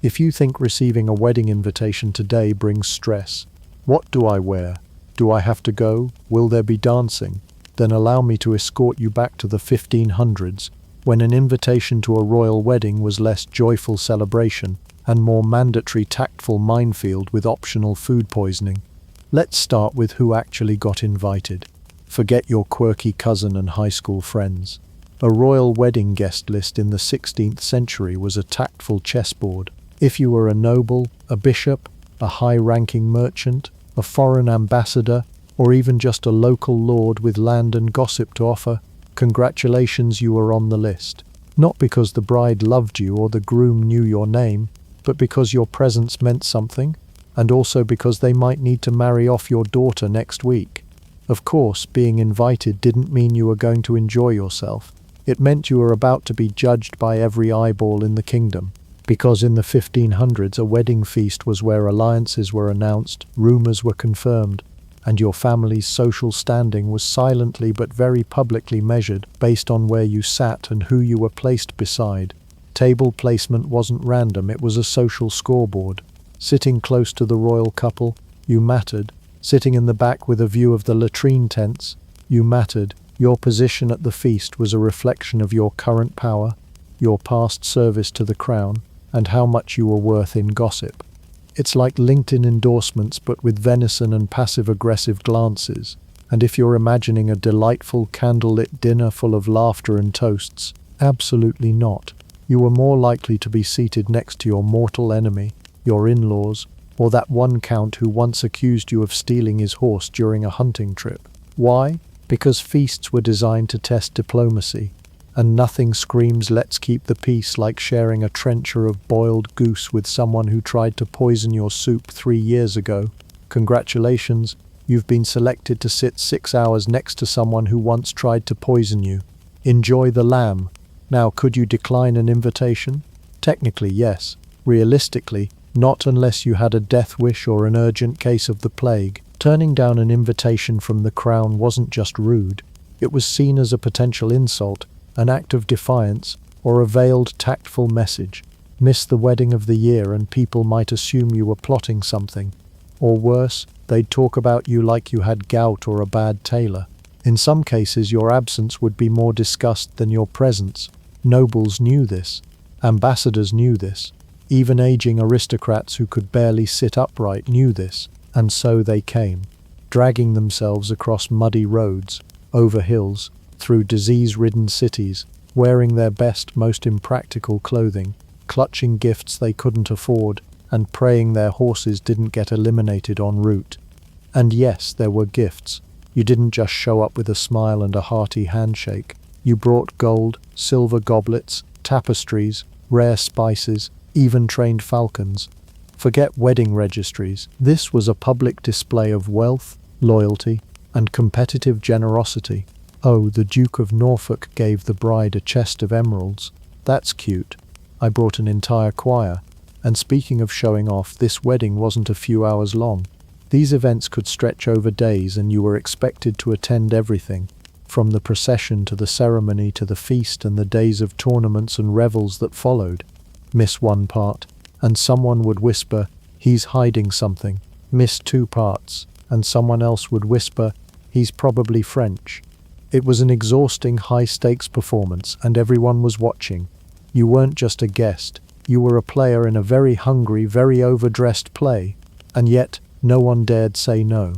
If you think receiving a wedding invitation today brings stress, what do I wear? Do I have to go? Will there be dancing? Then allow me to escort you back to the 1500s, when an invitation to a royal wedding was less joyful celebration and more mandatory tactful minefield with optional food poisoning. Let's start with who actually got invited. Forget your quirky cousin and high school friends. A royal wedding guest list in the 16th century was a tactful chessboard. If you were a noble, a bishop, a high-ranking merchant, a foreign ambassador, or even just a local lord with land and gossip to offer, congratulations, you were on the list. Not because the bride loved you or the groom knew your name, but because your presence meant something, and also because they might need to marry off your daughter next week. Of course, being invited didn't mean you were going to enjoy yourself. It meant you were about to be judged by every eyeball in the kingdom. Because in the 1500s, a wedding feast was where alliances were announced, rumors were confirmed, and your family's social standing was silently but very publicly measured based on where you sat and who you were placed beside. Table placement wasn't random, it was a social scoreboard. Sitting close to the royal couple, you mattered. Sitting in the back with a view of the latrine tents, you mattered. Your position at the feast was a reflection of your current power, your past service to the crown, and how much you were worth in gossip. It's like LinkedIn endorsements but with venison and passive-aggressive glances. And if you're imagining a delightful candlelit dinner full of laughter and toasts, absolutely not. You were more likely to be seated next to your mortal enemy, your in-laws, or that one count who once accused you of stealing his horse during a hunting trip. Why? Because feasts were designed to test diplomacy. And nothing screams let's keep the peace like sharing a trencher of boiled goose with someone who tried to poison your soup 3 years ago. Congratulations, you've been selected to sit 6 hours next to someone who once tried to poison you. Enjoy the lamb. Now, could you decline an invitation? Technically, yes. Realistically, not unless you had a death wish or an urgent case of the plague. Turning down an invitation from the crown wasn't just rude. It was seen as a potential insult, an act of defiance, or a veiled tactful message. Miss the wedding of the year and people might assume you were plotting something. Or worse, they'd talk about you like you had gout or a bad tailor. In some cases, your absence would be more discussed than your presence. Nobles knew this. Ambassadors knew this. Even aging aristocrats who could barely sit upright knew this. And so they came, dragging themselves across muddy roads, over hills, through disease-ridden cities, wearing their best, most impractical clothing, clutching gifts they couldn't afford, and praying their horses didn't get eliminated en route. And yes, there were gifts. You didn't just show up with a smile and a hearty handshake. You brought gold, silver goblets, tapestries, rare spices, even trained falcons. Forget wedding registries. This was a public display of wealth, loyalty, and competitive generosity. Oh, the Duke of Norfolk gave the bride a chest of emeralds. That's cute. I brought an entire choir. And speaking of showing off, this wedding wasn't a few hours long. These events could stretch over days and you were expected to attend everything, from the procession to the ceremony to the feast and the days of tournaments and revels that followed. Miss one part, and someone would whisper, "He's hiding something." Miss 2 parts, and someone else would whisper, "He's probably French." It was an exhausting, high-stakes performance, and everyone was watching. You weren't just a guest, you were a player in a very hungry, very overdressed play, and yet no one dared say no.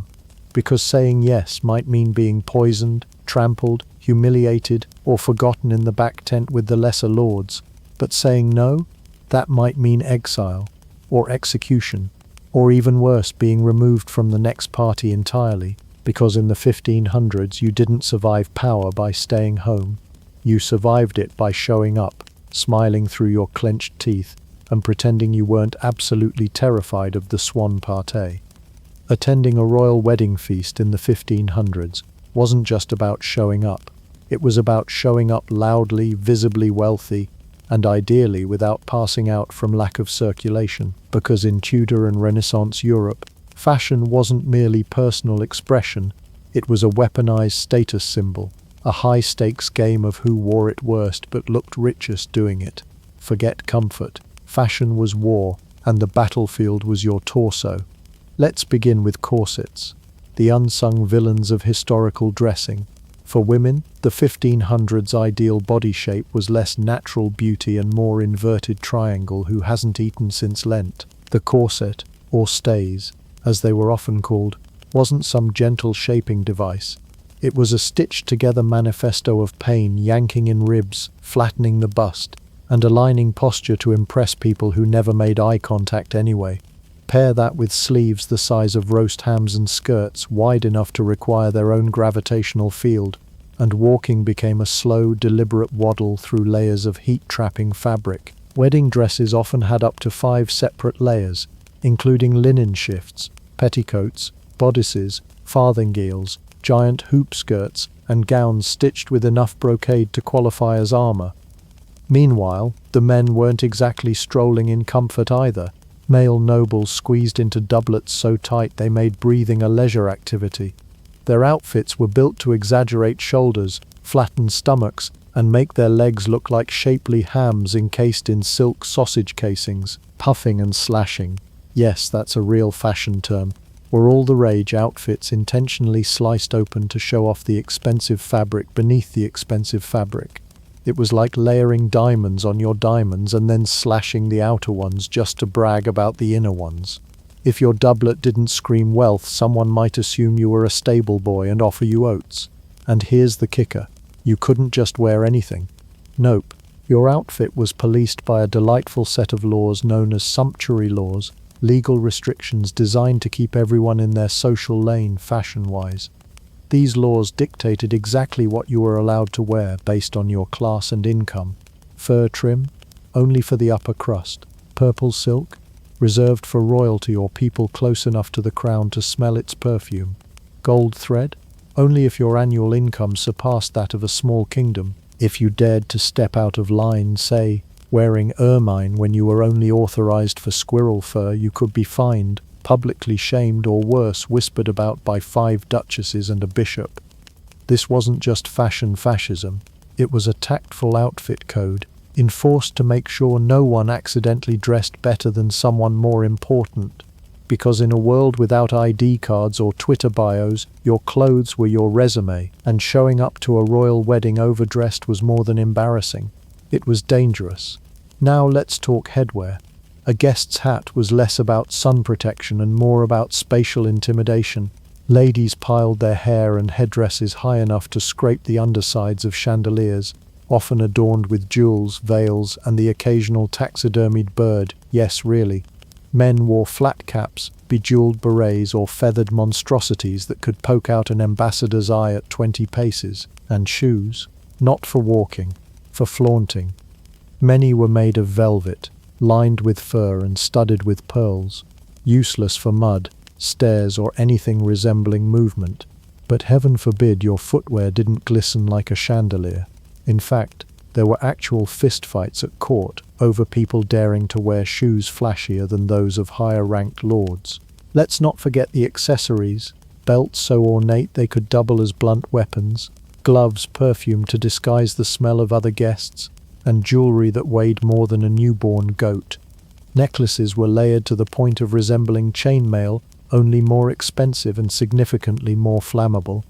Because saying yes might mean being poisoned, trampled, humiliated, or forgotten in the back tent with the lesser lords. But saying no? That might mean exile, or execution, or even worse, being removed from the next party entirely. Because in the 1500s you didn't survive power by staying home. You survived it by showing up, smiling through your clenched teeth, and pretending you weren't absolutely terrified of the swan party. Attending a royal wedding feast in the 1500s wasn't just about showing up. It was about showing up loudly, visibly wealthy, and ideally without passing out from lack of circulation. Because in Tudor and Renaissance Europe, fashion wasn't merely personal expression, it was a weaponized status symbol, a high-stakes game of who wore it worst but looked richest doing it. Forget comfort, Fashion was war, and the battlefield was your torso. Let's begin with corsets, the unsung villains of historical dressing. For women, the 1500s ideal body shape was less natural beauty and more inverted triangle who hasn't eaten since Lent. The corset, or stays, as they were often called, wasn't some gentle shaping device. It was a stitched-together manifesto of pain, yanking in ribs, flattening the bust, and aligning posture to impress people who never made eye contact anyway. Pair that with sleeves the size of roast hams and skirts wide enough to require their own gravitational field, and walking became a slow, deliberate waddle through layers of heat-trapping fabric. Wedding dresses often had up to 5 separate layers, including linen shifts, petticoats, bodices, farthingales, giant hoop skirts, and gowns stitched with enough brocade to qualify as armor. Meanwhile, the men weren't exactly strolling in comfort either. Male nobles squeezed into doublets so tight they made breathing a leisure activity. Their outfits were built to exaggerate shoulders, flatten stomachs, and make their legs look like shapely hams encased in silk sausage casings. Puffing and slashing, yes, that's a real fashion term, were all the rage. Outfits intentionally sliced open to show off the expensive fabric beneath the expensive fabric. It was like layering diamonds on your diamonds and then slashing the outer ones just to brag about the inner ones. If your doublet didn't scream wealth, someone might assume you were a stable boy and offer you oats. And here's the kicker. You couldn't just wear anything. Nope. Your outfit was policed by a delightful set of laws known as sumptuary laws, legal restrictions designed to keep everyone in their social lane fashion-wise. These laws dictated exactly what you were allowed to wear based on your class and income. Fur trim, only for the upper crust. Purple silk, reserved for royalty or people close enough to the crown to smell its perfume. Gold thread, only if your annual income surpassed that of a small kingdom. If you dared to step out of line, say, wearing ermine when you were only authorized for squirrel fur, you could be fined, publicly shamed, or worse, whispered about by 5 duchesses and a bishop. This wasn't just fascism, it was a tactful outfit code, enforced to make sure no one accidentally dressed better than someone more important. Because in a world without ID cards or Twitter bios, your clothes were your resume, and showing up to a royal wedding overdressed was more than embarrassing. It was dangerous. Now let's talk headwear. A guest's hat was less about sun protection and more about spatial intimidation. Ladies piled their hair and headdresses high enough to scrape the undersides of chandeliers, often adorned with jewels, veils, and the occasional taxidermied bird. Yes, really. Men wore flat caps, bejeweled berets, or feathered monstrosities that could poke out an ambassador's eye at 20 paces. And shoes, not for walking, for flaunting. Many were made of velvet, lined with fur and studded with pearls, useless for mud, stairs, or anything resembling movement. But heaven forbid your footwear didn't glisten like a chandelier. In fact, there were actual fistfights at court over people daring to wear shoes flashier than those of higher-ranked lords. Let's not forget the accessories, belts so ornate they could double as blunt weapons, gloves perfumed to disguise the smell of other guests, and jewelry that weighed more than a newborn goat. Necklaces were layered to the point of resembling chainmail, only more expensive and significantly more flammable.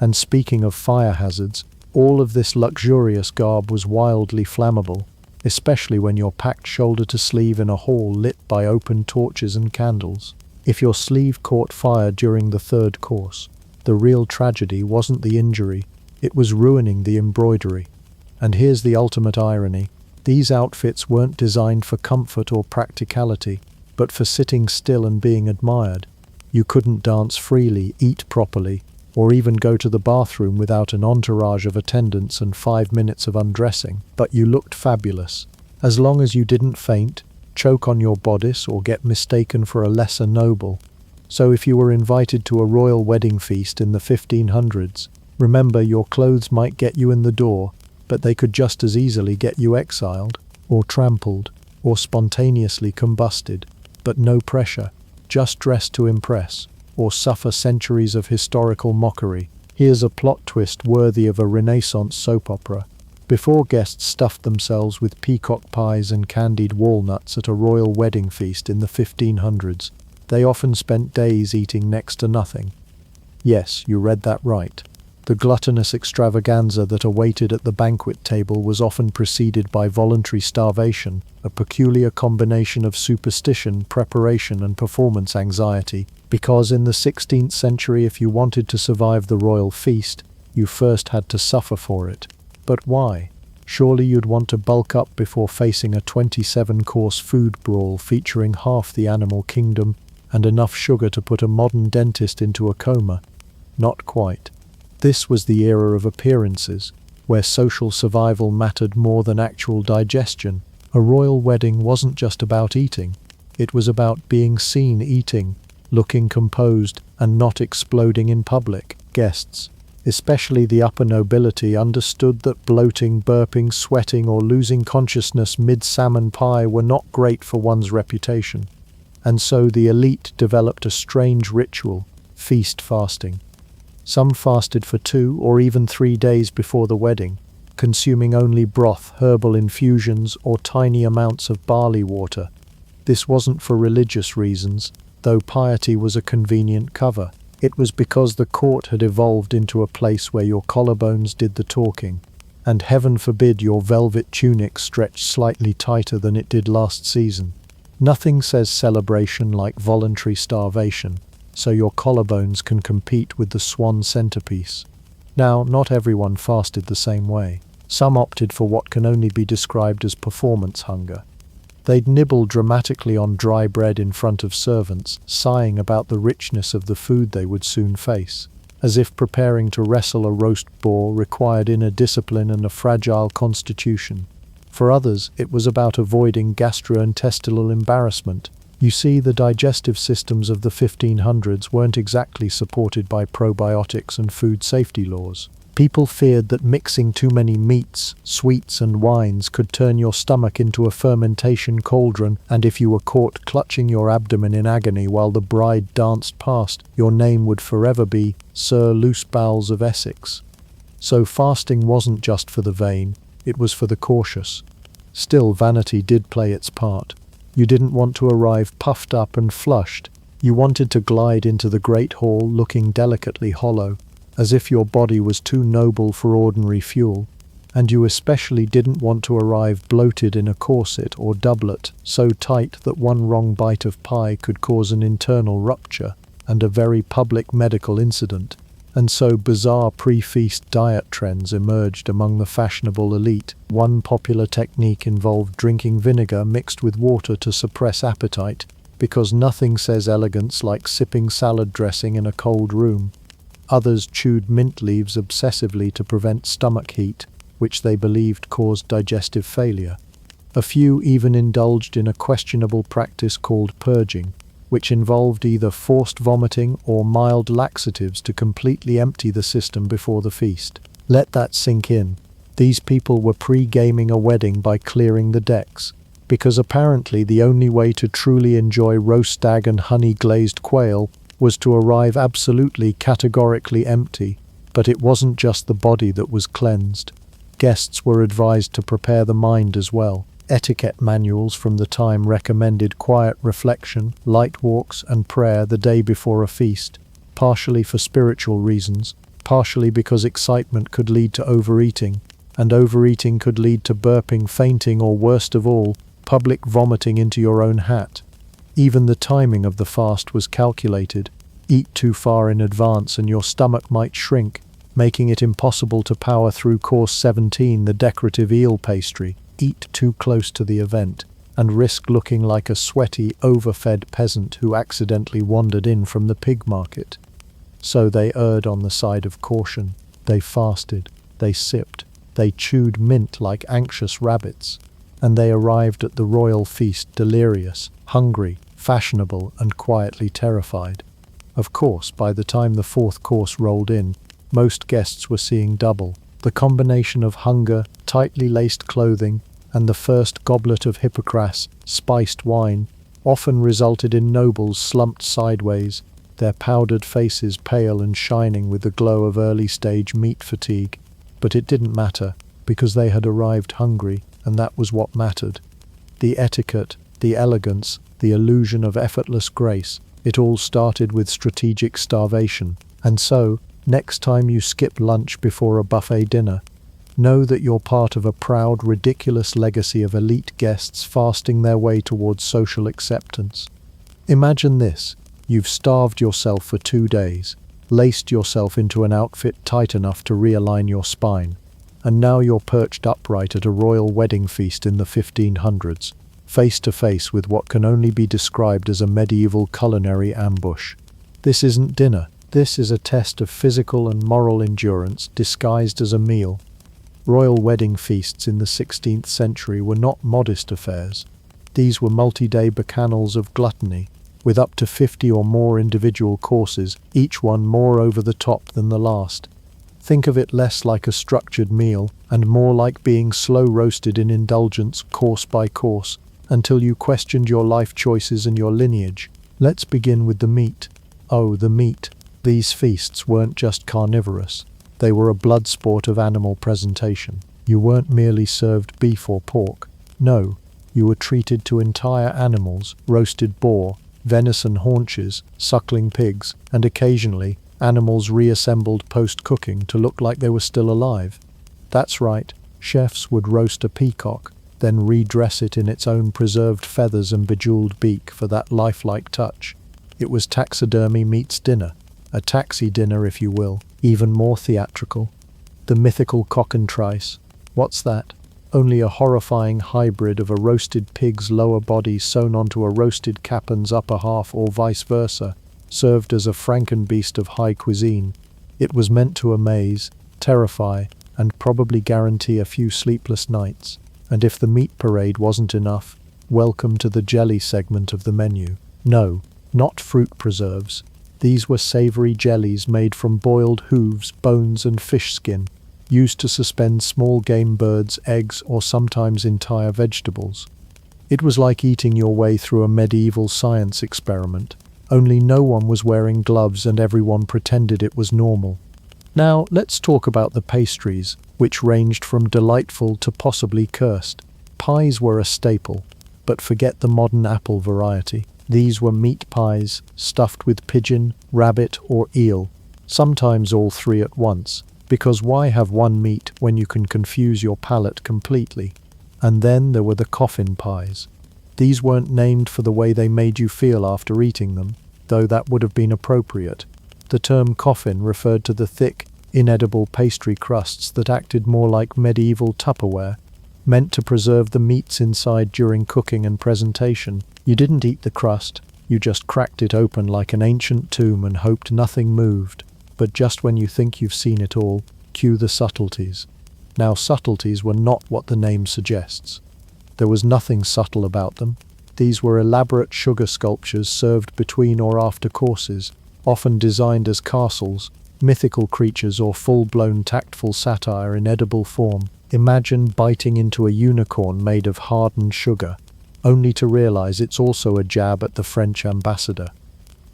And speaking of fire hazards, all of this luxurious garb was wildly flammable, especially when you're packed shoulder to sleeve in a hall lit by open torches and candles. If your sleeve caught fire during the 3rd course, the real tragedy wasn't the injury, it was ruining the embroidery. And here's the ultimate irony. These outfits weren't designed for comfort or practicality, but for sitting still and being admired. You couldn't dance freely, eat properly, or even go to the bathroom without an entourage of attendants and 5 minutes of undressing. But you looked fabulous. As long as you didn't faint, choke on your bodice, or get mistaken for a lesser noble. So if you were invited to a royal wedding feast in the 1500s, remember your clothes might get you in the door, but they could just as easily get you exiled, or trampled, or spontaneously combusted. But no pressure, just dress to impress, or suffer centuries of historical mockery. Here's a plot twist worthy of a Renaissance soap opera. Before guests stuffed themselves with peacock pies and candied walnuts at a royal wedding feast in the 1500s, they often spent days eating next to nothing. Yes, you read that right. The gluttonous extravaganza that awaited at the banquet table was often preceded by voluntary starvation, a peculiar combination of superstition, preparation, and performance anxiety, because in the 16th century, if you wanted to survive the royal feast, you first had to suffer for it. But why? Surely you'd want to bulk up before facing a 27-course food brawl featuring half the animal kingdom and enough sugar to put a modern dentist into a coma. Not quite. This was the era of appearances, where social survival mattered more than actual digestion. A royal wedding wasn't just about eating. It was about being seen eating, looking composed, and not exploding in public. Guests, especially the upper nobility, understood that bloating, burping, sweating, or losing consciousness mid-salmon pie were not great for one's reputation. And so the elite developed a strange ritual, feast fasting. Some fasted for 2 or even 3 days before the wedding, consuming only broth, herbal infusions, or tiny amounts of barley water. This wasn't for religious reasons, though piety was a convenient cover. It was because the court had evolved into a place where your collarbones did the talking, and heaven forbid your velvet tunic stretched slightly tighter than it did last season. Nothing says celebration like voluntary starvation, so your collarbones can compete with the swan centerpiece. Now, not everyone fasted the same way. Some opted for what can only be described as performance hunger. They'd nibble dramatically on dry bread in front of servants, sighing about the richness of the food they would soon face, as if preparing to wrestle a roast boar required inner discipline and a fragile constitution. For others, it was about avoiding gastrointestinal embarrassment. You see, the digestive systems of the 1500s weren't exactly supported by probiotics and food safety laws. People feared that mixing too many meats, sweets, and wines could turn your stomach into a fermentation cauldron, and if you were caught clutching your abdomen in agony while the bride danced past, your name would forever be Sir Loose Bowels of Essex. So fasting wasn't just for the vain, it was for the cautious. Still, vanity did play its part. You didn't want to arrive puffed up and flushed. You wanted to glide into the great hall looking delicately hollow, as if your body was too noble for ordinary fuel. And you especially didn't want to arrive bloated in a corset or doublet, so tight that one wrong bite of pie could cause an internal rupture and a very public medical incident. And so bizarre pre-feast diet trends emerged among the fashionable elite. One popular technique involved drinking vinegar mixed with water to suppress appetite, because nothing says elegance like sipping salad dressing in a cold room. Others chewed mint leaves obsessively to prevent stomach heat, which they believed caused digestive failure. A few even indulged in a questionable practice called purging, which involved either forced vomiting or mild laxatives to completely empty the system before the feast. Let that sink in. These people were pre-gaming a wedding by clearing the decks, because apparently the only way to truly enjoy roast stag and honey-glazed quail was to arrive absolutely categorically empty. But it wasn't just the body that was cleansed. Guests were advised to prepare the mind as well. Etiquette manuals from the time recommended quiet reflection, light walks, and prayer the day before a feast, partially for spiritual reasons, partially because excitement could lead to overeating, and overeating could lead to burping, fainting, or worst of all, public vomiting into your own hat. Even the timing of the fast was calculated. Eat too far in advance and your stomach might shrink, making it impossible to power through course 17, the decorative eel pastry. Eat too close to the event, and risk looking like a sweaty, overfed peasant who accidentally wandered in from the pig market. So they erred on the side of caution. They fasted, they sipped, they chewed mint like anxious rabbits, and they arrived at the royal feast delirious, hungry, fashionable, and quietly terrified. Of course, by the time the 4th course rolled in, most guests were seeing double. The combination of hunger, tightly laced clothing, and the first goblet of Hippocras, spiced wine, often resulted in nobles slumped sideways, their powdered faces pale and shining with the glow of early-stage meat fatigue. But it didn't matter. because they had arrived hungry, and that was what mattered. The etiquette, the elegance, the illusion of effortless grace, it all started with strategic starvation. And so, next time you skip lunch before a buffet dinner, know that you're part of a proud, ridiculous legacy of elite guests fasting their way towards social acceptance. Imagine this: you've starved yourself for 2 days, laced yourself into an outfit tight enough to realign your spine, and now you're perched upright at a royal wedding feast in the 1500s, face to face with what can only be described as a medieval culinary ambush. This isn't dinner. This is a test of physical and moral endurance disguised as a meal. Royal wedding feasts in the 16th century were not modest affairs. These were multi-day bacchanals of gluttony, with up to 50 or more individual courses, each one more over the top than the last. Think of it less like a structured meal and more like being slow roasted in indulgence course by course, until you questioned your life choices and your lineage. Let's begin with the meat. Oh, the meat. These feasts weren't just carnivorous. They were a blood sport of animal presentation. You weren't merely served beef or pork. No, you were treated to entire animals, roasted boar, venison haunches, suckling pigs, and occasionally animals reassembled post-cooking to look like they were still alive. That's right, chefs would roast a peacock, then redress it in its own preserved feathers and bejeweled beak for that lifelike touch. It was taxidermy meets dinner, a taxi dinner if you will, even more theatrical. The mythical cockentrice. What's that? Only a horrifying hybrid of a roasted pig's lower body sewn onto a roasted capon's upper half or vice versa, served as a frankenbeast of high cuisine. It was meant to amaze, terrify, and probably guarantee a few sleepless nights. And if the meat parade wasn't enough, welcome to the jelly segment of the menu. No, not fruit preserves. These were savory jellies made from boiled hooves, bones, and fish skin, used to suspend small game birds, eggs, or sometimes entire vegetables. It was like eating your way through a medieval science experiment, only no one was wearing gloves and everyone pretended it was normal. Now, let's talk about the pastries, which ranged from delightful to possibly cursed. Pies were a staple, but forget the modern apple variety. These were meat pies, stuffed with pigeon, rabbit, or eel, sometimes all three at once, because why have one meat when you can confuse your palate completely? And then there were the coffin pies. These weren't named for the way they made you feel after eating them, though that would have been appropriate. The term coffin referred to the thick, inedible pastry crusts that acted more like medieval Tupperware, meant to preserve the meats inside during cooking and presentation. You didn't eat the crust, you just cracked it open like an ancient tomb and hoped nothing moved. But just when you think you've seen it all, cue the subtleties. Now, subtleties were not what the name suggests. There was nothing subtle about them. These were elaborate sugar sculptures served between or after courses, often designed as castles, mythical creatures, or full-blown tactful satire in edible form. Imagine biting into a unicorn made of hardened sugar, only to realize it's also a jab at the French ambassador.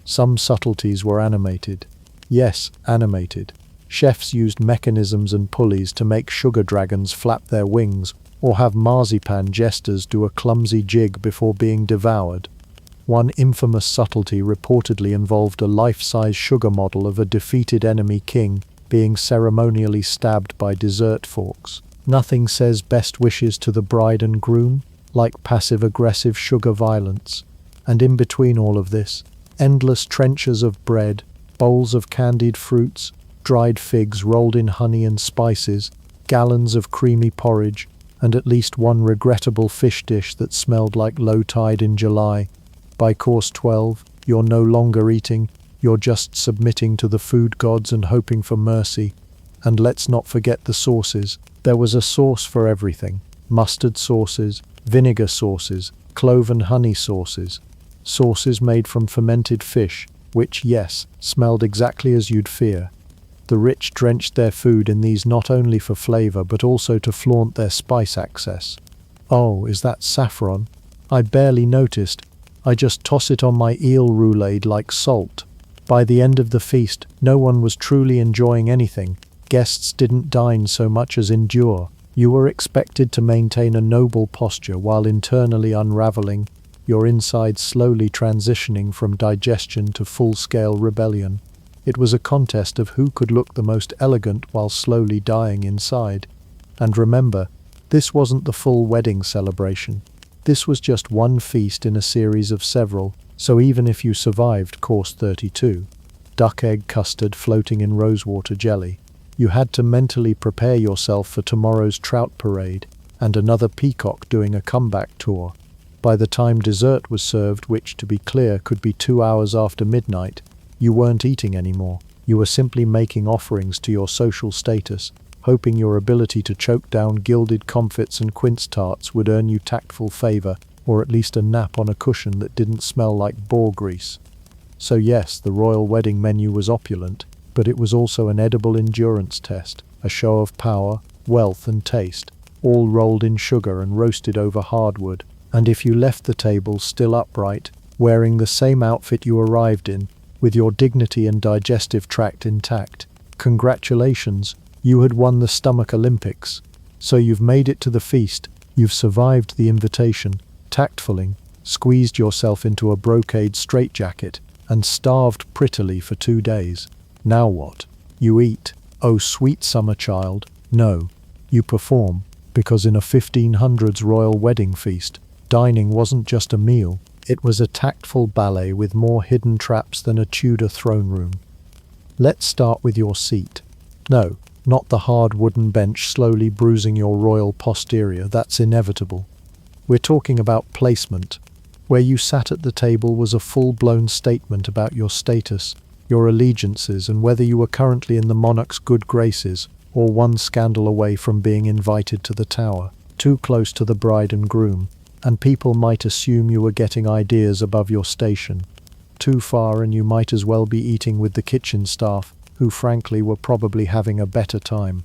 Some subtleties were animated. Yes, animated. Chefs used mechanisms and pulleys to make sugar dragons flap their wings, or have marzipan jesters do a clumsy jig before being devoured. One infamous subtlety reportedly involved a life-size sugar model of a defeated enemy king being ceremonially stabbed by dessert forks. Nothing says best wishes to the bride and groom like passive-aggressive sugar violence. And in between all of this, endless trenchers of bread, bowls of candied fruits, dried figs rolled in honey and spices, gallons of creamy porridge, and at least one regrettable fish dish that smelled like low tide in July. By course 12, you're no longer eating, you're just submitting to the food gods and hoping for mercy. And let's not forget the sauces. There was a sauce for everything. Mustard sauces, vinegar sauces, clove and honey sauces. Sauces made from fermented fish, which, yes, smelled exactly as you'd fear. The rich drenched their food in these not only for flavor but also to flaunt their spice access. Oh, is that saffron? I barely noticed. I just toss it on my eel roulade like salt. By the end of the feast, no one was truly enjoying anything. Guests didn't dine so much as endure. You were expected to maintain a noble posture while internally unraveling, your insides slowly transitioning from digestion to full-scale rebellion. It was a contest of who could look the most elegant while slowly dying inside. And remember, this wasn't the full wedding celebration. This was just one feast in a series of several, so even if you survived course 32, duck egg custard floating in rosewater jelly, you had to mentally prepare yourself for tomorrow's trout parade and another peacock doing a comeback tour. By the time dessert was served, which, to be clear, could be 2 hours after midnight, you weren't eating anymore. You were simply making offerings to your social status, hoping your ability to choke down gilded comfits and quince tarts would earn you tactful favor, or at least a nap on a cushion that didn't smell like boar grease. So yes, the royal wedding menu was opulent, but it was also an edible endurance test, a show of power, wealth and taste, all rolled in sugar and roasted over hardwood. And if you left the table still upright, wearing the same outfit you arrived in, with your dignity and digestive tract intact, congratulations, you had won the stomach Olympics. So you've made it to the feast, you've survived the invitation, tactfully, squeezed yourself into a brocade straitjacket, and starved prettily for 2 days. Now what? You eat. Oh, sweet summer child. No. You perform, because in a 1500s royal wedding feast, dining wasn't just a meal, it was a tactful ballet with more hidden traps than a Tudor throne room. Let's start with your seat. No, not the hard wooden bench slowly bruising your royal posterior, that's inevitable. We're talking about placement. Where you sat at the table was a full-blown statement about your status, your allegiances, and whether you were currently in the monarch's good graces or one scandal away from being invited to the tower, too close to the bride and groom, and people might assume you were getting ideas above your station. Too far, and you might as well be eating with the kitchen staff, who frankly were probably having a better time.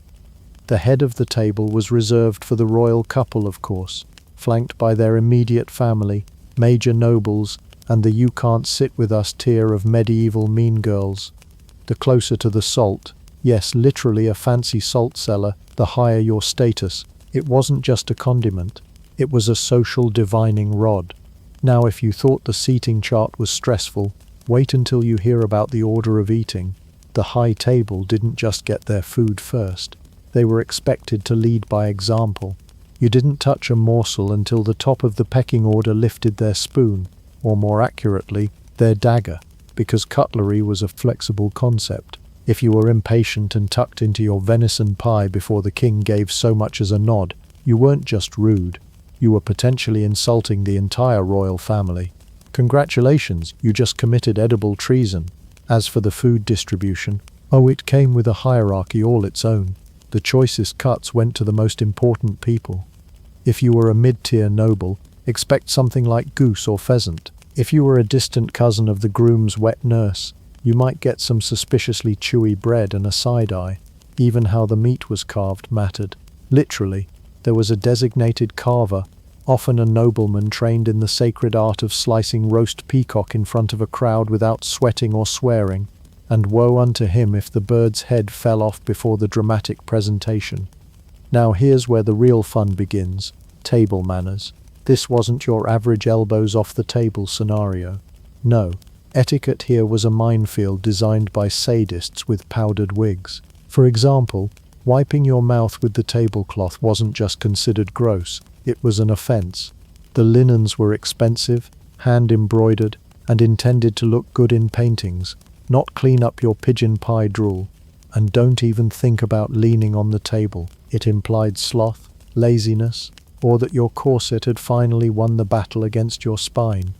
The head of the table was reserved for the royal couple, of course, flanked by their immediate family, major nobles, and the you can't sit with us tier of medieval mean girls. The closer to the salt, yes, literally a fancy salt cellar, the higher your status. It wasn't just a condiment, it was a social divining rod. Now, if you thought the seating chart was stressful, wait until you hear about the order of eating. The high table didn't just get their food first. They were expected to lead by example. You didn't touch a morsel until the top of the pecking order lifted their spoon, or more accurately, their dagger, because cutlery was a flexible concept. If you were impatient and tucked into your venison pie before the king gave so much as a nod, you weren't just rude, you were potentially insulting the entire royal family. Congratulations, you just committed edible treason. As for the food distribution, oh, it came with a hierarchy all its own. The choicest cuts went to the most important people. If you were a mid-tier noble, expect something like goose or pheasant. If you were a distant cousin of the groom's wet nurse, you might get some suspiciously chewy bread and a side-eye. Even how the meat was carved mattered. Literally, there was a designated carver, often a nobleman trained in the sacred art of slicing roast peacock in front of a crowd without sweating or swearing, and woe unto him if the bird's head fell off before the dramatic presentation. Now here's where the real fun begins, table manners. This wasn't your average elbows off the table scenario. No, etiquette here was a minefield designed by sadists with powdered wigs. For example, wiping your mouth with the tablecloth wasn't just considered gross, it was an offense. The linens were expensive, hand-embroidered, and intended to look good in paintings, not clean up your pigeon pie drool. And don't even think about leaning on the table. It implied sloth, laziness, or that your corset had finally won the battle against your spine.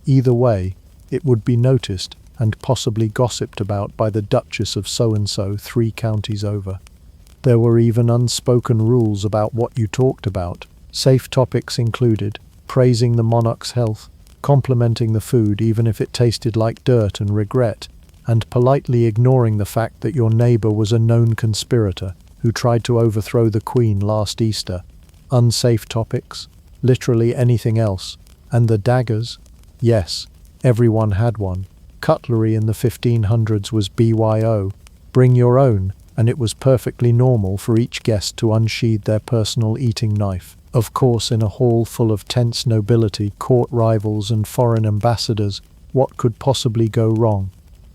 Either way, it would be noticed and possibly gossiped about by the Duchess of so-and-so 3 counties over. There were even unspoken rules about what you talked about. Safe topics included praising the monarch's health, complimenting the food even if it tasted like dirt and regret, and politely ignoring the fact that your neighbor was a known conspirator who tried to overthrow the Queen last Easter. Unsafe topics, literally anything else. And the daggers? Yes, everyone had one. Cutlery in the 1500s was BYO. Bring your own. and it was perfectly normal for each guest to unsheathe their personal eating knife. Of course, in a hall full of tense nobility, court rivals, and foreign ambassadors, what could possibly go wrong?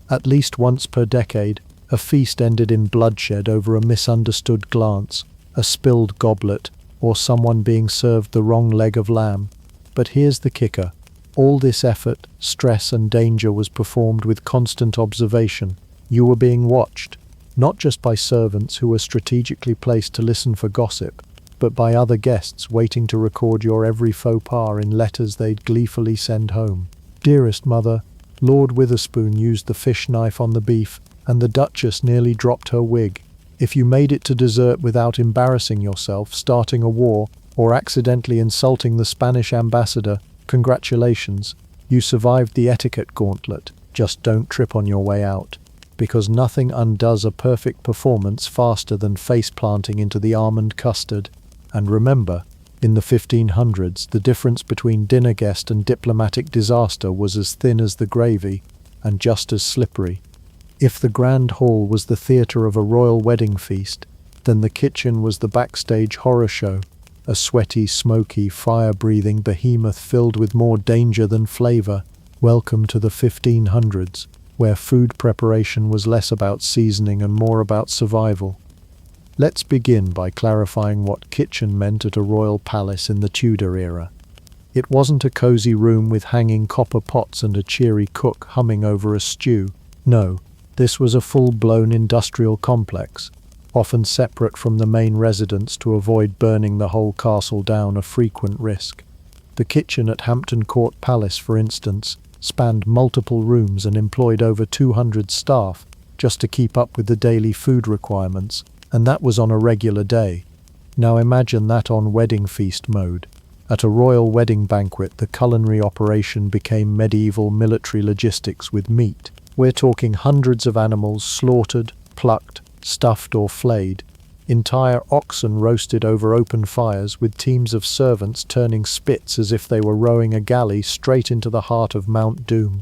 At least once per decade, a feast ended in bloodshed over a misunderstood glance, a spilled goblet, or someone being served the wrong leg of lamb. But here's the kicker. All this effort, stress, and danger was performed with constant observation. You were being watched, not just by servants who were strategically placed to listen for gossip, but by other guests waiting to record your every faux pas in letters they'd gleefully send home. Dearest mother, Lord Witherspoon used the fish knife on the beef, and the Duchess nearly dropped her wig. If you made it to dessert without embarrassing yourself, starting a war, or accidentally insulting the Spanish ambassador, congratulations, you survived the etiquette gauntlet. Just don't trip on your way out, because nothing undoes a perfect performance faster than face-planting into the almond custard. And remember, in the 1500s, the difference between dinner guest and diplomatic disaster was as thin as the gravy, and just as slippery. If the grand hall was the theatre of a royal wedding feast, then the kitchen was the backstage horror show, a sweaty, smoky, fire-breathing behemoth filled with more danger than flavour. Welcome to the 1500s, where food preparation was less about seasoning and more about survival. Let's begin by clarifying what kitchen meant at a royal palace in the Tudor era. It wasn't a cozy room with hanging copper pots and a cheery cook humming over a stew. No, this was a full-blown industrial complex, often separate from the main residence to avoid burning the whole castle down, a frequent risk. The kitchen at Hampton Court Palace, for instance, spanned multiple rooms and employed over 200 staff just to keep up with the daily food requirements, and that was on a regular day. Now imagine that on wedding feast mode. At a royal wedding banquet, the culinary operation became medieval military logistics with meat. We're talking hundreds of animals slaughtered, plucked, stuffed or flayed, entire oxen roasted over open fires, with teams of servants turning spits as if they were rowing a galley straight into the heart of Mount Doom.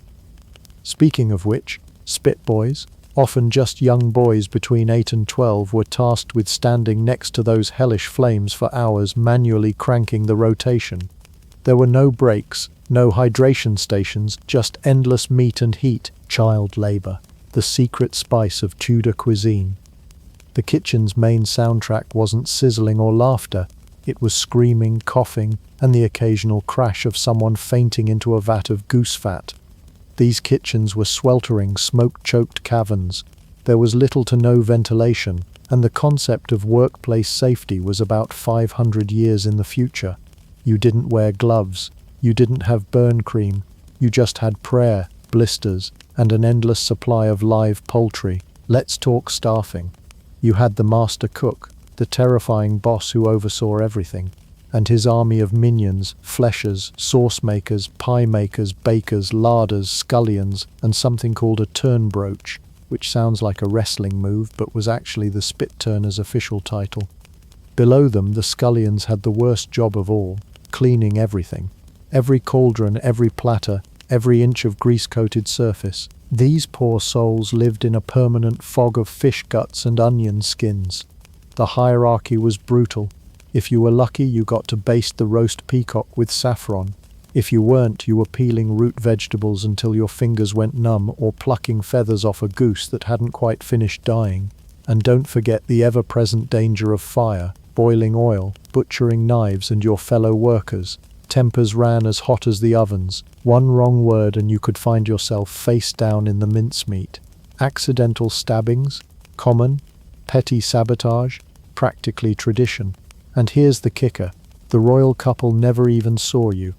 Speaking of which, spit boys, often just young boys between 8 and 12, were tasked with standing next to those hellish flames for hours, manually cranking the rotation. There were no breaks, no hydration stations, just endless meat and heat. Child labor, the secret spice of Tudor cuisine. The kitchen's main soundtrack wasn't sizzling or laughter. It was screaming, coughing, and the occasional crash of someone fainting into a vat of goose fat. These kitchens were sweltering, smoke-choked caverns. There was little to no ventilation, and the concept of workplace safety was about 500 years in the future. You didn't wear gloves, you didn't have burn cream, you just had prayer, blisters, and an endless supply of live poultry. Let's talk staffing. You had the master cook, the terrifying boss who oversaw everything, and his army of minions, fleshers, sauce makers, pie makers, bakers, larders, scullions, and something called a turnbroach, which sounds like a wrestling move but was actually the spit-turner's official title. Below them, the scullions had the worst job of all, cleaning everything. Every cauldron, every platter, every inch of grease-coated surface. These poor souls lived in a permanent fog of fish guts and onion skins. The hierarchy was brutal. If you were lucky, you got to baste the roast peacock with saffron. If you weren't, you were peeling root vegetables until your fingers went numb, or plucking feathers off a goose that hadn't quite finished dying. And don't forget the ever-present danger of fire, boiling oil, butchering knives, and your fellow workers. Tempers ran as hot as the ovens. One wrong word and you could find yourself face down in the mincemeat. Accidental stabbings? Common. Petty sabotage? Practically tradition. And here's the kicker. The royal couple never even saw you.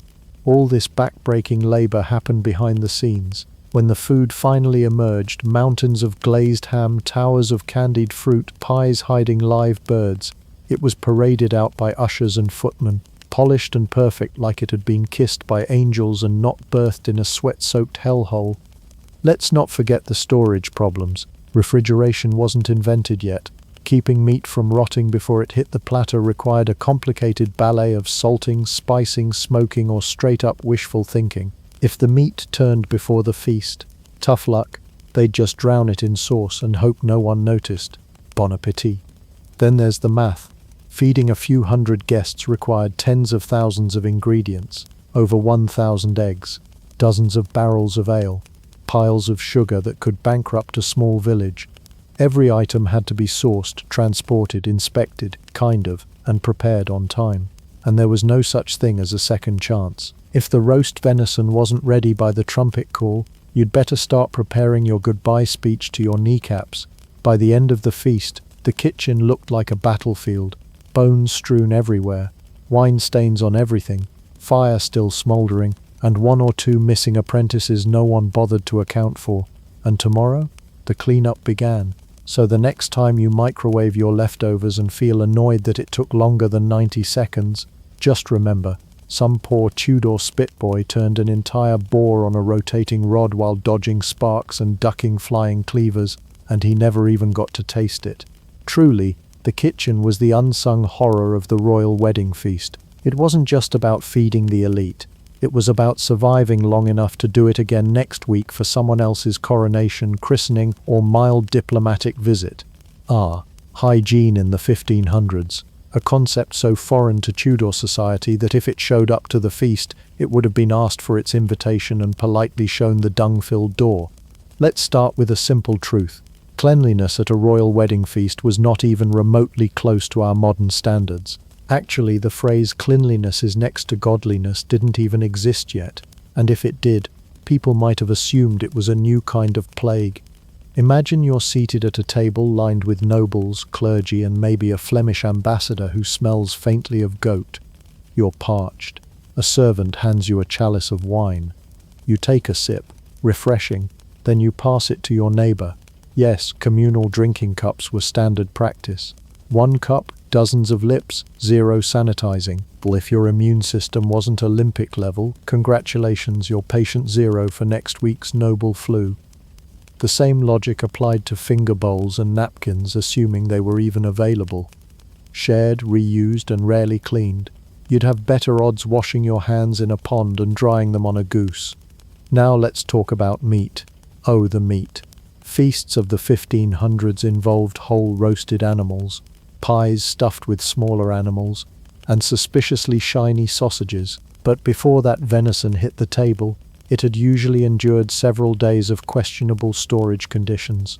All this back-breaking labor happened behind the scenes. When the food finally emerged, mountains of glazed ham, towers of candied fruit, pies hiding live birds, it was paraded out by ushers and footmen, polished and perfect like it had been kissed by angels and not birthed in a sweat-soaked hellhole. Let's not forget the storage problems. Refrigeration wasn't invented yet. Keeping meat from rotting before it hit the platter required a complicated ballet of salting, spicing, smoking, or straight-up wishful thinking. If the meat turned before the feast, tough luck, they'd just drown it in sauce and hope no one noticed. Bon appetit. Then there's the math. Feeding a few hundred guests required tens of thousands of ingredients, over 1,000 eggs, dozens of barrels of ale, piles of sugar that could bankrupt a small village. Every item had to be sourced, transported, inspected, and prepared on time. And there was no such thing as a second chance. If the roast venison wasn't ready by the trumpet call, you'd better start preparing your goodbye speech to your kneecaps. By the end of the feast, the kitchen looked like a battlefield, bones strewn everywhere, wine stains on everything, fire still smouldering, and one or two missing apprentices no one bothered to account for. And tomorrow, the cleanup began. So the next time you microwave your leftovers and feel annoyed that it took longer than 90 seconds, just remember, some poor Tudor spitboy turned an entire boar on a rotating rod while dodging sparks and ducking flying cleavers, and he never even got to taste it. Truly, the kitchen was the unsung horror of the royal wedding feast. It wasn't just about feeding the elite. It was about surviving long enough to do it again next week for someone else's coronation, christening, or mild diplomatic visit. Hygiene in the 1500s. A concept so foreign to Tudor society that if it showed up to the feast, it would have been asked for its invitation and politely shown the dung-filled door. Let's start with a simple truth. Cleanliness at a royal wedding feast was not even remotely close to our modern standards. Actually, the phrase cleanliness is next to godliness didn't even exist yet, and if it did, people might have assumed it was a new kind of plague. Imagine you're seated at a table lined with nobles, clergy, and maybe a Flemish ambassador who smells faintly of goat. You're parched. A servant hands you a chalice of wine. You take a sip, refreshing, then you pass it to your neighbor. Yes, communal drinking cups were standard practice. One cup, dozens of lips, zero sanitizing. Well, if your immune system wasn't Olympic level, congratulations, you're patient zero for next week's noble flu. The same logic applied to finger bowls and napkins, assuming they were even available. Shared, reused, and rarely cleaned. You'd have better odds washing your hands in a pond and drying them on a goose. Now let's talk about meat. Oh, the meat. Feasts of the 1500s involved whole roasted animals, pies stuffed with smaller animals, and suspiciously shiny sausages. But before that venison hit the table, it had usually endured several days of questionable storage conditions.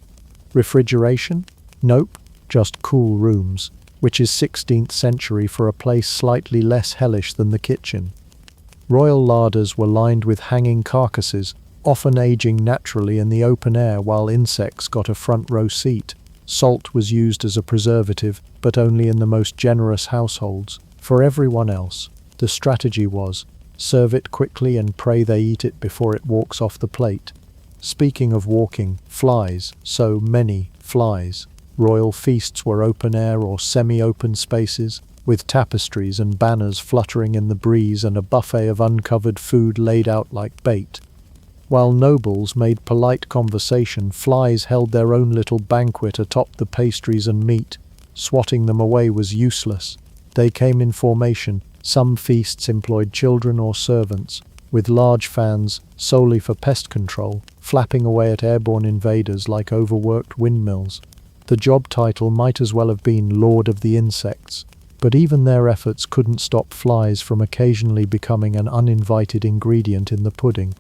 Refrigeration? Nope, just cool rooms, which is 16th century for a place slightly less hellish than the kitchen. Royal larders were lined with hanging carcasses, often aging naturally in the open air while insects got a front row seat. Salt was used as a preservative, but only in the most generous households. For everyone else, the strategy was, serve it quickly and pray they eat it before it walks off the plate. Speaking of walking, flies, so many flies. Royal feasts were open air or semi-open spaces, with tapestries and banners fluttering in the breeze and a buffet of uncovered food laid out like bait. While nobles made polite conversation, flies held their own little banquet atop the pastries and meat. Swatting them away was useless. They came in formation. Some feasts employed children or servants, with large fans solely for pest control, flapping away at airborne invaders like overworked windmills. The job title might as well have been Lord of the Insects, but even their efforts couldn't stop flies from occasionally becoming an uninvited ingredient in the pudding.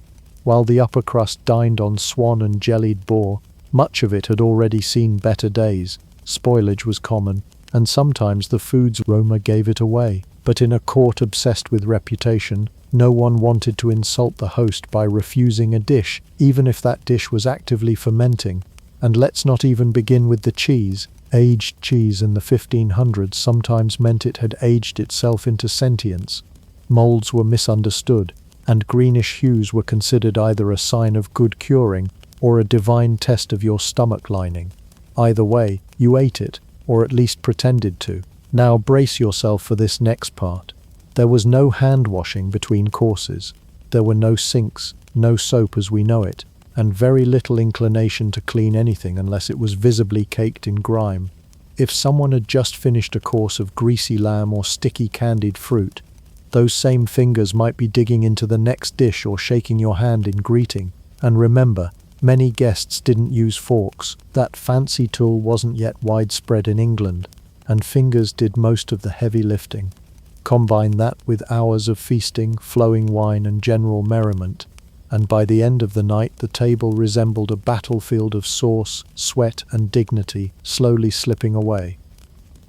While the upper crust dined on swan and jellied boar, much of it had already seen better days. Spoilage was common, and sometimes the food's aroma gave it away. But in a court obsessed with reputation, no one wanted to insult the host by refusing a dish, even if that dish was actively fermenting. And let's not even begin with the cheese. Aged cheese in the 1500s sometimes meant it had aged itself into sentience. Molds were misunderstood, and greenish hues were considered either a sign of good curing or a divine test of your stomach lining. Either way, you ate it, or at least pretended to. Now brace yourself for this next part. There was no hand washing between courses. There were no sinks, no soap as we know it, and very little inclination to clean anything unless it was visibly caked in grime. If someone had just finished a course of greasy lamb or sticky candied fruit, those same fingers might be digging into the next dish or shaking your hand in greeting. And remember, Many guests didn't use forks. That fancy tool wasn't yet widespread in England, and fingers did most of the heavy lifting. Combine that with hours of feasting, flowing wine, and general merriment, and by the end of the night the table resembled a battlefield of sauce, sweat, and dignity slowly slipping away.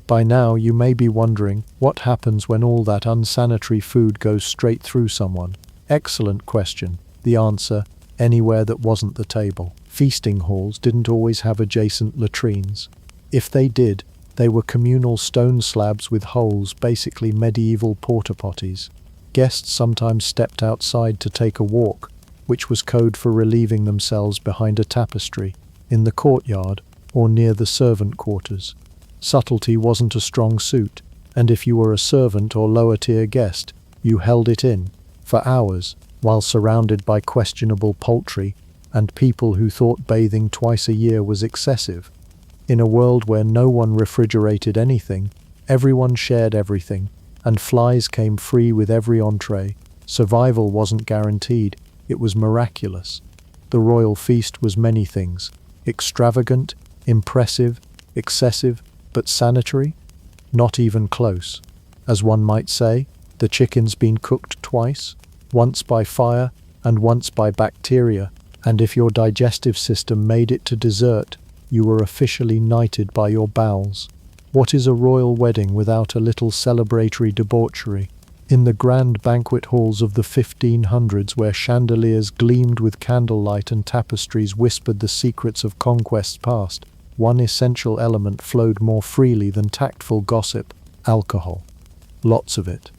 By now you may be wondering, what happens when all that unsanitary food goes straight through someone? Excellent question. The answer: anywhere that wasn't the table. Feasting halls didn't always have adjacent latrines. If they did, they were communal stone slabs with holes, basically medieval porta potties. Guests sometimes stepped outside to take a walk, which was code for relieving themselves behind a tapestry, in the courtyard, or near the servant quarters. Subtlety wasn't a strong suit, and if you were a servant or lower-tier guest, you held it in, for hours, while surrounded by questionable poultry and people who thought bathing twice a year was excessive. In a world where no one refrigerated anything, everyone shared everything, and flies came free with every entree. Survival wasn't guaranteed, it was miraculous. The royal feast was many things: extravagant, impressive, excessive, but sanitary? Not even close. As one might say, the chicken's been cooked twice, once by fire and once by bacteria, and if your digestive system made it to dessert, you were officially knighted by your bowels. What is a royal wedding without a little celebratory debauchery? In the grand banquet halls of the 1500s, where chandeliers gleamed with candlelight and tapestries whispered the secrets of conquests past, one essential element flowed more freely than tactful gossip: alcohol. Lots of it.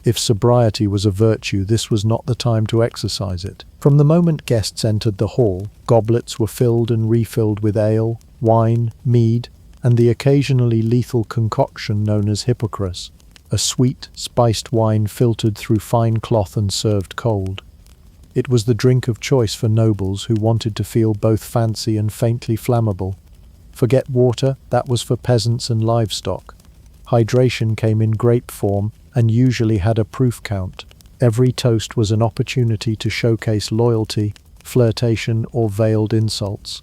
If sobriety was a virtue, this was not the time to exercise it. From the moment guests entered the hall, goblets were filled and refilled with ale, wine, mead, and the occasionally lethal concoction known as hippocras, a sweet, spiced wine filtered through fine cloth and served cold. It was the drink of choice for nobles who wanted to feel both fancy and faintly flammable. Forget water, that was for peasants and livestock. Hydration came in grape form and usually had a proof count. Every toast was an opportunity to showcase loyalty, flirtation, or veiled insults.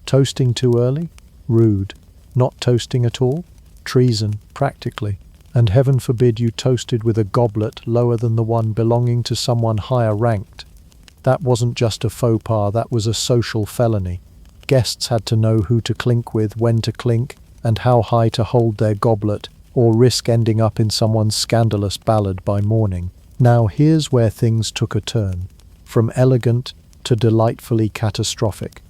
Toasting too early? Rude. Not toasting at all? Treason, practically. And heaven forbid you toasted with a goblet lower than the one belonging to someone higher ranked. That wasn't just a faux pas, that was a social felony. Guests had to know who to clink with, when to clink, and how high to hold their goblet, or risk ending up in someone's scandalous ballad by morning. Now here's where things took a turn, from elegant to delightfully catastrophic.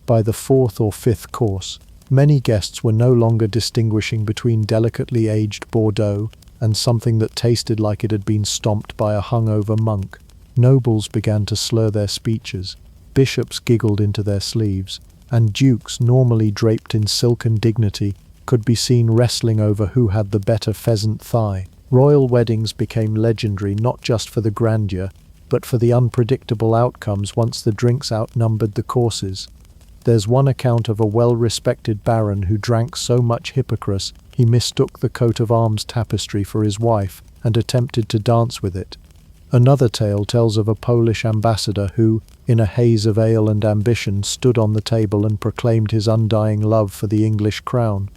By the fourth or fifth course, many guests were no longer distinguishing between delicately aged Bordeaux and something that tasted like it had been stomped by a hungover monk. Nobles began to slur their speeches, bishops giggled into their sleeves, and dukes, normally draped in silken dignity, could be seen wrestling over who had the better pheasant thigh. Royal weddings became legendary not just for the grandeur, but for the unpredictable outcomes once the drinks outnumbered the courses. There's one account of a well-respected baron who drank so much hippocras he mistook the coat of arms tapestry for his wife and attempted to dance with it. Another tale tells of a Polish ambassador who, in a haze of ale and ambition, stood on the table and proclaimed his undying love for the English crown.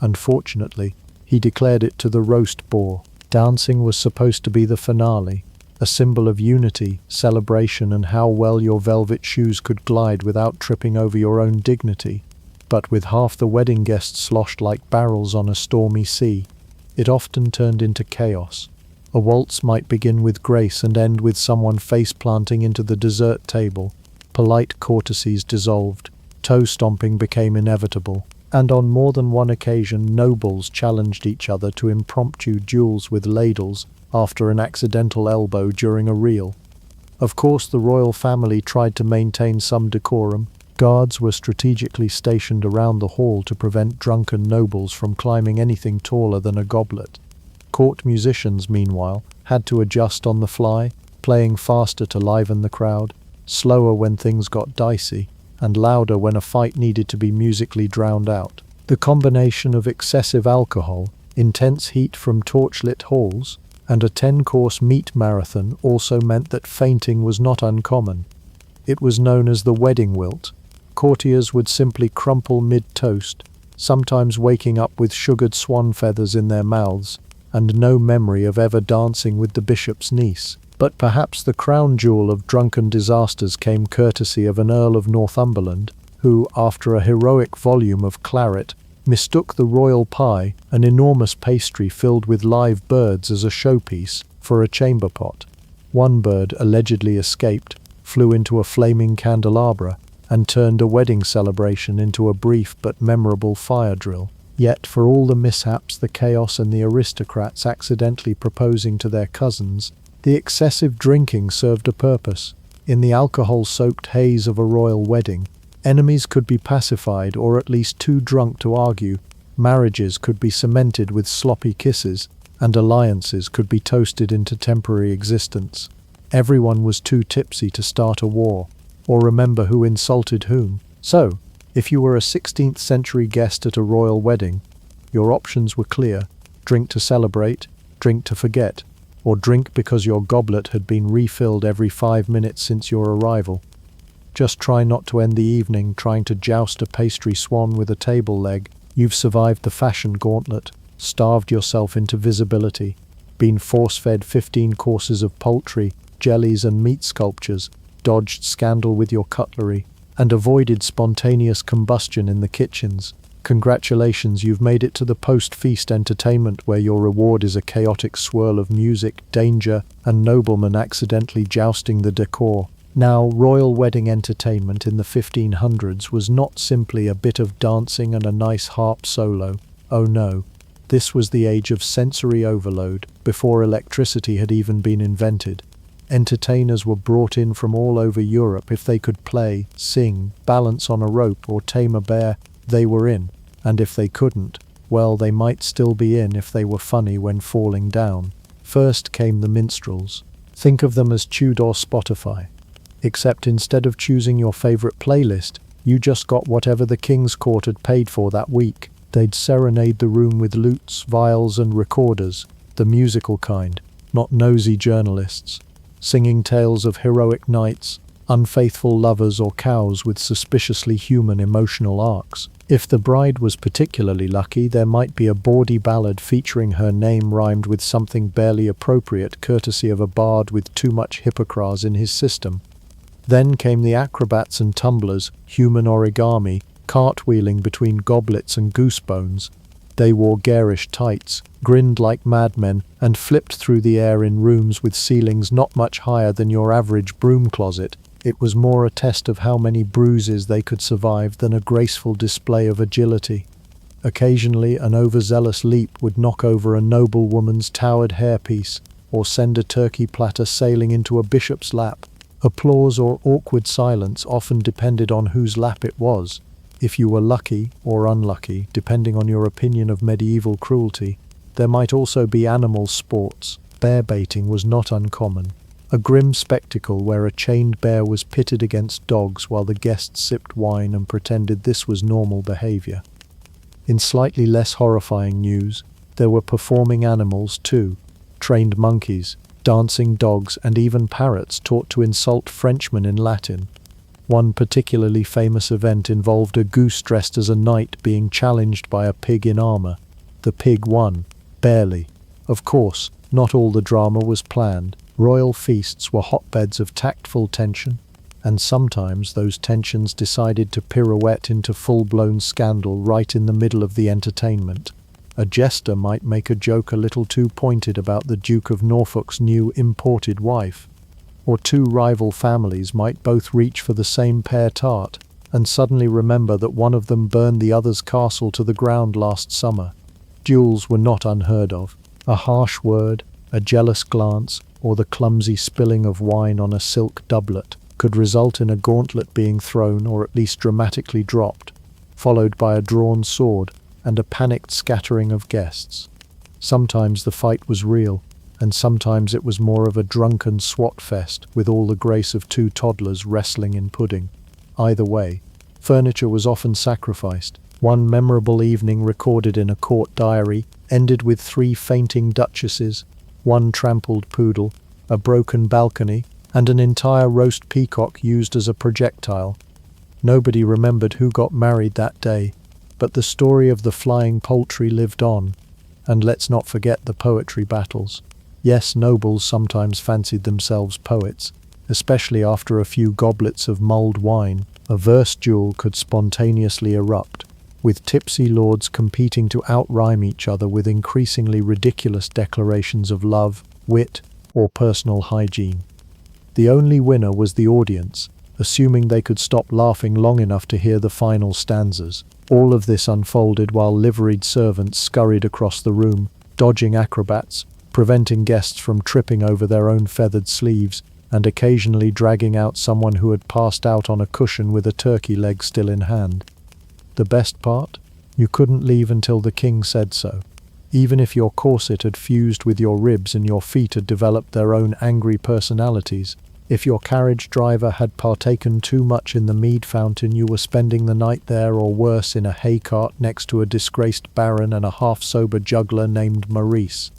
Unfortunately, he declared it to the roast boar. Dancing was supposed to be the finale, a symbol of unity, celebration, and how well your velvet shoes could glide without tripping over your own dignity. But with half the wedding guests sloshed like barrels on a stormy sea, it often turned into chaos. A waltz might begin with grace and end with someone face-planting into the dessert table. Polite courtesies dissolved, toe-stomping became inevitable, and on more than one occasion nobles challenged each other to impromptu duels with ladles after an accidental elbow during a reel. Of course, the royal family tried to maintain some decorum. Guards were strategically stationed around the hall to prevent drunken nobles from climbing anything taller than a goblet. Court musicians, meanwhile, had to adjust on the fly, playing faster to liven the crowd, slower when things got dicey, and louder when a fight needed to be musically drowned out. The combination of excessive alcohol, intense heat from torchlit halls, and a 10-course meat marathon also meant that fainting was not uncommon. It was known as the wedding wilt, Courtiers would simply crumple mid-toast, sometimes waking up with sugared swan feathers in their mouths, and no memory of ever dancing with the bishop's niece. But perhaps the crown jewel of drunken disasters came courtesy of an Earl of Northumberland, who, after a heroic volume of claret, mistook the royal pie, an enormous pastry filled with live birds, as a showpiece, for a chamber pot. One bird allegedly escaped, flew into a flaming candelabra, and turned a wedding celebration into a brief but memorable fire drill. Yet, for all the mishaps, the chaos, and the aristocrats accidentally proposing to their cousins, the excessive drinking served a purpose. In the alcohol-soaked haze of a royal wedding, enemies could be pacified or at least too drunk to argue, marriages could be cemented with sloppy kisses, and alliances could be toasted into temporary existence. Everyone was too tipsy to start a war, or remember who insulted whom. So, if you were a 16th century guest at a royal wedding, your options were clear: drink to celebrate, drink to forget, or drink because your goblet had been refilled every 5 minutes since your arrival. Just try not to end the evening trying to joust a pastry swan with a table leg. You've survived the fashion gauntlet, starved yourself into visibility, been force-fed 15 courses of poultry, jellies and meat sculptures, dodged scandal with your cutlery, and avoided spontaneous combustion in the kitchens. Congratulations, you've made it to the post-feast entertainment where your reward is a chaotic swirl of music, danger, and noblemen accidentally jousting the decor. Now, royal wedding entertainment in the 1500s was not simply a bit of dancing and a nice harp solo. Oh no, this was the age of sensory overload, before electricity had even been invented. Entertainers were brought in from all over Europe. If they could play, sing, balance on a rope, or tame a bear, they were in. And if they couldn't, well, they might still be in if they were funny when falling down. First came the minstrels. Think of them as Tudor Spotify. Except instead of choosing your favorite playlist, you just got whatever the King's Court had paid for that week. They'd serenade the room with lutes, viols, and recorders, the musical kind, not nosy journalists, singing tales of heroic knights, unfaithful lovers, or cows with suspiciously human emotional arcs. If the bride was particularly lucky, there might be a bawdy ballad featuring her name rhymed with something barely appropriate, courtesy of a bard with too much hippocras in his system. Then came the acrobats and tumblers, human origami, cartwheeling between goblets and goose bones. They wore garish tights, grinned like madmen, and flipped through the air in rooms with ceilings not much higher than your average broom closet. It was more a test of how many bruises they could survive than a graceful display of agility. Occasionally, an overzealous leap would knock over a noblewoman's towered hairpiece, or send a turkey platter sailing into a bishop's lap. Applause or awkward silence often depended on whose lap it was. If you were lucky or unlucky, depending on your opinion of medieval cruelty, there might also be animal sports. Bear baiting was not uncommon, a grim spectacle where a chained bear was pitted against dogs while the guests sipped wine and pretended this was normal behavior. In slightly less horrifying news, there were performing animals too, trained monkeys, dancing dogs, and even parrots taught to insult Frenchmen in Latin. One particularly famous event involved a goose dressed as a knight being challenged by a pig in armor. The pig won, barely. Of course, not all the drama was planned. Royal feasts were hotbeds of tactful tension, and sometimes those tensions decided to pirouette into full-blown scandal right in the middle of the entertainment. A jester might make a joke a little too pointed about the Duke of Norfolk's new imported wife, or two rival families might both reach for the same pear tart and suddenly remember that one of them burned the other's castle to the ground last summer. Duels were not unheard of. A harsh word, a jealous glance, or the clumsy spilling of wine on a silk doublet could result in a gauntlet being thrown or at least dramatically dropped, followed by a drawn sword and a panicked scattering of guests. Sometimes the fight was real, and sometimes it was more of a drunken swat fest with all the grace of two toddlers wrestling in pudding. Either way, furniture was often sacrificed. One memorable evening recorded in a court diary ended with 3 fainting duchesses, 1 trampled poodle, a broken balcony, and an entire roast peacock used as a projectile. Nobody remembered who got married that day, but the story of the flying poultry lived on. And let's not forget the poetry battles. Yes, nobles sometimes fancied themselves poets, especially after a few goblets of mulled wine. A verse duel could spontaneously erupt, with tipsy lords competing to outrhyme each other with increasingly ridiculous declarations of love, wit, or personal hygiene. The only winner was the audience, assuming they could stop laughing long enough to hear the final stanzas. All of this unfolded while liveried servants scurried across the room, dodging acrobats, preventing guests from tripping over their own feathered sleeves, and occasionally dragging out someone who had passed out on a cushion with a turkey leg still in hand. The best part? You couldn't leave until the king said so. Even if your corset had fused with your ribs and your feet had developed their own angry personalities, if your carriage driver had partaken too much in the mead fountain, you were spending the night there, or worse, in a hay cart next to a disgraced baron and a half-sober juggler named Maurice.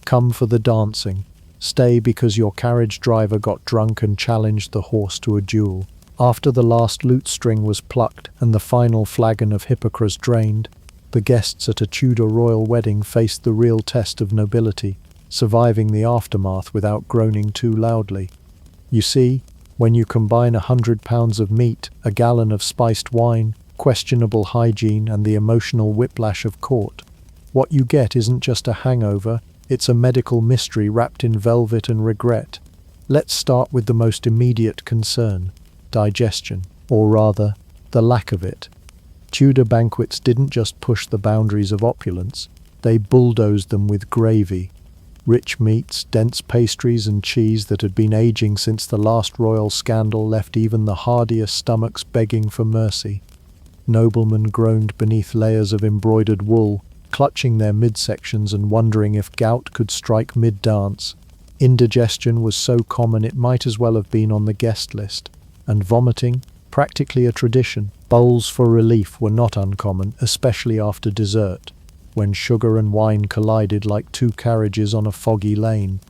Come for the dancing. Stay because your carriage driver got drunk and challenged the horse to a duel. After the last lute string was plucked and the final flagon of hippocras drained, the guests at a Tudor royal wedding faced the real test of nobility, surviving the aftermath without groaning too loudly. You see, when you combine 100 pounds of meat, a gallon of spiced wine, questionable hygiene, and the emotional whiplash of court, what you get isn't just a hangover, it's a medical mystery wrapped in velvet and regret. Let's start with the most immediate concern: digestion, or rather, the lack of it. Tudor banquets didn't just push the boundaries of opulence, they bulldozed them with gravy. Rich meats, dense pastries, and cheese that had been aging since the last royal scandal left even the hardiest stomachs begging for mercy. Noblemen groaned beneath layers of embroidered wool, clutching their midsections and wondering if gout could strike mid-dance. Indigestion was so common it might as well have been on the guest list. And vomiting, practically a tradition. Bowls for relief were not uncommon, especially after dessert, when sugar and wine collided like two carriages on a foggy lane.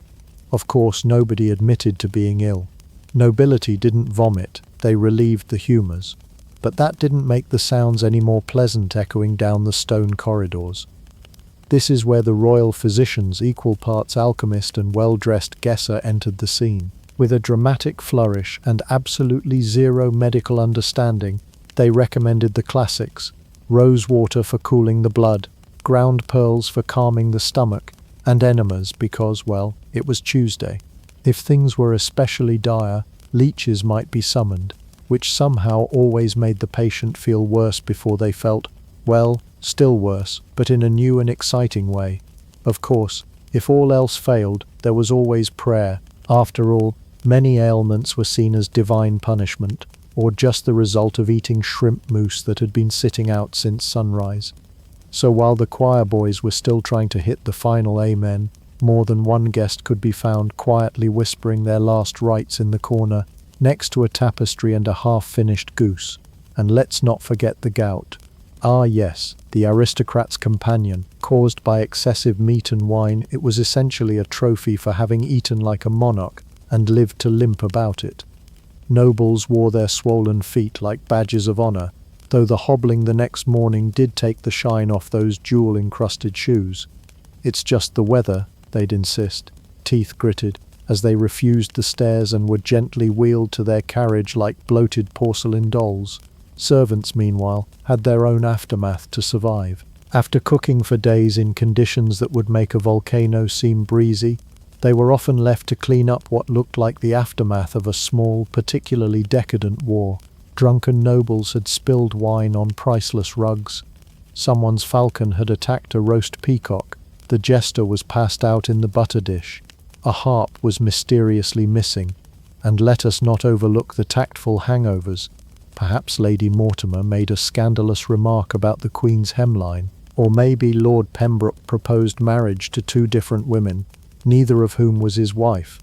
Of course, nobody admitted to being ill. Nobility didn't vomit, they relieved the humours. But that didn't make the sounds any more pleasant echoing down the stone corridors. This is where the royal physicians, equal parts alchemist and well-dressed guesser, entered the scene. With a dramatic flourish and absolutely zero medical understanding, they recommended the classics: rose water for cooling the blood, ground pearls for calming the stomach, and enemas because, well, it was Tuesday. If things were especially dire, leeches might be summoned, which somehow always made the patient feel worse before they felt, well, still worse, but in a new and exciting way. Of course, if all else failed, there was always prayer. After all, many ailments were seen as divine punishment, or just the result of eating shrimp mousse that had been sitting out since sunrise. So while the choir boys were still trying to hit the final amen, more than one guest could be found quietly whispering their last rites in the corner, next to a tapestry and a half-finished goose. And let's not forget the gout. Ah yes, the aristocrat's companion. Caused by excessive meat and wine, it was essentially a trophy for having eaten like a monarch and lived to limp about it. Nobles wore their swollen feet like badges of honor, though the hobbling the next morning did take the shine off those jewel-encrusted shoes. It's just the weather, they'd insist, teeth gritted, as they refused the stairs and were gently wheeled to their carriage like bloated porcelain dolls. Servants, meanwhile, had their own aftermath to survive. After cooking for days in conditions that would make a volcano seem breezy, they were often left to clean up what looked like the aftermath of a small, particularly decadent war. Drunken nobles had spilled wine on priceless rugs. Someone's falcon had attacked a roast peacock. The jester was passed out in the butter dish. A harp was mysteriously missing. And let us not overlook the tactful hangovers. Perhaps Lady Mortimer made a scandalous remark about the Queen's hemline, or maybe Lord Pembroke proposed marriage to two different women, neither of whom was his wife.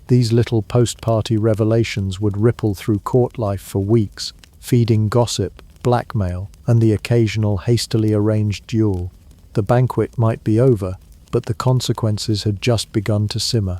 These little post-party revelations would ripple through court life for weeks, feeding gossip, blackmail, and the occasional hastily arranged duel. The banquet might be over, but the consequences had just begun to simmer.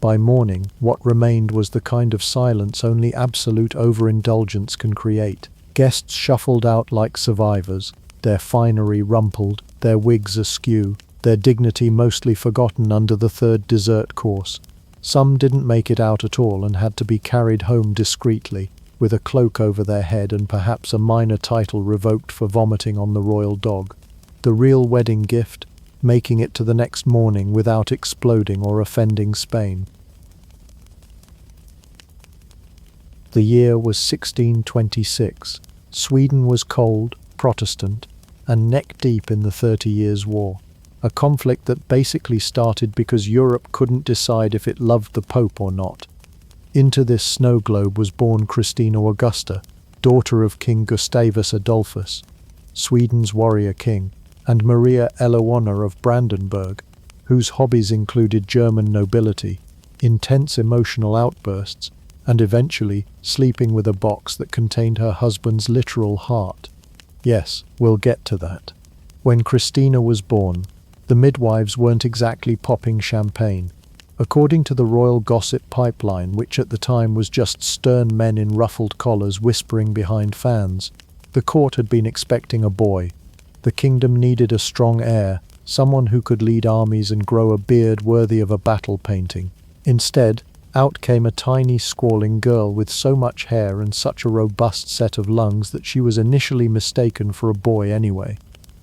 By morning, what remained was the kind of silence only absolute overindulgence can create. Guests shuffled out like survivors, their finery rumpled, their wigs askew, their dignity mostly forgotten under the third dessert course. Some didn't make it out at all and had to be carried home discreetly, with a cloak over their head and perhaps a minor title revoked for vomiting on the royal dog. The real wedding gift, making it to the next morning without exploding or offending Spain. The year was 1626. Sweden was cold, Protestant, and neck-deep in the 30 Years' War. A conflict that basically started because Europe couldn't decide if it loved the Pope or not. Into this snow globe was born Christina Augusta, daughter of King Gustavus Adolphus, Sweden's warrior king, and Maria Eleonora of Brandenburg, whose hobbies included German nobility, intense emotional outbursts, and eventually sleeping with a box that contained her husband's literal heart. Yes, we'll get to that. When Christina was born, the midwives weren't exactly popping champagne. According to the royal gossip pipeline, which at the time was just stern men in ruffled collars whispering behind fans, the court had been expecting a boy. The kingdom needed a strong heir, someone who could lead armies and grow a beard worthy of a battle painting. Instead, out came a tiny squalling girl with so much hair and such a robust set of lungs that she was initially mistaken for a boy anyway.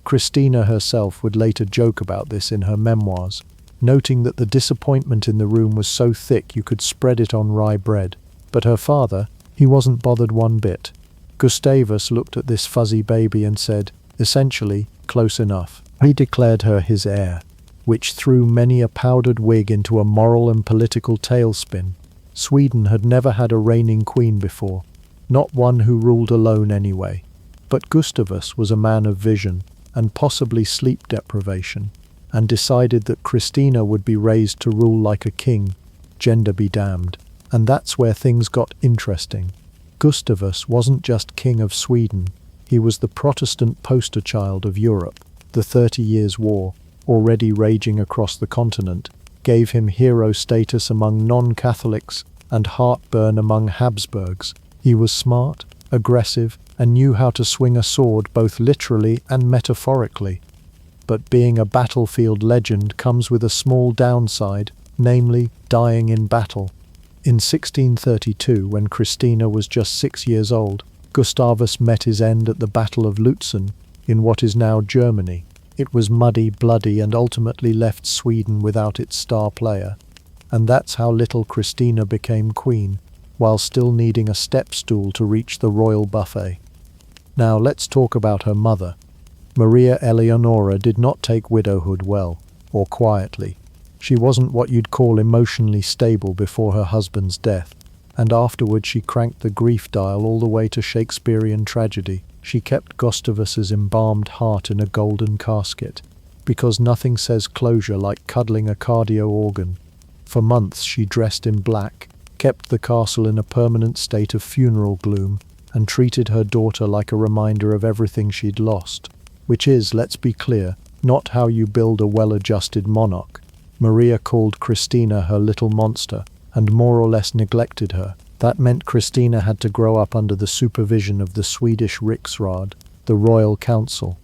Christina herself would later joke about this in her memoirs, noting that the disappointment in the room was so thick you could spread it on rye bread. But her father, he wasn't bothered one bit. Gustavus looked at this fuzzy baby and said, essentially, close enough. He declared her his heir, which threw many a powdered wig into a moral and political tailspin. Sweden had never had a reigning queen before, not one who ruled alone anyway. But Gustavus was a man of vision, and possibly sleep deprivation, and decided that Christina would be raised to rule like a king, gender be damned. And that's where things got interesting. Gustavus wasn't just king of Sweden, he was the Protestant poster child of Europe. The 30 Years' War, already raging across the continent, gave him hero status among non-Catholics and heartburn among Habsburgs. He was smart, aggressive, and knew how to swing a sword both literally and metaphorically. But being a battlefield legend comes with a small downside, namely dying in battle. In 1632, when Christina was just 6 years old, Gustavus met his end at the Battle of Lutzen, in what is now Germany. It was muddy, bloody, and ultimately left Sweden without its star player. And that's how little Christina became queen, while still needing a step stool to reach the royal buffet. Now let's talk about her mother. Maria Eleonora did not take widowhood well, or quietly. She wasn't what you'd call emotionally stable before her husband's death, and afterward she cranked the grief dial all the way to Shakespearean tragedy. She kept Gustavus's embalmed heart in a golden casket, because nothing says closure like cuddling a cardio organ. For months she dressed in black, kept the castle in a permanent state of funeral gloom, and treated her daughter like a reminder of everything she'd lost. Which is, let's be clear, not how you build a well-adjusted monarch. Maria called Christina her little monster, and more or less neglected her. That meant Christina had to grow up under the supervision of the Swedish Riksråd, the royal council.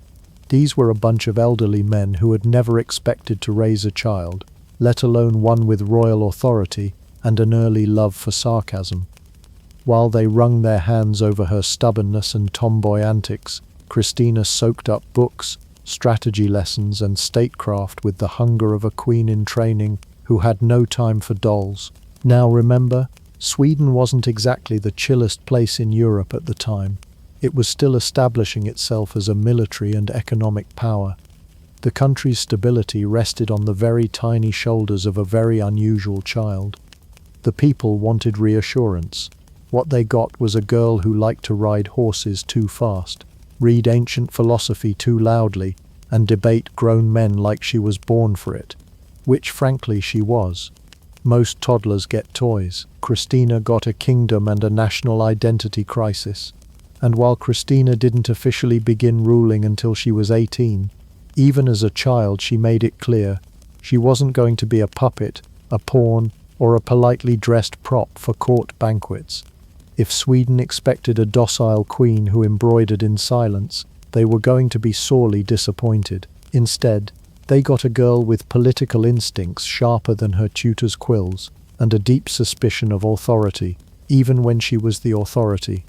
These were a bunch of elderly men who had never expected to raise a child, let alone one with royal authority and an early love for sarcasm. While they wrung their hands over her stubbornness and tomboy antics, Christina soaked up books, strategy lessons, and statecraft with the hunger of a queen in training who had no time for dolls. Now remember, Sweden wasn't exactly the chillest place in Europe at the time. It was still establishing itself as a military and economic power. The country's stability rested on the very tiny shoulders of a very unusual child. The people wanted reassurance. What they got was a girl who liked to ride horses too fast, read ancient philosophy too loudly, and debate grown men like she was born for it, which frankly she was. Most toddlers get toys. Christina got a kingdom and a national identity crisis. And while Christina didn't officially begin ruling until she was 18, even as a child she made it clear she wasn't going to be a puppet, a pawn, or a politely dressed prop for court banquets. If Sweden expected a docile queen who embroidered in silence, they were going to be sorely disappointed. Instead, they got a girl with political instincts sharper than her tutor's quills, and a deep suspicion of authority, even when she was the authority.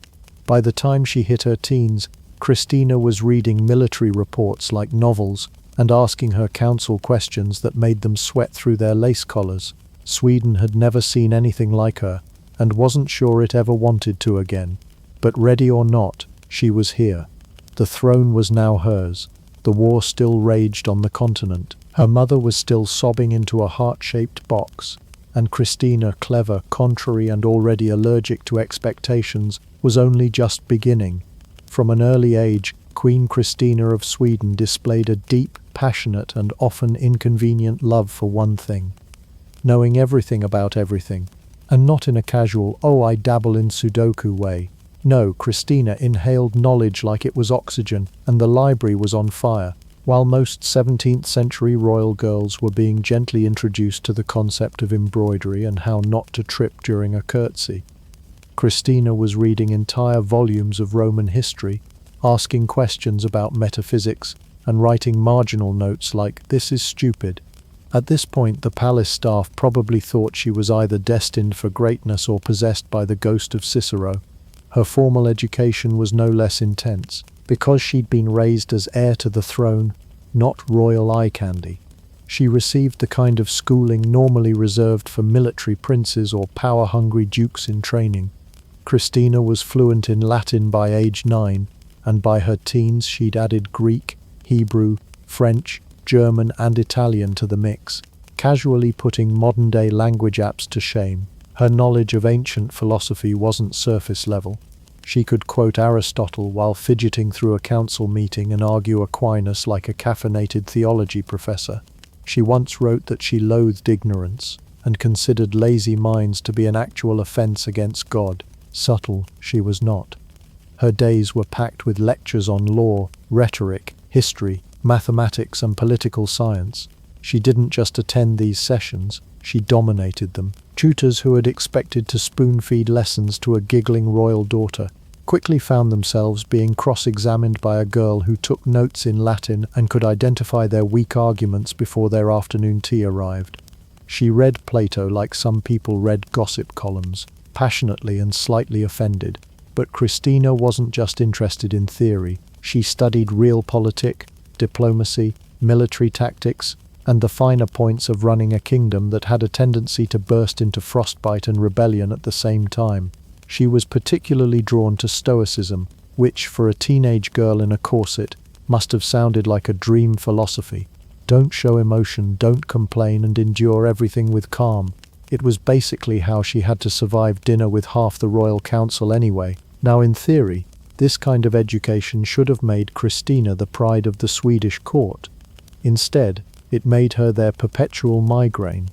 By the time she hit her teens, Christina was reading military reports like novels and asking her council questions that made them sweat through their lace collars. Sweden had never seen anything like her, and wasn't sure it ever wanted to again. But ready or not, she was here. The throne was now hers. The war still raged on the continent. Her mother was still sobbing into a heart-shaped box, and Christina, clever, contrary and already allergic to expectations, was only just beginning. From an early age, Queen Christina of Sweden displayed a deep, passionate and often inconvenient love for one thing. Knowing everything about everything, and not in a casual, "oh, I dabble in Sudoku" way. No, Christina inhaled knowledge like it was oxygen, and the library was on fire, while most 17th century royal girls were being gently introduced to the concept of embroidery and how not to trip during a curtsy. Christina was reading entire volumes of Roman history, asking questions about metaphysics, and writing marginal notes like, "this is stupid." At this point, the palace staff probably thought she was either destined for greatness or possessed by the ghost of Cicero. Her formal education was no less intense, because she'd been raised as heir to the throne, not royal eye candy. She received the kind of schooling normally reserved for military princes or power-hungry dukes in training. Christina was fluent in Latin by age 9, and by her teens she'd added Greek, Hebrew, French, German and Italian to the mix, casually putting modern-day language apps to shame. Her knowledge of ancient philosophy wasn't surface level. She could quote Aristotle while fidgeting through a council meeting and argue Aquinas like a caffeinated theology professor. She once wrote that she loathed ignorance and considered lazy minds to be an actual offense against God. Subtle, she was not. Her days were packed with lectures on law, rhetoric, history, mathematics and political science. She didn't just attend these sessions, she dominated them. Tutors who had expected to spoon-feed lessons to a giggling royal daughter quickly found themselves being cross-examined by a girl who took notes in Latin and could identify their weak arguments before their afternoon tea arrived. She read Plato like some people read gossip columns, passionately and slightly offended. But Christina wasn't just interested in theory. She studied realpolitik, diplomacy, military tactics, and the finer points of running a kingdom that had a tendency to burst into frostbite and rebellion at the same time. She was particularly drawn to Stoicism, which, for a teenage girl in a corset, must have sounded like a dream philosophy. Don't show emotion, don't complain, and endure everything with calm. It was basically how she had to survive dinner with half the royal council anyway. Now, in theory, this kind of education should have made Christina the pride of the Swedish court. Instead, it made her their perpetual migraine.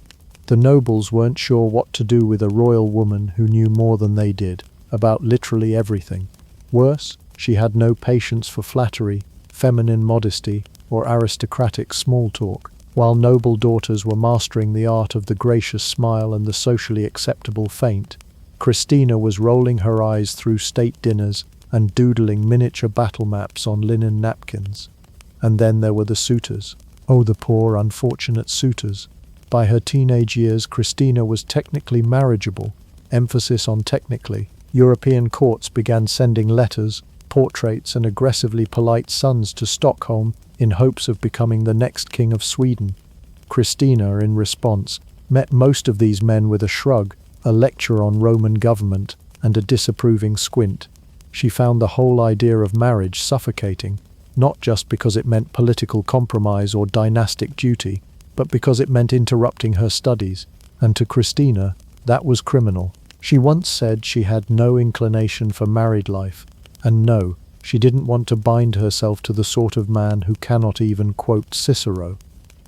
The nobles weren't sure what to do with a royal woman who knew more than they did, about literally everything. Worse, she had no patience for flattery, feminine modesty, or aristocratic small talk. While noble daughters were mastering the art of the gracious smile and the socially acceptable feint, Christina was rolling her eyes through state dinners and doodling miniature battle maps on linen napkins. And then there were the suitors. Oh, the poor, unfortunate suitors. By her teenage years, Christina was technically marriageable. Emphasis on technically. European courts began sending letters, portraits, and aggressively polite sons to Stockholm in hopes of becoming the next king of Sweden. Christina, in response, met most of these men with a shrug, a lecture on Roman government, and a disapproving squint. She found the whole idea of marriage suffocating, not just because it meant political compromise or dynastic duty, but because it meant interrupting her studies. And to Christina, that was criminal. She once said she had no inclination for married life, and no, she didn't want to bind herself to the sort of man who cannot even quote Cicero.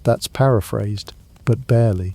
That's paraphrased, but barely.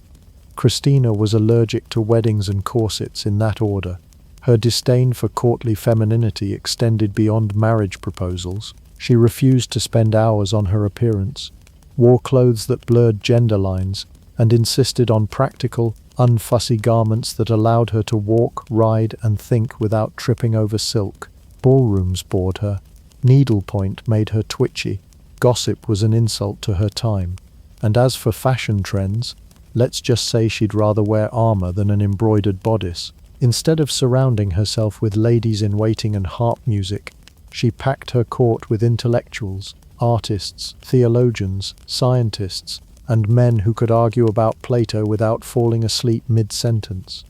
Christina was allergic to weddings and corsets in that order. Her disdain for courtly femininity extended beyond marriage proposals. She refused to spend hours on her appearance, wore clothes that blurred gender lines, and insisted on practical, unfussy garments that allowed her to walk, ride, and think without tripping over silk. Ballrooms bored her. Needlepoint made her twitchy. Gossip was an insult to her time. And as for fashion trends, let's just say she'd rather wear armor than an embroidered bodice. Instead of surrounding herself with ladies-in-waiting and harp music, she packed her court with intellectuals, artists, theologians, scientists, and men who could argue about Plato without falling asleep mid-sentence.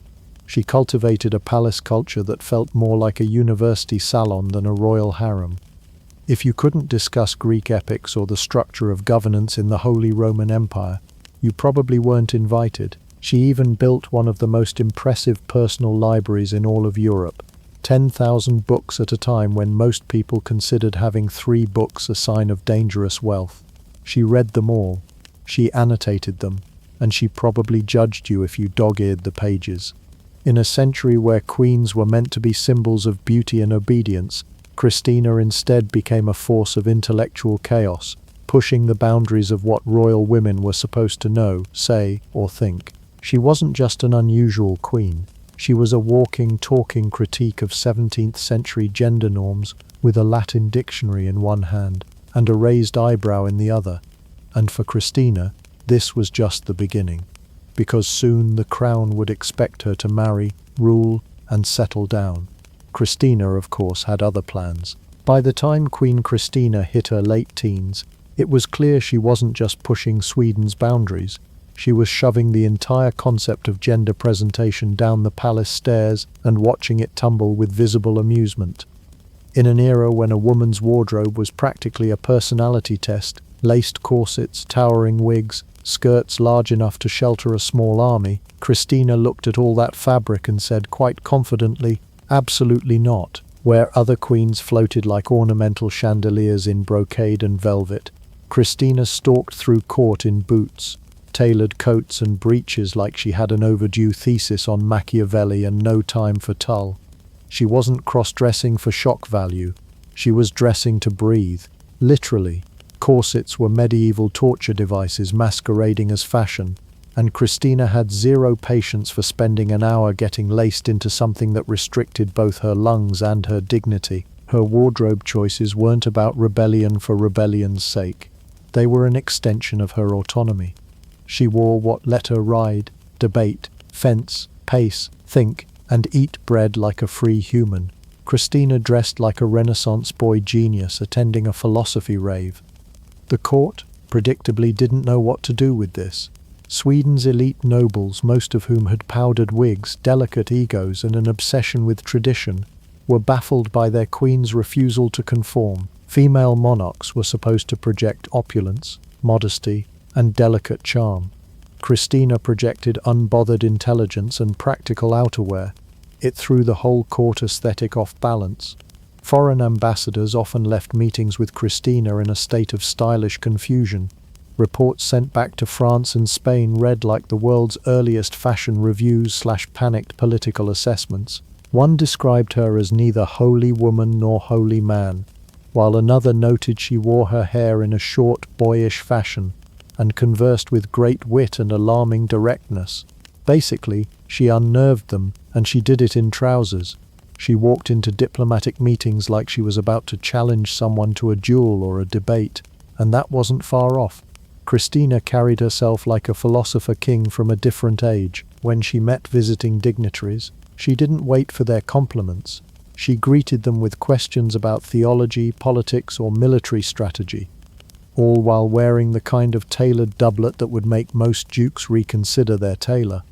She cultivated a palace culture that felt more like a university salon than a royal harem. If you couldn't discuss Greek epics or the structure of governance in the Holy Roman Empire, you probably weren't invited. She even built one of the most impressive personal libraries in all of Europe, 10,000 books at a time when most people considered having 3 books a sign of dangerous wealth. She read them all, she annotated them, and she probably judged you if you dog-eared the pages. In a century where queens were meant to be symbols of beauty and obedience, Christina instead became a force of intellectual chaos, pushing the boundaries of what royal women were supposed to know, say, or think. She wasn't just an unusual queen. She was a walking, talking critique of 17th century gender norms with a Latin dictionary in one hand and a raised eyebrow in the other. And for Christina, this was just the beginning, because soon the crown would expect her to marry, rule, and settle down. Christina, of course, had other plans. By the time Queen Christina hit her late teens, it was clear she wasn't just pushing Sweden's boundaries. She was shoving the entire concept of gender presentation down the palace stairs and watching it tumble with visible amusement. In an era when a woman's wardrobe was practically a personality test, laced corsets, towering wigs, skirts large enough to shelter a small army, Christina looked at all that fabric and said quite confidently, "Absolutely not." Where other queens floated like ornamental chandeliers in brocade and velvet, Christina stalked through court in boots, tailored coats and breeches like she had an overdue thesis on Machiavelli and no time for tulle. She wasn't cross-dressing for shock value. She was dressing to breathe. Literally, corsets were medieval torture devices masquerading as fashion, and Christina had zero patience for spending an hour getting laced into something that restricted both her lungs and her dignity. Her wardrobe choices weren't about rebellion for rebellion's sake. They were an extension of her autonomy. She wore what let her ride, debate, fence, pace, think, and eat bread like a free human. Christina dressed like a Renaissance boy genius attending a philosophy rave. The court, predictably, didn't know what to do with this. Sweden's elite nobles, most of whom had powdered wigs, delicate egos, and an obsession with tradition, were baffled by their queen's refusal to conform. Female monarchs were supposed to project opulence, modesty, and delicate charm. Christina projected unbothered intelligence and practical outerwear. It threw the whole court aesthetic off balance. Foreign ambassadors often left meetings with Christina in a state of stylish confusion. Reports sent back to France and Spain read like the world's earliest fashion reviews/panicked political assessments. One described her as neither holy woman nor holy man, while another noted she wore her hair in a short, boyish fashion and conversed with great wit and alarming directness. Basically, she unnerved them, and she did it in trousers. She walked into diplomatic meetings like she was about to challenge someone to a duel or a debate, and that wasn't far off. Christina carried herself like a philosopher king from a different age. When she met visiting dignitaries, she didn't wait for their compliments. She greeted them with questions about theology, politics, or military strategy, all while wearing the kind of tailored doublet that would make most dukes reconsider their tailor.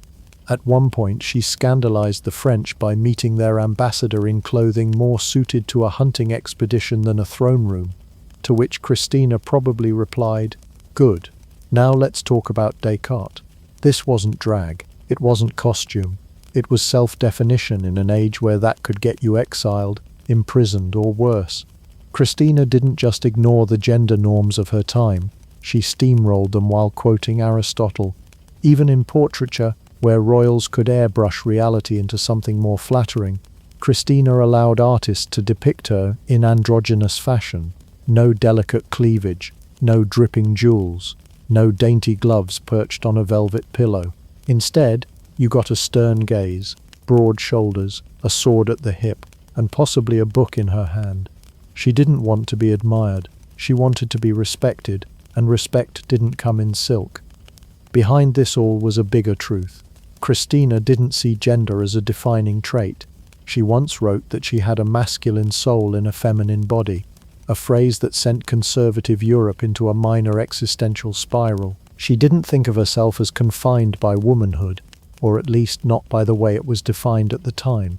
At one point, she scandalized the French by meeting their ambassador in clothing more suited to a hunting expedition than a throne room, to which Christina probably replied, "Good. Now let's talk about Descartes." This wasn't drag. It wasn't costume. It was self-definition in an age where that could get you exiled, imprisoned, or worse. Christina didn't just ignore the gender norms of her time. She steamrolled them while quoting Aristotle. Even in portraiture, where royals could airbrush reality into something more flattering, Christina allowed artists to depict her in androgynous fashion. No delicate cleavage, no dripping jewels, no dainty gloves perched on a velvet pillow. Instead, you got a stern gaze, broad shoulders, a sword at the hip, and possibly a book in her hand. She didn't want to be admired. She wanted to be respected, and respect didn't come in silk. Behind this all was a bigger truth. Christina didn't see gender as a defining trait. She once wrote that she had a masculine soul in a feminine body, a phrase that sent conservative Europe into a minor existential spiral. She didn't think of herself as confined by womanhood, or at least not by the way it was defined at the time.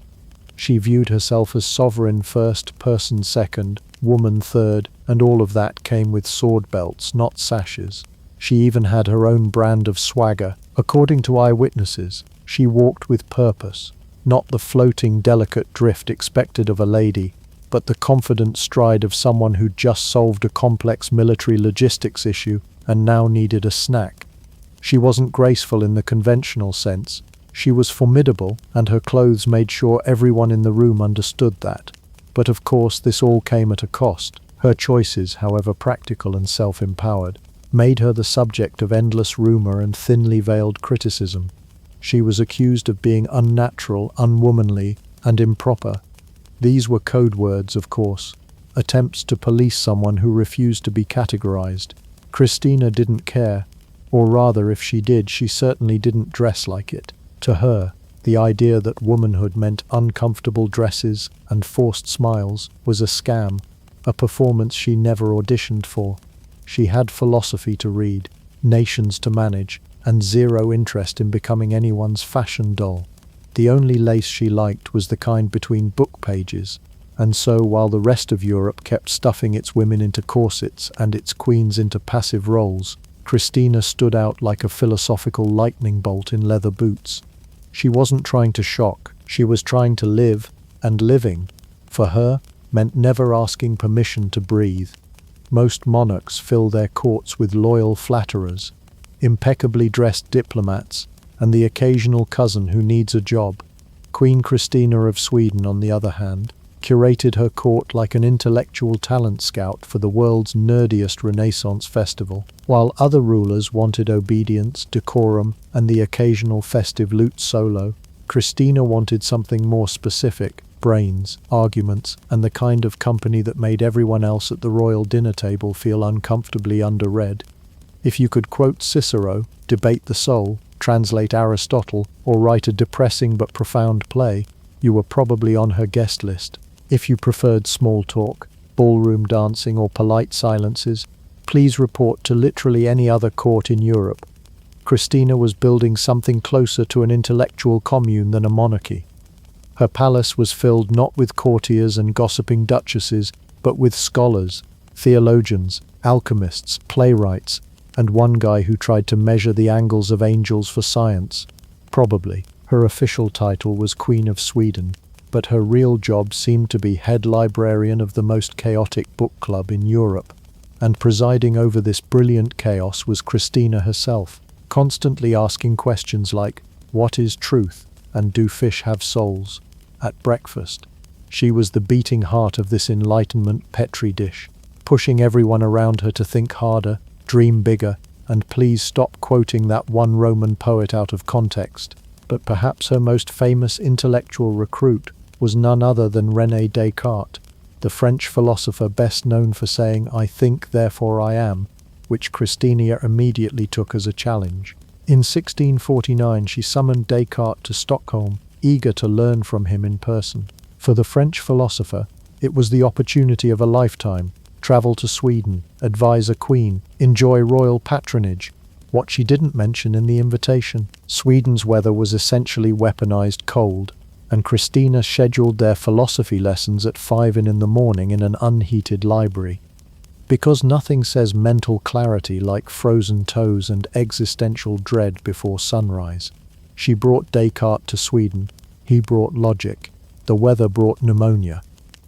She viewed herself as sovereign first, person second, woman third, and all of that came with sword belts, not sashes. She even had her own brand of swagger. According to eyewitnesses, she walked with purpose, not the floating, delicate drift expected of a lady, but the confident stride of someone who'd just solved a complex military logistics issue and now needed a snack. She wasn't graceful in the conventional sense. She was formidable, and her clothes made sure everyone in the room understood that. But of course, this all came at a cost. Her choices, however practical and self-empowered, made her the subject of endless rumor and thinly veiled criticism. She was accused of being unnatural, unwomanly, and improper. These were code words, of course, attempts to police someone who refused to be categorized. Christina didn't care, or rather, if she did, she certainly didn't dress like it. To her, the idea that womanhood meant uncomfortable dresses and forced smiles was a scam, a performance she never auditioned for. She had philosophy to read, nations to manage, and zero interest in becoming anyone's fashion doll. The only lace she liked was the kind between book pages, and so while the rest of Europe kept stuffing its women into corsets and its queens into passive roles, Christina stood out like a philosophical lightning bolt in leather boots. She wasn't trying to shock, she was trying to live, and living, for her, meant never asking permission to breathe. Most monarchs fill their courts with loyal flatterers, impeccably dressed diplomats, and the occasional cousin who needs a job. Queen Christina of Sweden, on the other hand, curated her court like an intellectual talent scout for the world's nerdiest Renaissance festival. While other rulers wanted obedience, decorum, and the occasional festive lute solo, Christina wanted something more specific: brains, arguments, and the kind of company that made everyone else at the royal dinner table feel uncomfortably underread. If you could quote Cicero, debate the soul, translate Aristotle, or write a depressing but profound play, you were probably on her guest list. If you preferred small talk, ballroom dancing, or polite silences, please report to literally any other court in Europe. Christina was building something closer to an intellectual commune than a monarchy. Her palace was filled not with courtiers and gossiping duchesses, but with scholars, theologians, alchemists, playwrights, and one guy who tried to measure the angles of angels for science. Probably. Her official title was Queen of Sweden, but her real job seemed to be head librarian of the most chaotic book club in Europe. And presiding over this brilliant chaos was Christina herself, constantly asking questions like, "What is truth?" and "Do fish have souls?" At breakfast, she was the beating heart of this Enlightenment Petri dish, pushing everyone around her to think harder, dream bigger, and please stop quoting that one Roman poet out of context. But perhaps her most famous intellectual recruit was none other than René Descartes, the French philosopher best known for saying, "I think, therefore I am," which Christina immediately took as a challenge. In 1649, she summoned Descartes to Stockholm, eager to learn from him in person. For the French philosopher, it was the opportunity of a lifetime: travel to Sweden, advise a queen, enjoy royal patronage. What she didn't mention in the invitation: Sweden's weather was essentially weaponized cold, and Christina scheduled their philosophy lessons at 5 in the morning in an unheated library. Because nothing says mental clarity like frozen toes and existential dread before sunrise. She brought Descartes to Sweden. He brought logic. The weather brought pneumonia.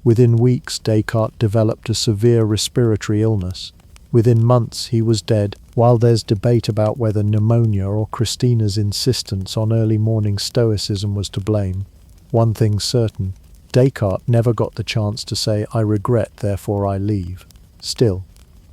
Within weeks, Descartes developed a severe respiratory illness. Within months, he was dead. While there's debate about whether pneumonia or Christina's insistence on early morning stoicism was to blame, one thing's certain: Descartes never got the chance to say, "I regret, therefore I leave." Still,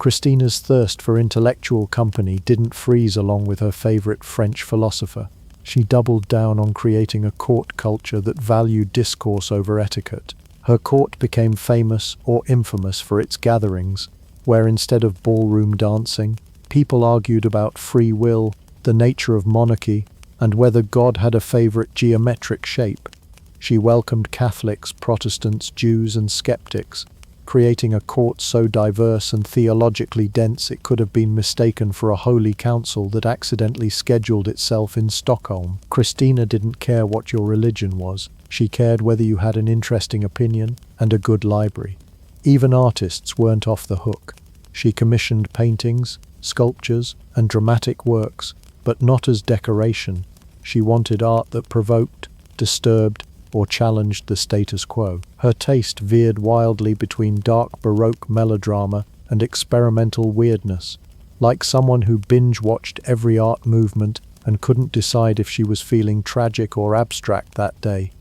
Christina's thirst for intellectual company didn't freeze along with her favorite French philosopher. She doubled down on creating a court culture that valued discourse over etiquette. Her court became famous or infamous for its gatherings, where instead of ballroom dancing, people argued about free will, the nature of monarchy, and whether God had a favorite geometric shape. She welcomed Catholics, Protestants, Jews, and skeptics, creating a court so diverse and theologically dense it could have been mistaken for a holy council that accidentally scheduled itself in Stockholm. Christina didn't care what your religion was. She cared whether you had an interesting opinion and a good library. Even artists weren't off the hook. She commissioned paintings, sculptures, and dramatic works, but not as decoration. She wanted art that provoked, disturbed, or challenged the status quo. Her taste veered wildly between dark Baroque melodrama and experimental weirdness, like someone who binge-watched every art movement and couldn't decide if she was feeling tragic or abstract that day.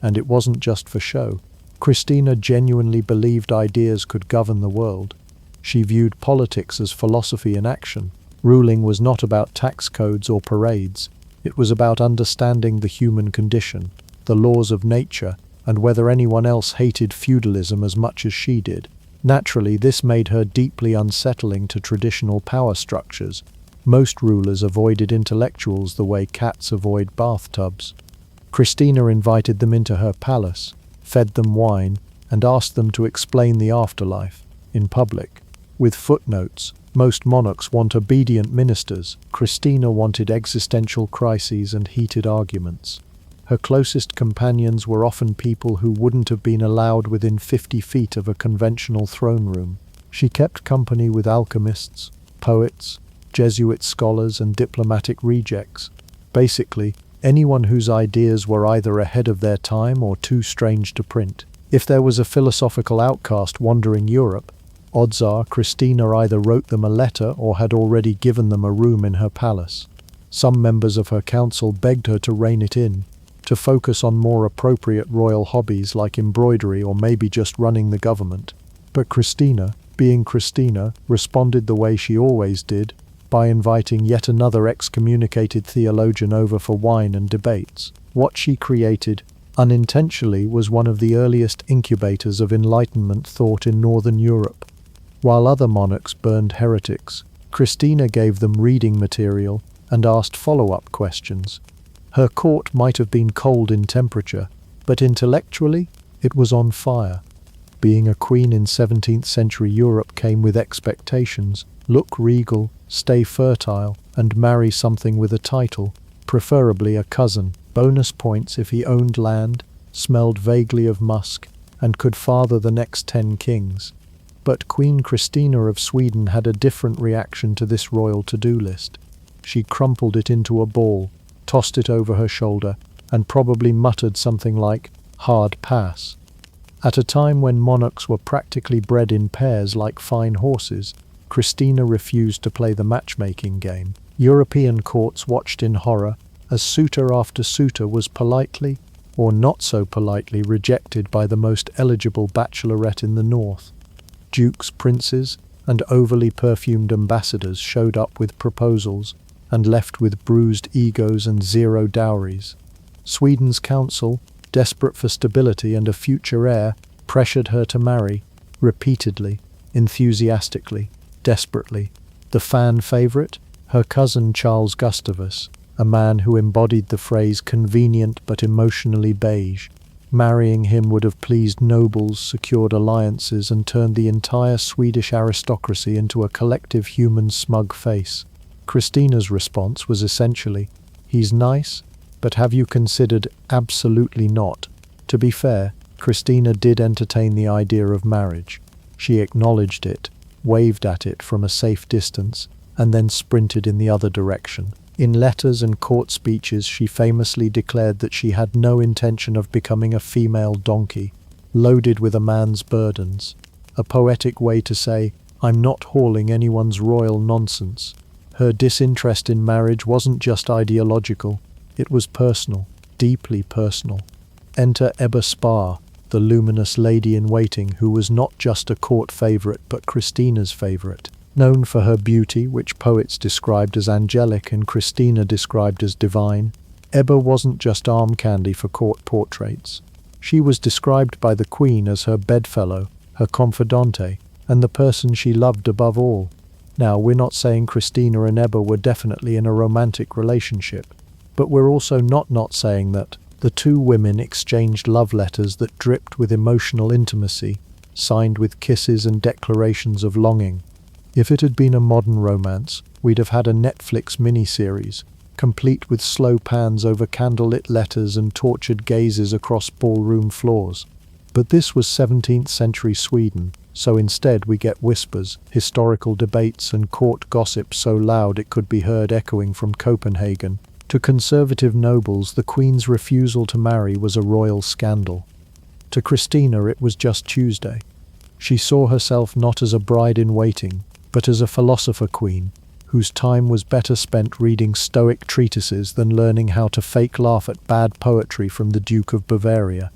And it wasn't just for show. Christina genuinely believed ideas could govern the world. She viewed politics as philosophy in action. Ruling was not about tax codes or parades. It was about understanding the human condition, the laws of nature, and whether anyone else hated feudalism as much as she did. Naturally, this made her deeply unsettling to traditional power structures. Most rulers avoided intellectuals the way cats avoid bathtubs. Christina invited them into her palace, fed them wine, and asked them to explain the afterlife, in public. With footnotes, most monarchs want obedient ministers. Christina wanted existential crises and heated arguments. Her closest companions were often people who wouldn't have been allowed within 50 feet of a conventional throne room. She kept company with alchemists, poets, Jesuit scholars, and diplomatic rejects. Basically, anyone whose ideas were either ahead of their time or too strange to print. If there was a philosophical outcast wandering Europe, odds are Christina either wrote them a letter or had already given them a room in her palace. Some members of her council begged her to rein it in, to focus on more appropriate royal hobbies like embroidery or maybe just running the government. But Christina, being Christina, responded the way she always did, by inviting yet another excommunicated theologian over for wine and debates. What she created, unintentionally, was one of the earliest incubators of Enlightenment thought in Northern Europe. While other monarchs burned heretics, Christina gave them reading material and asked follow-up questions. Her court might have been cold in temperature, but intellectually, it was on fire. Being a queen in 17th century Europe came with expectations: look regal, stay fertile, and marry something with a title, preferably a cousin. Bonus points if he owned land, smelled vaguely of musk, and could father the next 10 kings. But Queen Christina of Sweden had a different reaction to this royal to-do list. She crumpled it into a ball, tossed it over her shoulder, and probably muttered something like, "hard pass." At a time when monarchs were practically bred in pairs like fine horses, Christina refused to play the matchmaking game. European courts watched in horror as suitor after suitor was politely, or not so politely, rejected by the most eligible bachelorette in the north. Dukes, princes, and overly perfumed ambassadors showed up with proposals and left with bruised egos and zero dowries. Sweden's council, desperate for stability and a future heir, pressured her to marry, repeatedly, enthusiastically, desperately. The fan favorite? Her cousin Charles Gustavus, a man who embodied the phrase convenient but emotionally beige. Marrying him would have pleased nobles, secured alliances, and turned the entire Swedish aristocracy into a collective human smug face. Christina's response was essentially, "He's nice, but have you considered absolutely not?" To be fair, Christina did entertain the idea of marriage. She acknowledged it, waved at it from a safe distance, and then sprinted in the other direction. In letters and court speeches, she famously declared that she had no intention of becoming a female donkey, loaded with a man's burdens. A poetic way to say, "I'm not hauling anyone's royal nonsense." Her disinterest in marriage wasn't just ideological, it was personal, deeply personal. Enter Ebba Spar, the luminous lady-in-waiting who was not just a court favourite but Christina's favourite. Known for her beauty, which poets described as angelic and Christina described as divine, Ebba wasn't just arm candy for court portraits. She was described by the Queen as her bedfellow, her confidante, and the person she loved above all. Now, we're not saying Christina and Ebba were definitely in a romantic relationship, but we're also not saying that. The two women exchanged love letters that dripped with emotional intimacy, signed with kisses and declarations of longing. If it had been a modern romance, we'd have had a Netflix miniseries, complete with slow pans over candlelit letters and tortured gazes across ballroom floors. But this was 17th century Sweden, so instead we get whispers, historical debates and court gossip so loud it could be heard echoing from Copenhagen. To conservative nobles, the Queen's refusal to marry was a royal scandal. To Christina, it was just Tuesday. She saw herself not as a bride-in-waiting, but as a philosopher queen, whose time was better spent reading Stoic treatises than learning how to fake laugh at bad poetry from the Duke of Bavaria.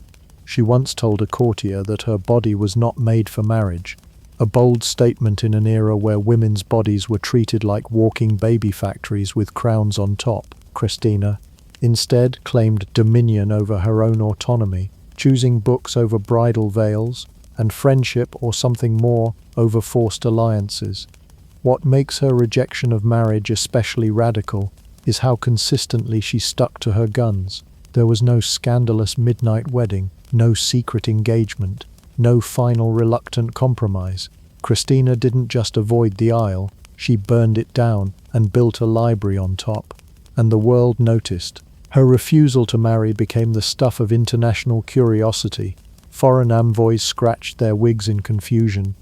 She once told a courtier that her body was not made for marriage, a bold statement in an era where women's bodies were treated like walking baby factories with crowns on top. Christina, instead, claimed dominion over her own autonomy, choosing books over bridal veils, and friendship or something more over forced alliances. What makes her rejection of marriage especially radical is how consistently she stuck to her guns. There was no scandalous midnight wedding, no secret engagement, no final reluctant compromise. Christina didn't just avoid the aisle, she burned it down and built a library on top. And the world noticed. Her refusal to marry became the stuff of international curiosity. Foreign envoys scratched their wigs in confusion.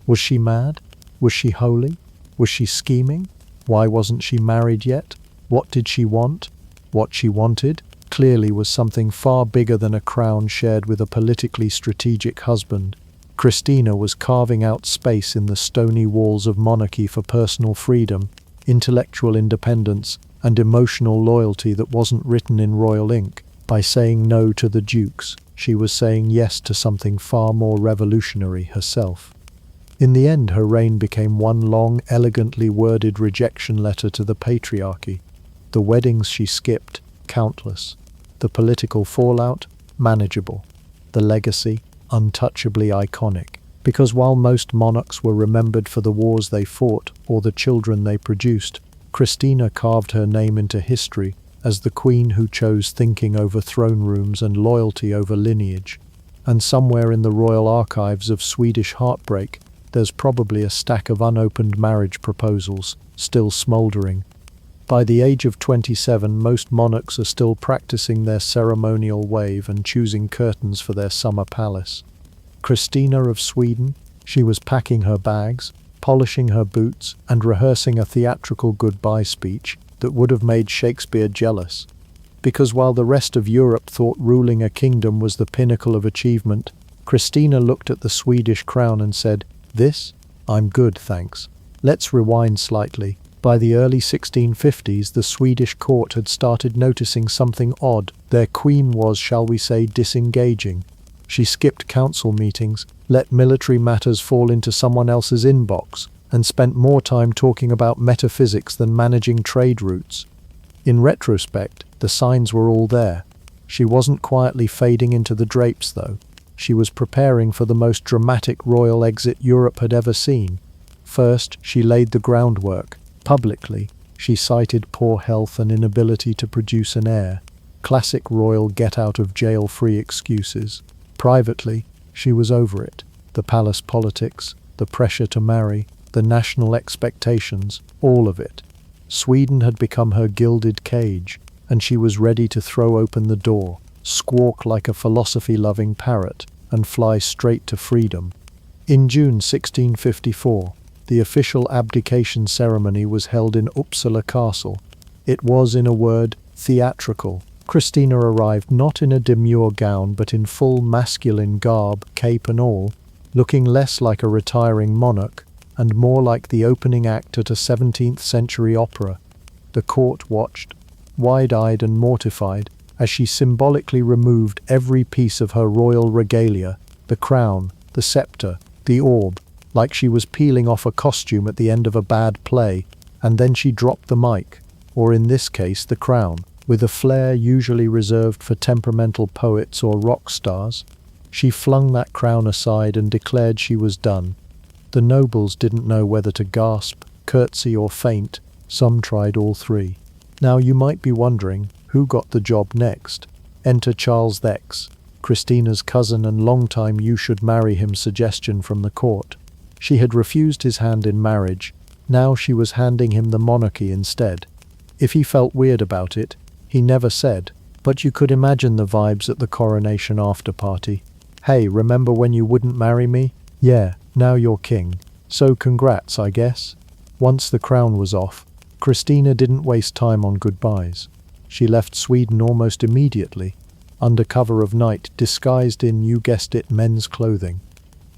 Was she mad? Was she holy? Was she scheming? Why wasn't she married yet? What did she want? What she wanted, clearly, was something far bigger than a crown shared with a politically strategic husband. Christina was carving out space in the stony walls of monarchy for personal freedom, intellectual independence, and emotional loyalty that wasn't written in royal ink. By saying no to the dukes, she was saying yes to something far more revolutionary herself. In the end, her reign became one long, elegantly worded rejection letter to the patriarchy. The weddings she skipped, countless. The political fallout, manageable. The legacy, untouchably iconic. Because while most monarchs were remembered for the wars they fought or the children they produced, Christina carved her name into history as the queen who chose thinking over throne rooms and loyalty over lineage. And somewhere in the royal archives of Swedish heartbreak, there's probably a stack of unopened marriage proposals, still smouldering. By the age of 27, most monarchs are still practicing their ceremonial wave and choosing curtains for their summer palace. Christina of Sweden, she was packing her bags, polishing her boots, and rehearsing a theatrical goodbye speech that would have made Shakespeare jealous. Because while the rest of Europe thought ruling a kingdom was the pinnacle of achievement, Christina looked at the Swedish crown and said, "This? I'm good, thanks." Let's rewind slightly. By the early 1650s, the Swedish court had started noticing something odd. Their queen was, shall we say, disengaging. She skipped council meetings, let military matters fall into someone else's inbox, and spent more time talking about metaphysics than managing trade routes. In retrospect, the signs were all there. She wasn't quietly fading into the drapes, though. She was preparing for the most dramatic royal exit Europe had ever seen. First, she laid the groundwork. Publicly, she cited poor health and inability to produce an heir. Classic royal get-out-of-jail-free excuses. Privately, she was over it. The palace politics, the pressure to marry, the national expectations, all of it. Sweden had become her gilded cage, and she was ready to throw open the door, squawk like a philosophy-loving parrot, and fly straight to freedom. In June 1654, the official abdication ceremony was held in Uppsala Castle. It was, in a word, theatrical. Christina arrived not in a demure gown but in full masculine garb, cape and all, looking less like a retiring monarch and more like the opening act at a 17th century opera. The court watched, wide-eyed and mortified, as she symbolically removed every piece of her royal regalia, the crown, the scepter, the orb, like she was peeling off a costume at the end of a bad play, and then she dropped the mic, or in this case the crown, with a flair usually reserved for temperamental poets or rock stars. She flung that crown aside and declared she was done. The nobles didn't know whether to gasp, curtsy or faint. Some tried all three. Now you might be wondering, who got the job next? Enter Charles X, Christina's cousin and longtime "you should marry him" suggestion from the court. She had refused his hand in marriage. Now she was handing him the monarchy instead. If he felt weird about it, he never said, but you could imagine the vibes at the coronation after party. Hey, remember when you wouldn't marry me? Yeah, now you're king. So congrats, I guess. Once the crown was off, Christina didn't waste time on goodbyes. She left Sweden almost immediately, under cover of night, disguised in, you guessed it, men's clothing.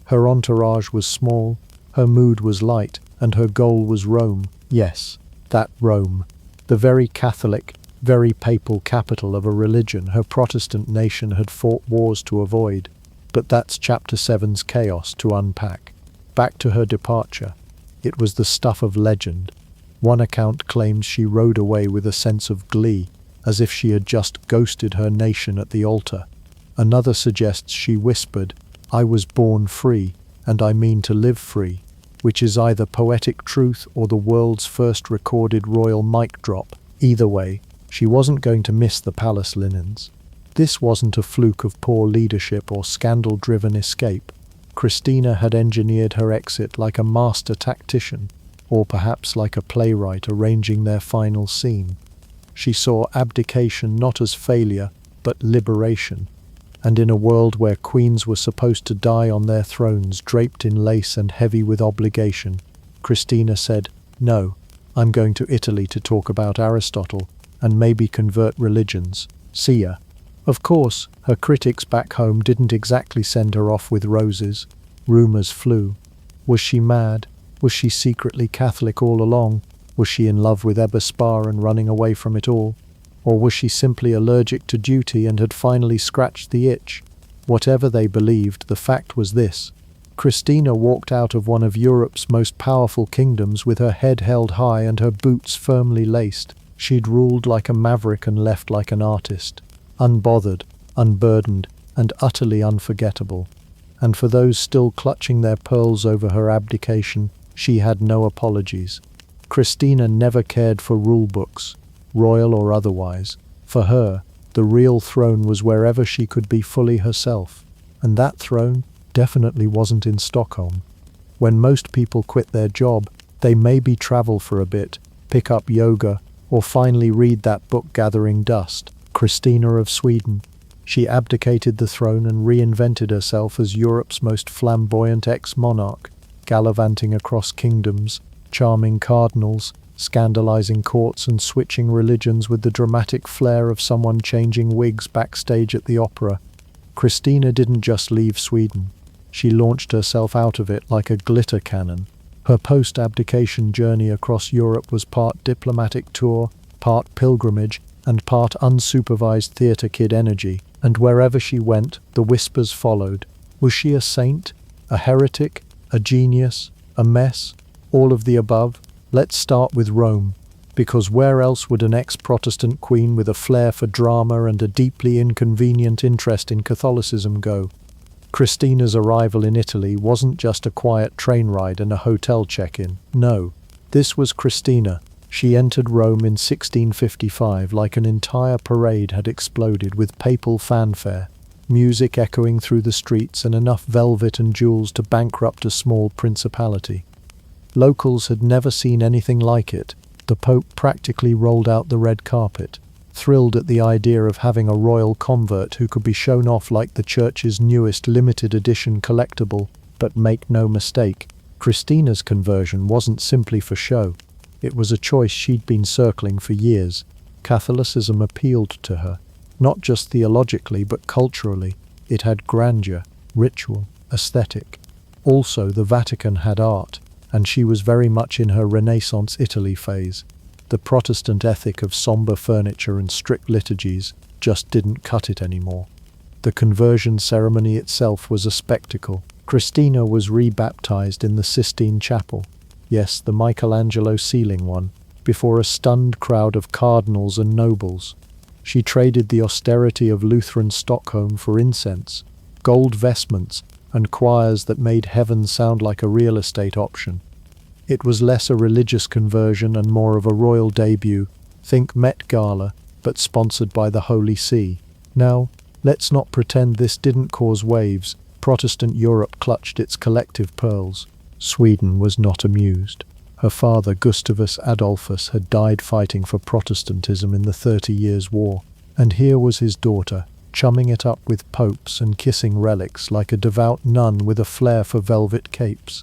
Her entourage was small, her mood was light, and her goal was Rome. Yes, that Rome. The very Catholic, very papal capital of a religion her Protestant nation had fought wars to avoid. But that's Chapter 7's chaos to unpack. Back to her departure. It was the stuff of legend. One account claims she rode away with a sense of glee, as if she had just ghosted her nation at the altar. Another suggests she whispered, "I was born free, and I mean to live free," which is either poetic truth or the world's first recorded royal mic drop. Either way, she wasn't going to miss the palace linens. This wasn't a fluke of poor leadership or scandal-driven escape. Christina had engineered her exit like a master tactician, or perhaps like a playwright arranging their final scene. She saw abdication not as failure, but liberation. And in a world where queens were supposed to die on their thrones, draped in lace and heavy with obligation, Christina said, "No, I'm going to Italy to talk about Aristotle, and maybe convert religions. See ya." Of course, her critics back home didn't exactly send her off with roses. Rumors flew. Was she mad? Was she secretly Catholic all along? Was she in love with Ebba Spa and running away from it all? Or was she simply allergic to duty and had finally scratched the itch? Whatever they believed, the fact was this. Christina walked out of one of Europe's most powerful kingdoms with her head held high and her boots firmly laced. She'd ruled like a maverick and left like an artist. Unbothered, unburdened, and utterly unforgettable. And for those still clutching their pearls over her abdication, she had no apologies. Christina never cared for rule books, royal or otherwise. For her, the real throne was wherever she could be fully herself. And that throne definitely wasn't in Stockholm. When most people quit their job, they maybe travel for a bit, pick up yoga, or finally read that book Gathering Dust. Christina of Sweden. She abdicated the throne and reinvented herself as Europe's most flamboyant ex-monarch, gallivanting across kingdoms, charming cardinals, scandalizing courts and switching religions with the dramatic flair of someone changing wigs backstage at the opera. Christina didn't just leave Sweden. She launched herself out of it like a glitter cannon. Her post-abdication journey across Europe was part diplomatic tour, part pilgrimage, and part unsupervised theatre kid energy, and wherever she went, the whispers followed. Was she a saint? A heretic? A genius? A mess? All of the above? Let's start with Rome, because where else would an ex-Protestant queen with a flair for drama and a deeply inconvenient interest in Catholicism go? Christina's arrival in Italy wasn't just a quiet train ride and a hotel check-in. No, this was Christina. She entered Rome in 1655 like an entire parade had exploded with papal fanfare, music echoing through the streets and enough velvet and jewels to bankrupt a small principality. Locals had never seen anything like it. The Pope practically rolled out the red carpet, thrilled at the idea of having a royal convert who could be shown off like the church's newest limited edition collectible. But make no mistake, Christina's conversion wasn't simply for show. It was a choice she'd been circling for years. Catholicism appealed to her, not just theologically but culturally. It had grandeur, ritual, aesthetic. Also, the Vatican had art, and she was very much in her Renaissance Italy phase. The Protestant ethic of somber furniture and strict liturgies just didn't cut it anymore. The conversion ceremony itself was a spectacle. Christina was rebaptized in the Sistine Chapel, yes, the Michelangelo ceiling one, before a stunned crowd of cardinals and nobles. She traded the austerity of Lutheran Stockholm for incense, gold vestments, and choirs that made heaven sound like a real estate option. It was less a religious conversion and more of a royal debut, think Met Gala, but sponsored by the Holy See. Now, let's not pretend this didn't cause waves. Protestant Europe clutched its collective pearls. Sweden was not amused. Her father, Gustavus Adolphus, had died fighting for Protestantism in the 30 Years' War, and here was his daughter, chumming it up with popes and kissing relics like a devout nun with a flair for velvet capes.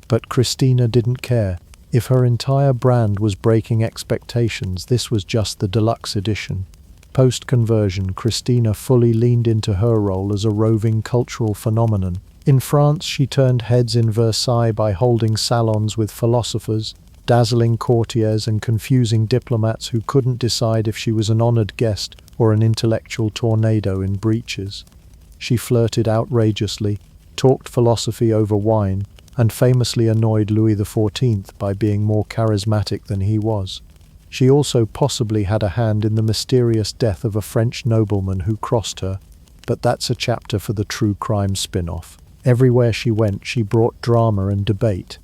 But Christina didn't care. If her entire brand was breaking expectations, this was just the deluxe edition. Post-conversion, Christina fully leaned into her role as a roving cultural phenomenon. In France, she turned heads in Versailles by holding salons with philosophers, dazzling courtiers and confusing diplomats who couldn't decide if she was an honored guest or an intellectual tornado in breeches. She flirted outrageously, talked philosophy over wine, and famously annoyed Louis XIV by being more charismatic than he was. She also possibly had a hand in the mysterious death of a French nobleman who crossed her, but that's a chapter for the true crime spin-off. Everywhere she went, she brought drama and debate.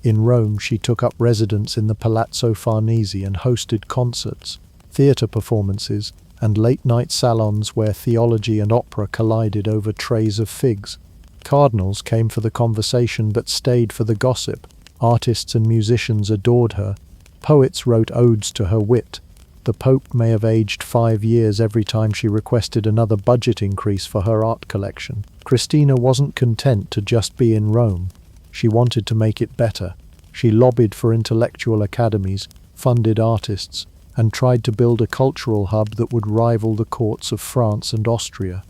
In Rome, she took up residence in the Palazzo Farnese and hosted concerts, theatre performances, and late-night salons where theology and opera collided over trays of figs. Cardinals came for the conversation but stayed for the gossip. Artists and musicians adored her. Poets wrote odes to her wit. The Pope may have aged 5 years every time she requested another budget increase for her art collection. Christina wasn't content to just be in Rome. She wanted to make it better. She lobbied for intellectual academies, funded artists, and tried to build a cultural hub that would rival the courts of France and Austria.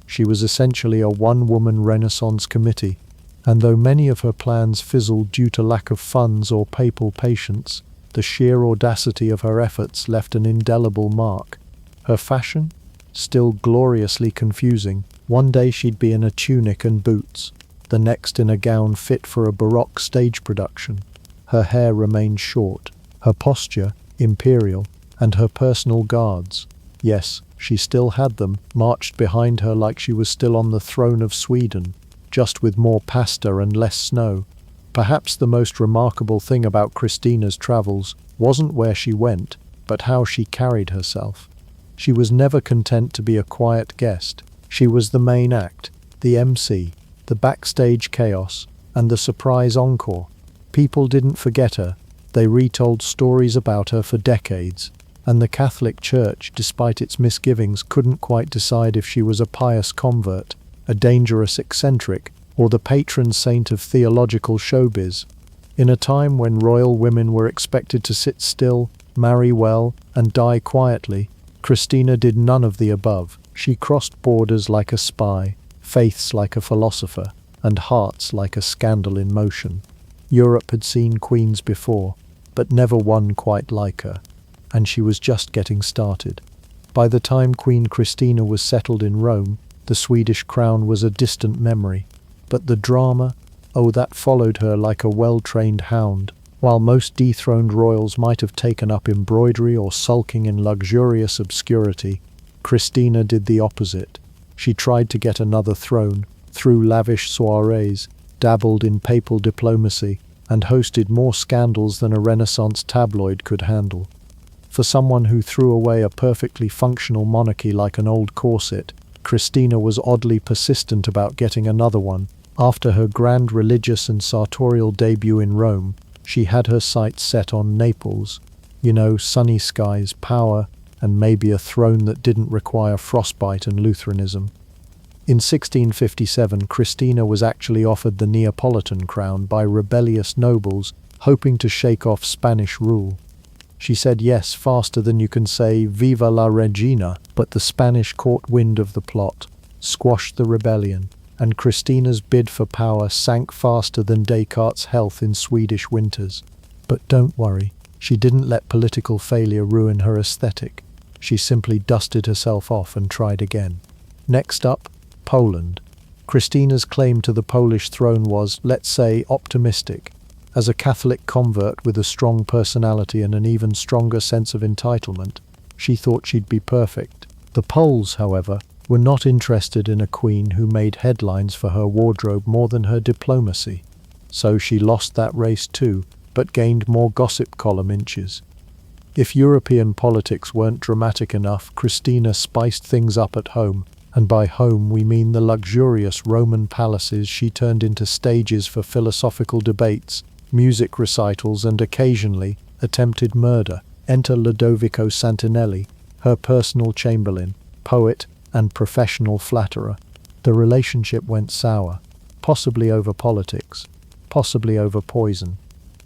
She was essentially a one-woman Renaissance committee, and though many of her plans fizzled due to lack of funds or papal patience, the sheer audacity of her efforts left an indelible mark. Her fashion? Still gloriously confusing. One day she'd be in a tunic and boots, the next in a gown fit for a Baroque stage production. Her hair remained short, her posture imperial, and her personal guards, yes, she still had them, marched behind her like she was still on the throne of Sweden, just with more pasta and less snow. Perhaps the most remarkable thing about Christina's travels wasn't where she went, but how she carried herself. She was never content to be a quiet guest. She was the main act, the MC, the backstage chaos, and the surprise encore. People didn't forget her. They retold stories about her for decades, and the Catholic Church, despite its misgivings, couldn't quite decide if she was a pious convert, a dangerous eccentric, or the patron saint of theological showbiz. In a time when royal women were expected to sit still, marry well, and die quietly, Christina did none of the above. She crossed borders like a spy, faiths like a philosopher, and hearts like a scandal in motion. Europe had seen queens before, but never one quite like her, and she was just getting started. By the time Queen Christina was settled in Rome, the Swedish crown was a distant memory. But the drama, oh, that followed her like a well-trained hound. While most dethroned royals might have taken up embroidery or sulking in luxurious obscurity, Christina did the opposite. She tried to get another throne, threw lavish soirees, dabbled in papal diplomacy, and hosted more scandals than a Renaissance tabloid could handle. For someone who threw away a perfectly functional monarchy like an old corset, Christina was oddly persistent about getting another one. After her grand religious and sartorial debut in Rome, she had her sights set on Naples. You know, sunny skies, power, and maybe a throne that didn't require frostbite and Lutheranism. In 1657, Christina was actually offered the Neapolitan crown by rebellious nobles, hoping to shake off Spanish rule. She said yes faster than you can say "Viva la Regina," but the Spanish caught wind of the plot, squashed the rebellion, and Christina's bid for power sank faster than Descartes' health in Swedish winters. But don't worry, she didn't let political failure ruin her aesthetic. She simply dusted herself off and tried again. Next up, Poland. Christina's claim to the Polish throne was, let's say, optimistic. As a Catholic convert with a strong personality and an even stronger sense of entitlement, she thought she'd be perfect. The Poles, however, were not interested in a queen who made headlines for her wardrobe more than her diplomacy. So she lost that race too, but gained more gossip column inches. If European politics weren't dramatic enough, Christina spiced things up at home, and by home we mean the luxurious Roman palaces she turned into stages for philosophical debates, music recitals, and occasionally attempted murder. Enter Ludovico Santinelli, her personal chamberlain, poet, and professional flatterer. The relationship went sour, possibly over politics, possibly over poison.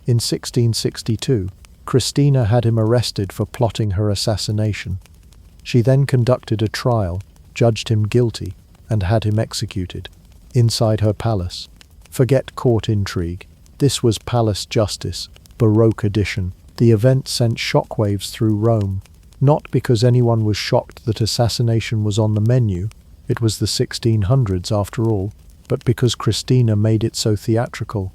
In 1662, Christina had him arrested for plotting her assassination. She then conducted a trial, judged him guilty, and had him executed. Inside her palace. Forget court intrigue. This was palace justice, Baroque edition. The event sent shockwaves through Rome, not because anyone was shocked that assassination was on the menu, it was the 1600s after all, but because Christina made it so theatrical.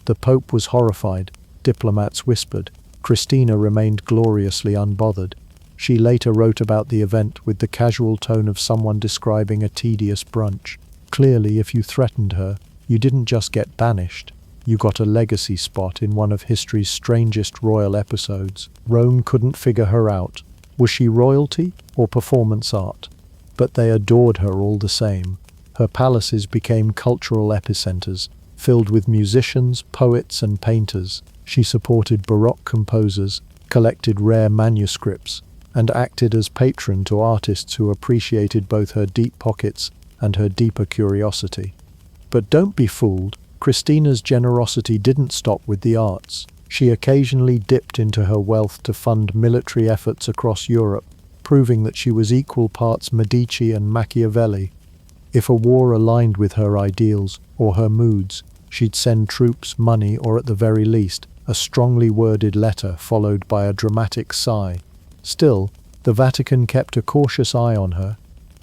The Pope was horrified, diplomats whispered. Christina remained gloriously unbothered. She later wrote about the event with the casual tone of someone describing a tedious brunch. Clearly, if you threatened her, you didn't just get banished. You got a legacy spot in one of history's strangest royal episodes. Rome couldn't figure her out. Was she royalty or performance art? But they adored her all the same. Her palaces became cultural epicenters, filled with musicians, poets, and painters. She supported Baroque composers, collected rare manuscripts, and acted as patron to artists who appreciated both her deep pockets and her deeper curiosity. But don't be fooled. Christina's generosity didn't stop with the arts. She occasionally dipped into her wealth to fund military efforts across Europe, proving that she was equal parts Medici and Machiavelli. If a war aligned with her ideals or her moods, she'd send troops, money, or at the very least, a strongly worded letter followed by a dramatic sigh. Still, the Vatican kept a cautious eye on her.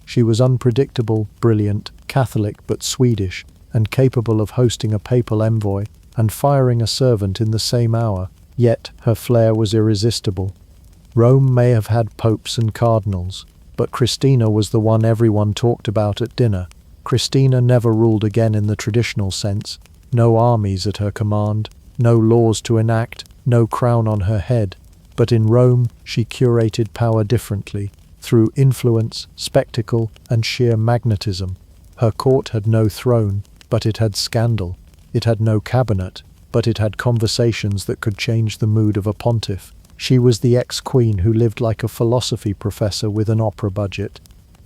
She was unpredictable, brilliant, Catholic but Swedish, and capable of hosting a papal envoy and firing a servant in the same hour, yet her flair was irresistible. Rome may have had popes and cardinals, but Christina was the one everyone talked about at dinner. Christina never ruled again in the traditional sense. No armies at her command, no laws to enact, no crown on her head. But in Rome, she curated power differently, through influence, spectacle, and sheer magnetism. Her court had no throne, but it had scandal. It had no cabinet, but it had conversations that could change the mood of a pontiff. She was the ex-queen who lived like a philosophy professor with an opera budget.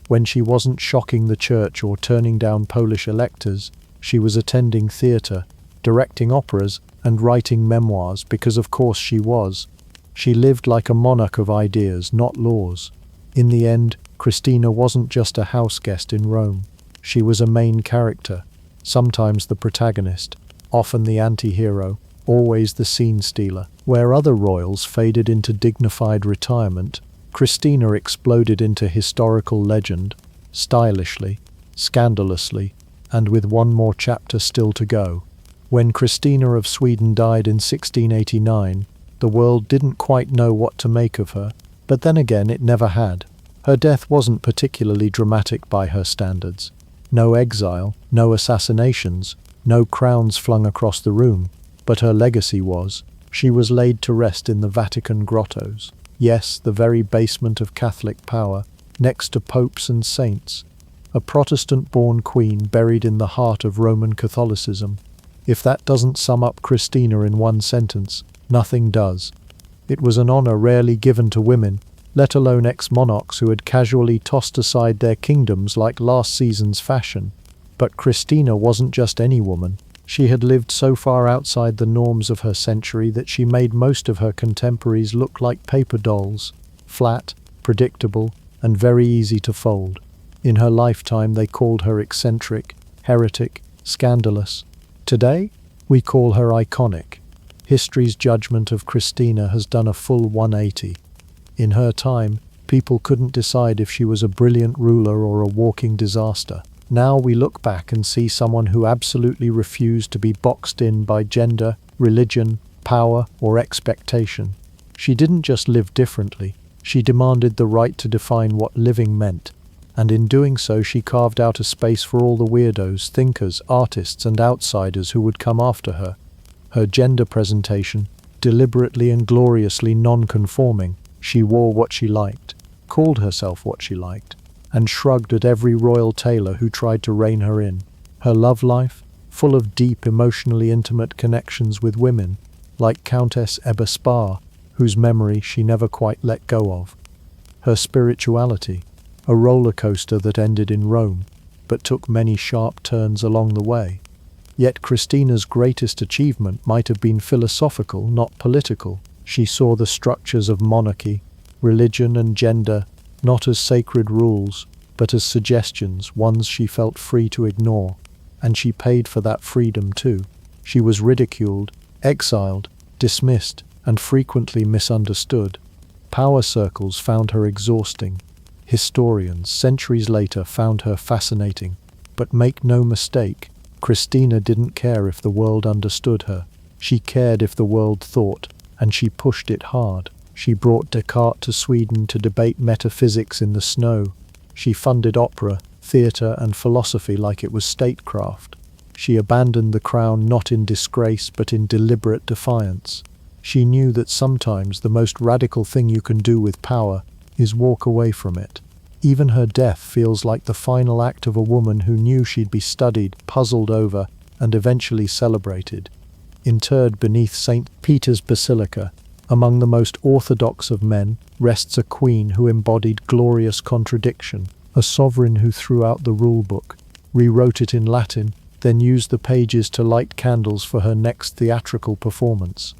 When she wasn't shocking the church or turning down Polish electors, she was attending theatre, directing operas, and writing memoirs because of course she was. She lived like a monarch of ideas, not laws. In the end, Christina wasn't just a house guest in Rome. She was a main character. Sometimes the protagonist, often the anti-hero, always the scene stealer. Where other royals faded into dignified retirement, Christina exploded into historical legend, stylishly, scandalously, and with one more chapter still to go. When Christina of Sweden died in 1689, the world didn't quite know what to make of her, but then again it never had. Her death wasn't particularly dramatic by her standards. No exile, no assassinations, no crowns flung across the room, but her legacy was, she was laid to rest in the Vatican grottos. Yes, the very basement of Catholic power, next to popes and saints. A Protestant-born queen buried in the heart of Roman Catholicism. If that doesn't sum up Christina in one sentence, nothing does. It was an honor rarely given to women, let alone ex-monarchs who had casually tossed aside their kingdoms like last season's fashion. But Christina wasn't just any woman. She had lived so far outside the norms of her century that she made most of her contemporaries look like paper dolls, flat, predictable, and very easy to fold. In her lifetime they called her eccentric, heretic, scandalous. Today, we call her iconic. History's judgment of Christina has done a full 180. In her time, people couldn't decide if she was a brilliant ruler or a walking disaster. Now we look back and see someone who absolutely refused to be boxed in by gender, religion, power, or expectation. She didn't just live differently, she demanded the right to define what living meant. And in doing so, she carved out a space for all the weirdos, thinkers, artists, and outsiders who would come after her. Her gender presentation, deliberately and gloriously non-conforming, she wore what she liked, called herself what she liked, and shrugged at every royal tailor who tried to rein her in. Her love life, full of deep, emotionally intimate connections with women, like Countess Ebba Spa, whose memory she never quite let go of. Her spirituality, a roller coaster that ended in Rome, but took many sharp turns along the way. Yet Christina's greatest achievement might have been philosophical, not political. She saw the structures of monarchy, religion and gender, not as sacred rules, but as suggestions, ones she felt free to ignore. And she paid for that freedom too. She was ridiculed, exiled, dismissed, and frequently misunderstood. Power circles found her exhausting. Historians, centuries later, found her fascinating. But make no mistake, Christina didn't care if the world understood her. She cared if the world thought, and she pushed it hard. She brought Descartes to Sweden to debate metaphysics in the snow. She funded opera, theatre, and philosophy like it was statecraft. She abandoned the crown not in disgrace but in deliberate defiance. She knew that sometimes the most radical thing you can do with power is walk away from it. Even her death feels like the final act of a woman who knew she'd be studied, puzzled over, and eventually celebrated. Interred beneath St. Peter's Basilica, among the most orthodox of men, rests a queen who embodied glorious contradiction, a sovereign who threw out the rule-book, rewrote it in Latin, then used the pages to light candles for her next theatrical performance.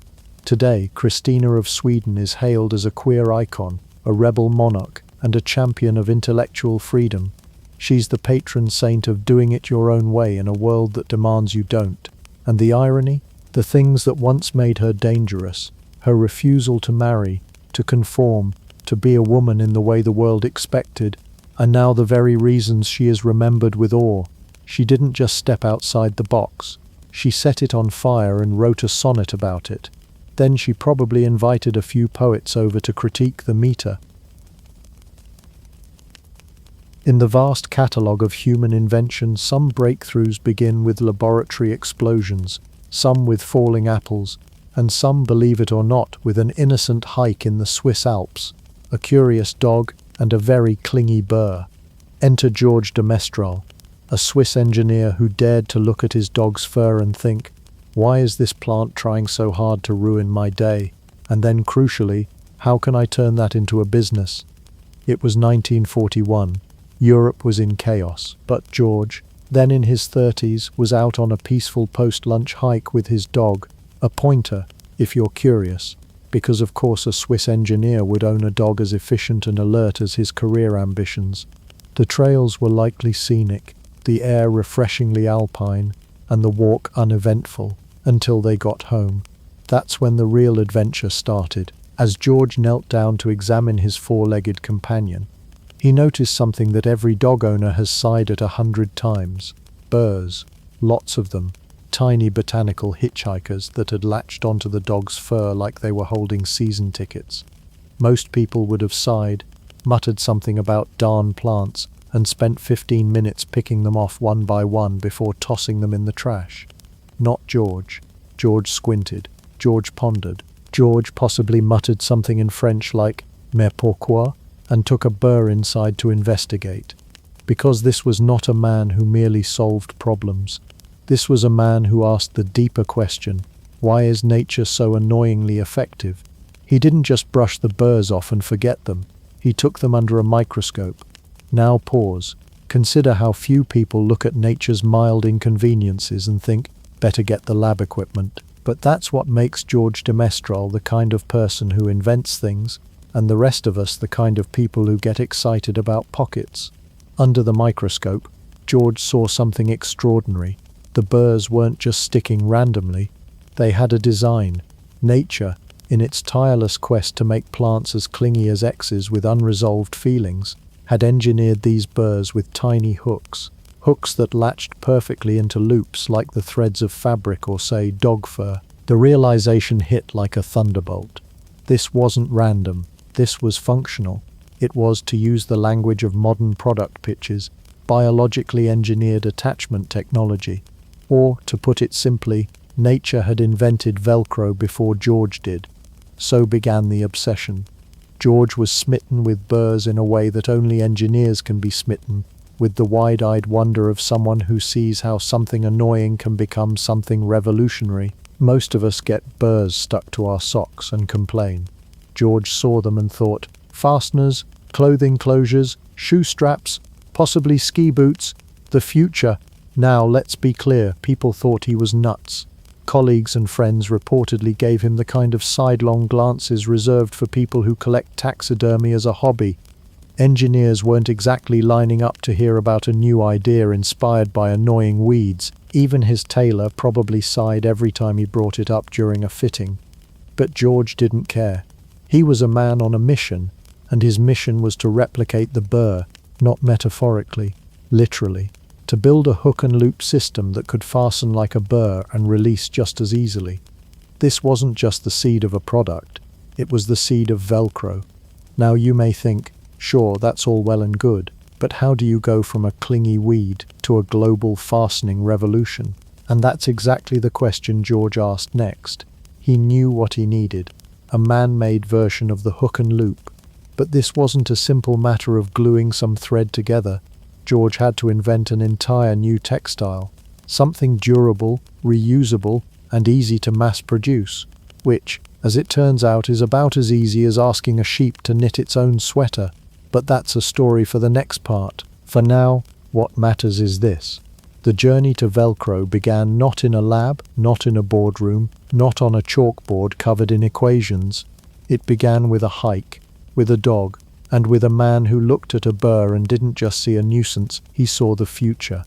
Today, Christina of Sweden is hailed as a queer icon, a rebel monarch, and a champion of intellectual freedom. She's the patron saint of doing it your own way in a world that demands you don't. And the irony? The things that once made her dangerous, her refusal to marry, to conform, to be a woman in the way the world expected, are now the very reasons she is remembered with awe. She didn't just step outside the box. She set it on fire and wrote a sonnet about it. Then she probably invited a few poets over to critique the meter. In the vast catalogue of human invention, some breakthroughs begin with laboratory explosions, some with falling apples, and some, believe it or not, with an innocent hike in the Swiss Alps, a curious dog, and a very clingy burr. Enter George de Mestral, a Swiss engineer who dared to look at his dog's fur and think, why is this plant trying so hard to ruin my day? And then, crucially, how can I turn that into a business? It was 1941. Europe was in chaos, but George, then in his 30s, was out on a peaceful post-lunch hike with his dog, a pointer, if you're curious, because of course a Swiss engineer would own a dog as efficient and alert as his career ambitions. The trails were likely scenic, the air refreshingly alpine, and the walk uneventful, until they got home. That's when the real adventure started. As George knelt down to examine his four-legged companion, he noticed something that every dog owner has sighed at 100 times. Burrs, lots of them, tiny botanical hitchhikers that had latched onto the dog's fur like they were holding season tickets. Most people would have sighed, muttered something about darn plants, and spent 15 minutes picking them off one by one before tossing them in the trash. Not George. George squinted. George pondered. George possibly muttered something in French like "Mais pourquoi?" and took a burr inside to investigate. Because this was not a man who merely solved problems. This was a man who asked the deeper question, why is nature so annoyingly effective? He didn't just brush the burrs off and forget them. He took them under a microscope. Now pause. Consider how few people look at nature's mild inconveniences and think, better get the lab equipment. But that's what makes George de Mestral the kind of person who invents things, and the rest of us the kind of people who get excited about pockets. Under the microscope, George saw something extraordinary. The burrs weren't just sticking randomly. They had a design. Nature, in its tireless quest to make plants as clingy as exes with unresolved feelings, had engineered these burrs with tiny hooks. hooks that latched perfectly into loops like the threads of fabric or, say, dog fur. The realization hit like a thunderbolt. This wasn't random. This was functional. It was, to use the language of modern product pitches, biologically engineered attachment technology. Or, to put it simply, nature had invented Velcro before George did. So began the obsession. George was smitten with burrs in a way that only engineers can be smitten, with the wide-eyed wonder of someone who sees how something annoying can become something revolutionary. Most of us get burrs stuck to our socks and complain. George saw them and thought, fasteners, clothing closures, shoe straps, possibly ski boots, the future. Now, let's be clear, people thought he was nuts. Colleagues and friends reportedly gave him the kind of sidelong glances reserved for people who collect taxidermy as a hobby. Engineers weren't exactly lining up to hear about a new idea inspired by annoying weeds. Even his tailor probably sighed every time he brought it up during a fitting. But George didn't care. He was a man on a mission, and his mission was to replicate the burr, not metaphorically, literally. To build a hook and loop system that could fasten like a burr and release just as easily. This wasn't just the seed of a product, it was the seed of Velcro. Now you may think, sure, that's all well and good, but how do you go from a clingy weed to a global fastening revolution? And that's exactly the question George asked next. He knew what he needed, a man-made version of the hook and loop. But this wasn't a simple matter of gluing some thread together. George had to invent an entire new textile, something durable, reusable, and easy to mass produce, which, as it turns out, is about as easy as asking a sheep to knit its own sweater. But that's a story for the next part. For now, what matters is this. The journey to Velcro began not in a lab, not in a boardroom, not on a chalkboard covered in equations. It began with a hike, with a dog, and with a man who looked at a burr and didn't just see a nuisance, he saw the future.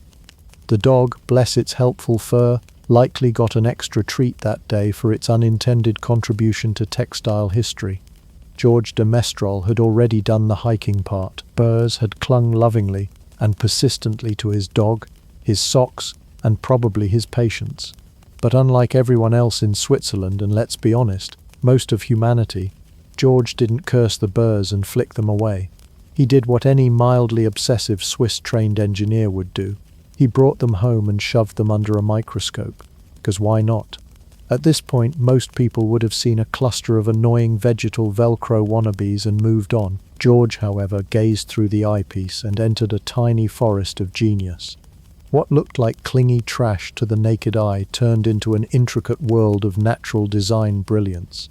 The dog, bless its helpful fur, likely got an extra treat that day for its unintended contribution to textile history. George de Mestral had already done the hiking part. Burrs had clung lovingly and persistently to his dog, his socks, and probably his patience. But unlike everyone else in Switzerland, and let's be honest, most of humanity, George didn't curse the burrs and flick them away. He did what any mildly obsessive Swiss-trained engineer would do. He brought them home and shoved them under a microscope. Because why not? At this point, most people would have seen a cluster of annoying vegetal Velcro wannabes and moved on. George, however, gazed through the eyepiece and entered a tiny forest of genius. What looked like clingy trash to the naked eye turned into an intricate world of natural design brilliance.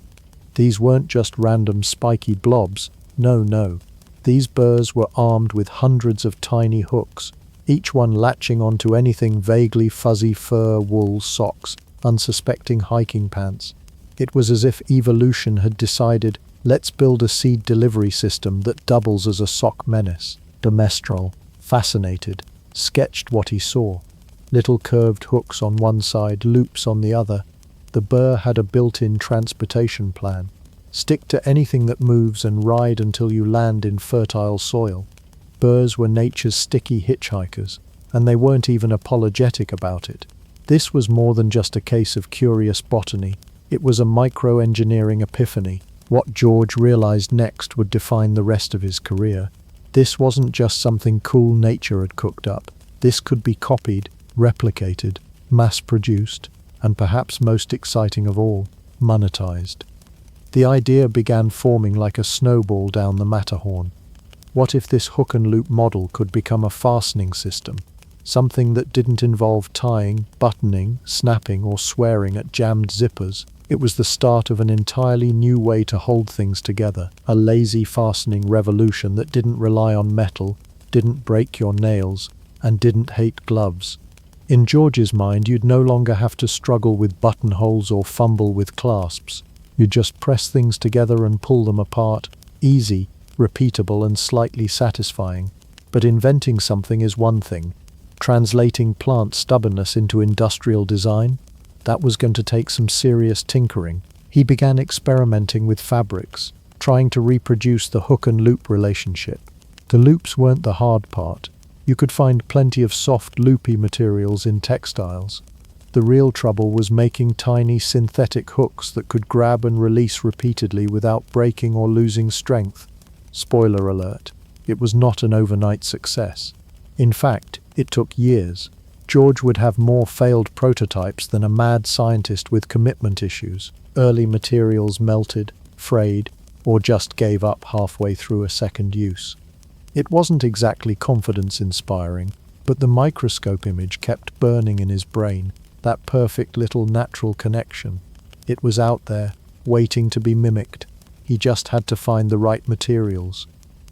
These weren't just random spiky blobs. No. These burrs were armed with hundreds of tiny hooks, each one latching onto anything vaguely fuzzy: fur, wool, socks, unsuspecting hiking pants. It was as if evolution had decided, let's build a seed delivery system that doubles as a sock menace. De Mestral, fascinated, sketched what he saw. Little curved hooks on one side, loops on the other. The burr had a built-in transportation plan. Stick to anything that moves and ride until you land in fertile soil. Burrs were nature's sticky hitchhikers, and they weren't even apologetic about it. This was more than just a case of curious botany. It was a micro-engineering epiphany. What George realized next would define the rest of his career. This wasn't just something cool nature had cooked up. This could be copied, replicated, mass-produced, and perhaps most exciting of all, monetized. The idea began forming like a snowball down the Matterhorn. What if this hook and loop model could become a fastening system? Something that didn't involve tying, buttoning, snapping, or swearing at jammed zippers. It was the start of an entirely new way to hold things together, a lazy fastening revolution that didn't rely on metal, didn't break your nails, and didn't hate gloves. In George's mind, you'd no longer have to struggle with buttonholes or fumble with clasps. You'd just press things together and pull them apart. Easy, repeatable, and slightly satisfying. But inventing something is one thing. Translating plant stubbornness into industrial design? That was going to take some serious tinkering. He began experimenting with fabrics, trying to reproduce the hook and loop relationship. The loops weren't the hard part. You could find plenty of soft, loopy materials in textiles. The real trouble was making tiny synthetic hooks that could grab and release repeatedly without breaking or losing strength. Spoiler alert, it was not an overnight success. In fact, it took years. George would have more failed prototypes than a mad scientist with commitment issues. Early materials melted, frayed, or just gave up halfway through a second use. It wasn't exactly confidence-inspiring, but the microscope image kept burning in his brain, that perfect little natural connection. It was out there, waiting to be mimicked. He just had to find the right materials.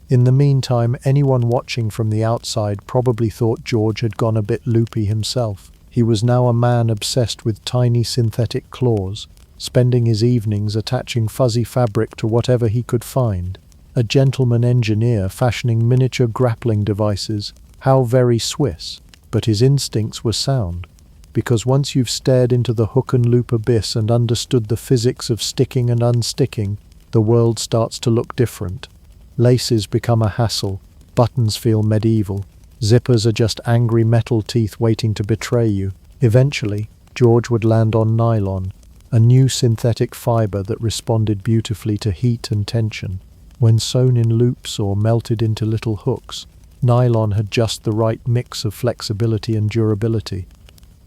In the meantime, anyone watching from the outside probably thought George had gone a bit loopy himself. He was now a man obsessed with tiny synthetic claws, spending his evenings attaching fuzzy fabric to whatever he could find. A gentleman engineer fashioning miniature grappling devices. How very Swiss. But his instincts were sound. Because once you've stared into the hook and loop abyss and understood the physics of sticking and unsticking, the world starts to look different. Laces become a hassle, buttons feel medieval, zippers are just angry metal teeth waiting to betray you. Eventually, George would land on nylon, a new synthetic fiber that responded beautifully to heat and tension. When sewn in loops or melted into little hooks, nylon had just the right mix of flexibility and durability.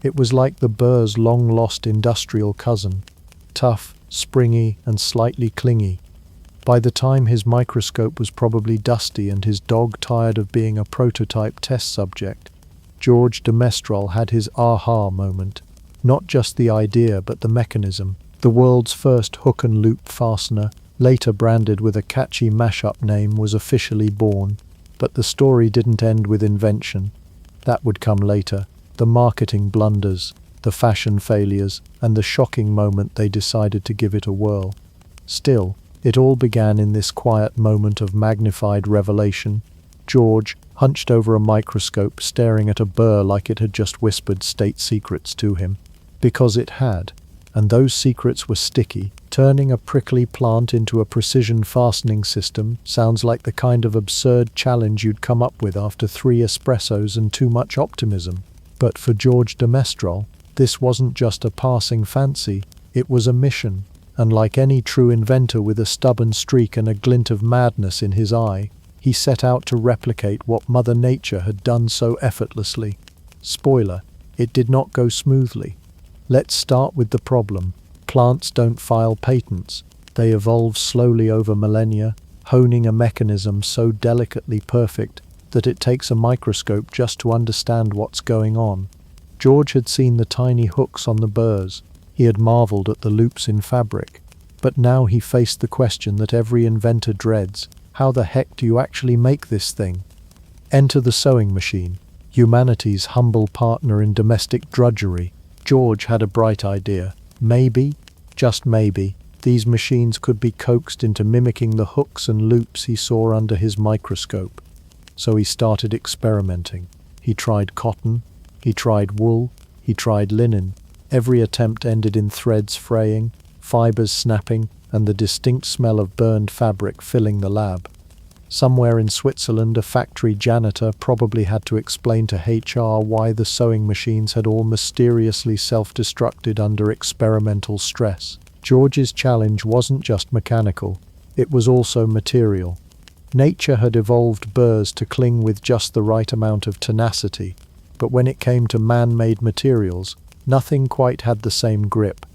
It was like the burr's long-lost industrial cousin, tough, springy, and slightly clingy. By the time his microscope was probably dusty and his dog tired of being a prototype test subject, George de Mestral had his aha moment. Not just the idea, but the mechanism. The world's first hook and loop fastener, later branded with a catchy mashup name, was officially born. But the story didn't end with invention. That would come later. The marketing blunders, the fashion failures, and the shocking moment they decided to give it a whirl. Still, it all began in this quiet moment of magnified revelation. George, hunched over a microscope, staring at a burr like it had just whispered state secrets to him. Because it had, and those secrets were sticky. Turning a prickly plant into a precision fastening system sounds like the kind of absurd challenge you'd come up with after 3 espressos and too much optimism. But for George de Mestral, this wasn't just a passing fancy, it was a mission, and like any true inventor with a stubborn streak and a glint of madness in his eye, he set out to replicate what Mother Nature had done so effortlessly. Spoiler, it did not go smoothly. Let's start with the problem. Plants don't file patents. They evolve slowly over millennia, honing a mechanism so delicately perfect that it takes a microscope just to understand what's going on. George had seen the tiny hooks on the burrs. He had marveled at the loops in fabric. But now he faced the question that every inventor dreads. How the heck do you actually make this thing? Enter the sewing machine, humanity's humble partner in domestic drudgery. George had a bright idea. Maybe, just maybe, these machines could be coaxed into mimicking the hooks and loops he saw under his microscope. So he started experimenting. He tried cotton, he tried wool, he tried linen. Every attempt ended in threads fraying, fibers snapping, and the distinct smell of burned fabric filling the lab. Somewhere in Switzerland, a factory janitor probably had to explain to HR why the sewing machines had all mysteriously self-destructed under experimental stress. George's challenge wasn't just mechanical, it was also material. Nature had evolved burrs to cling with just the right amount of tenacity, but when it came to man-made materials, nothing quite had the same grip.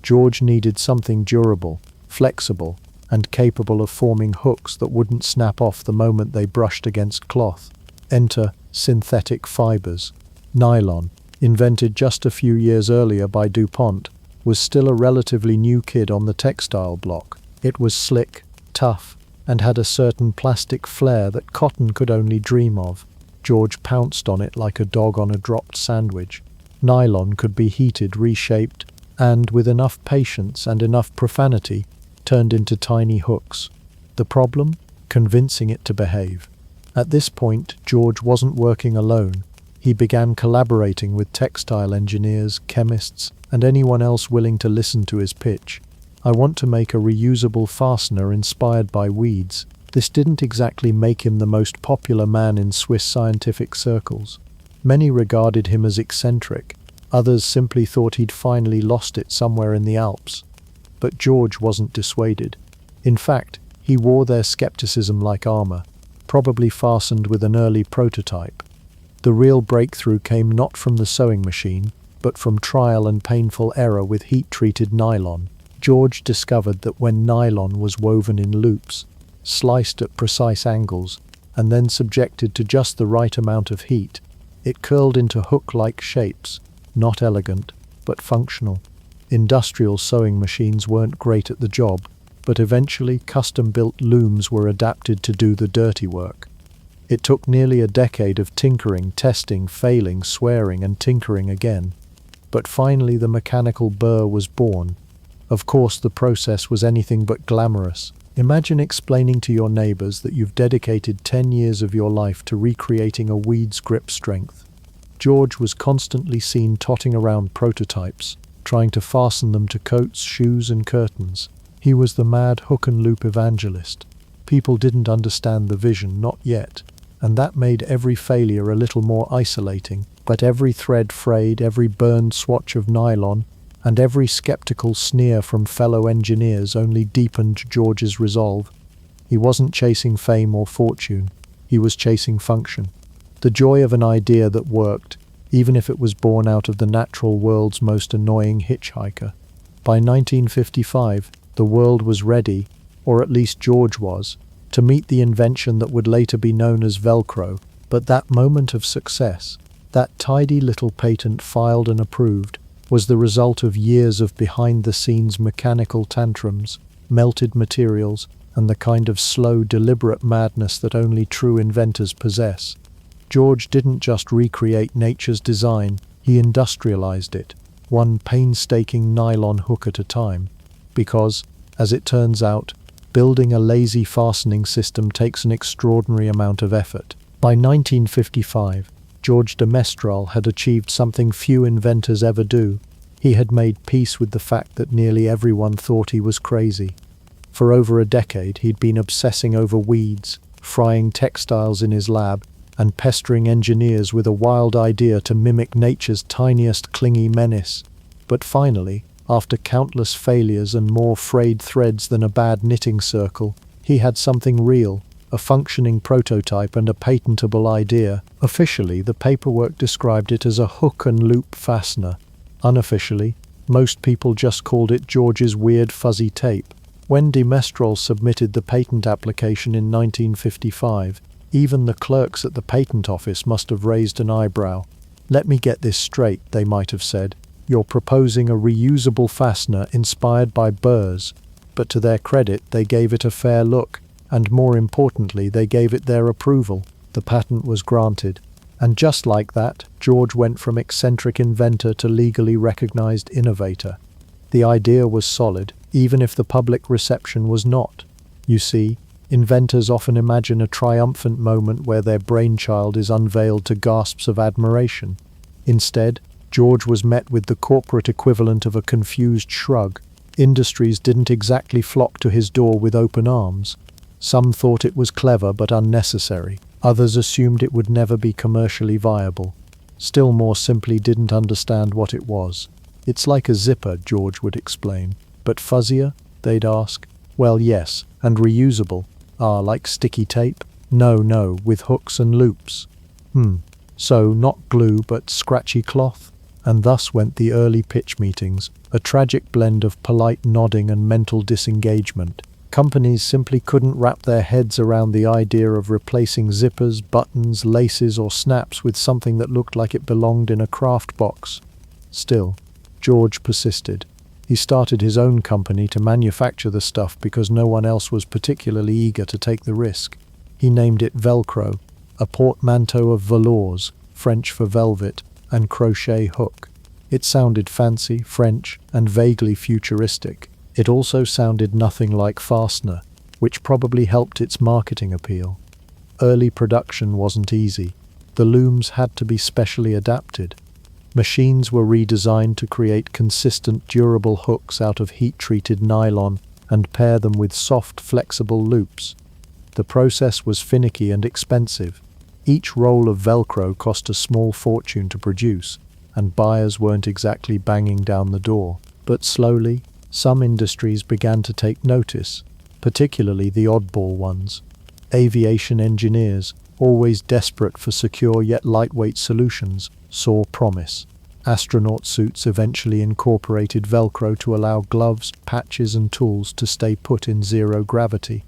George needed something durable, flexible, and capable of forming hooks that wouldn't snap off the moment they brushed against cloth. Enter synthetic fibers. Nylon, invented just a few years earlier by DuPont, was still a relatively new kid on the textile block. It was slick, tough, and had a certain plastic flair that cotton could only dream of. George pounced on it like a dog on a dropped sandwich. Nylon could be heated, reshaped, and, with enough patience and enough profanity, turned into tiny hooks. The problem? Convincing it to behave. At this point, George wasn't working alone. He began collaborating with textile engineers, chemists, and anyone else willing to listen to his pitch. I want to make a reusable fastener inspired by weeds. This didn't exactly make him the most popular man in Swiss scientific circles. Many regarded him as eccentric, others simply thought he'd finally lost it somewhere in the Alps. But George wasn't dissuaded. In fact, he wore their skepticism like armor, probably fastened with an early prototype. The real breakthrough came not from the sewing machine, but from trial and painful error with heat-treated nylon. George discovered that when nylon was woven in loops, sliced at precise angles, and then subjected to just the right amount of heat, it curled into hook-like shapes, not elegant, but functional. Industrial sewing machines weren't great at the job, but eventually custom-built looms were adapted to do the dirty work. It took nearly a decade of tinkering, testing, failing, swearing, and tinkering again. But finally the mechanical burr was born. Of course, the process was anything but glamorous. Imagine explaining to your neighbors that you've dedicated 10 years of your life to recreating a weed's grip strength. George was constantly seen trotting around prototypes, trying to fasten them to coats, shoes, and curtains. He was the mad hook and loop evangelist. People didn't understand the vision, not yet, and that made every failure a little more isolating. But every thread frayed, every burned swatch of nylon, and every skeptical sneer from fellow engineers only deepened George's resolve. He wasn't chasing fame or fortune, he was chasing function. The joy of an idea that worked, even if it was born out of the natural world's most annoying hitchhiker. By 1955, the world was ready, or at least George was, to meet the invention that would later be known as Velcro. But that moment of success, that tidy little patent filed and approved, was the result of years of behind-the-scenes mechanical tantrums, melted materials, and the kind of slow, deliberate madness that only true inventors possess. George didn't just recreate nature's design, he industrialized it, one painstaking nylon hook at a time. Because, as it turns out, building a lazy fastening system takes an extraordinary amount of effort. By 1955, George de Mestral had achieved something few inventors ever do. He had made peace with the fact that nearly everyone thought he was crazy. For over a decade, he'd been obsessing over weeds, frying textiles in his lab, and pestering engineers with a wild idea to mimic nature's tiniest clingy menace. But finally, after countless failures and more frayed threads than a bad knitting circle, he had something real, a functioning prototype and a patentable idea. Officially, the paperwork described it as a hook and loop fastener. Unofficially, most people just called it George's weird fuzzy tape. When de Mestral submitted the patent application in 1955, even the clerks at the patent office must have raised an eyebrow. "Let me get this straight," they might have said. "You're proposing a reusable fastener inspired by burrs." But to their credit, they gave it a fair look, and more importantly, they gave it their approval. The patent was granted. And just like that, George went from eccentric inventor to legally recognized innovator. The idea was solid, even if the public reception was not. You see, inventors often imagine a triumphant moment where their brainchild is unveiled to gasps of admiration. Instead, George was met with the corporate equivalent of a confused shrug. Industries didn't exactly flock to his door with open arms. Some thought it was clever but unnecessary. Others assumed it would never be commercially viable. Still more simply didn't understand what it was. "It's like a zipper," George would explain. "But fuzzier?" they'd ask. "Well, yes, and reusable." "Ah, like sticky tape?" No, with hooks and loops." So not glue but scratchy cloth? And thus went the early pitch meetings, a tragic blend of polite nodding and mental disengagement. Companies simply couldn't wrap their heads around the idea of replacing zippers, buttons, laces, or snaps with something that looked like it belonged in a craft box. Still, George persisted. He started his own company to manufacture the stuff because no one else was particularly eager to take the risk. He named it Velcro, a portmanteau of velours, French for velvet, and crochet hook. It sounded fancy, French, and vaguely futuristic. It also sounded nothing like fastener, which probably helped its marketing appeal. Early production wasn't easy. The looms had to be specially adapted. Machines were redesigned to create consistent, durable hooks out of heat-treated nylon and pair them with soft, flexible loops. The process was finicky and expensive. Each roll of Velcro cost a small fortune to produce, and buyers weren't exactly banging down the door. But slowly, some industries began to take notice, particularly the oddball ones. Aviation engineers, always desperate for secure yet lightweight solutions, saw promise. Astronaut suits eventually incorporated Velcro to allow gloves, patches, and tools to stay put in zero gravity.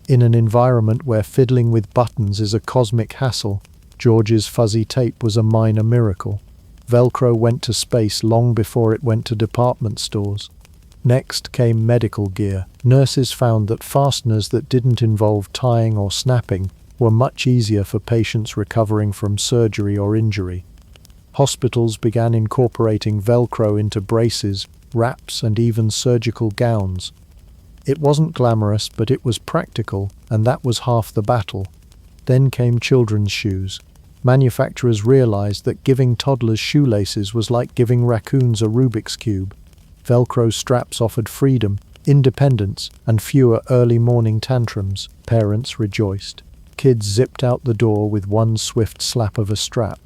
In an environment where fiddling with buttons is a cosmic hassle, George's fuzzy tape was a minor miracle. Velcro went to space long before it went to department stores. Next came medical gear. Nurses found that fasteners that didn't involve tying or snapping were much easier for patients recovering from surgery or injury. Hospitals began incorporating Velcro into braces, wraps, and even surgical gowns. It wasn't glamorous, but it was practical, and that was half the battle. Then came children's shoes. Manufacturers realized that giving toddlers shoelaces was like giving raccoons a Rubik's Cube. Velcro straps offered freedom, independence, and fewer early morning tantrums. Parents rejoiced. Kids zipped out the door with one swift slap of a strap.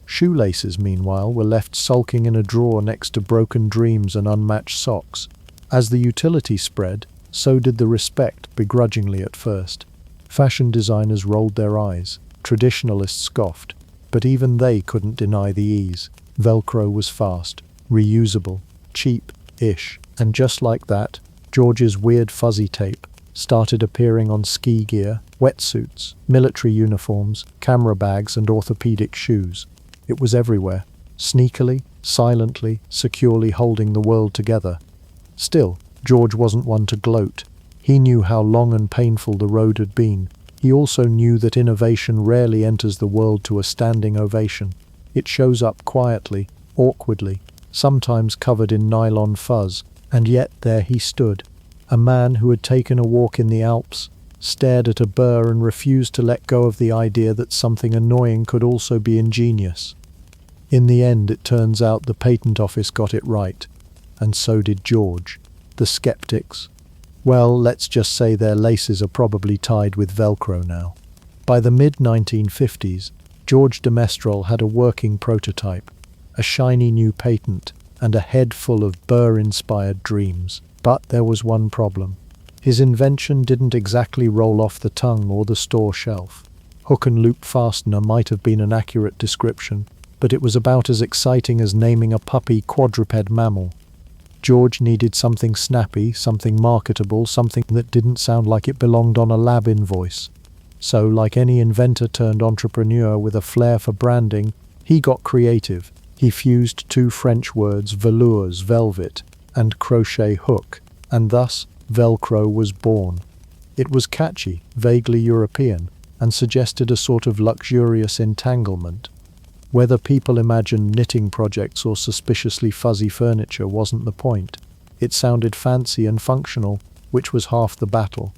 Shoelaces, meanwhile, were left sulking in a drawer next to broken dreams and unmatched socks. As the utility spread, so did the respect, begrudgingly at first. Fashion designers rolled their eyes. Traditionalists scoffed. But even they couldn't deny the ease. Velcro was fast, reusable, cheap-ish. And just like that, George's weird fuzzy tape started appearing on ski gear, wetsuits, military uniforms, camera bags, and orthopedic shoes. It was everywhere, sneakily, silently, securely holding the world together. Still, George wasn't one to gloat. He knew how long and painful the road had been. He also knew that innovation rarely enters the world to a standing ovation. It shows up quietly, awkwardly, sometimes covered in nylon fuzz, and yet there he stood, a man who had taken a walk in the Alps, stared at a burr and refused to let go of the idea that something annoying could also be ingenious. In the end, it turns out the patent office got it right, and so did George. The skeptics, well, let's just say their laces are probably tied with Velcro now. By the mid-1950s, George de Mestral had a working prototype, a shiny new patent, and a head full of burr-inspired dreams. But there was one problem. His invention didn't exactly roll off the tongue or the store shelf. Hook and loop fastener might have been an accurate description, but it was about as exciting as naming a puppy quadruped mammal. George needed something snappy, something marketable, something that didn't sound like it belonged on a lab invoice. So, like any inventor turned entrepreneur with a flair for branding, he got creative. He fused two French words, velours, velvet, and crochet hook, and thus Velcro was born. It was catchy, vaguely European, and suggested a sort of luxurious entanglement. Whether people imagined knitting projects or suspiciously fuzzy furniture wasn't the point. It sounded fancy and functional, which was half the battle.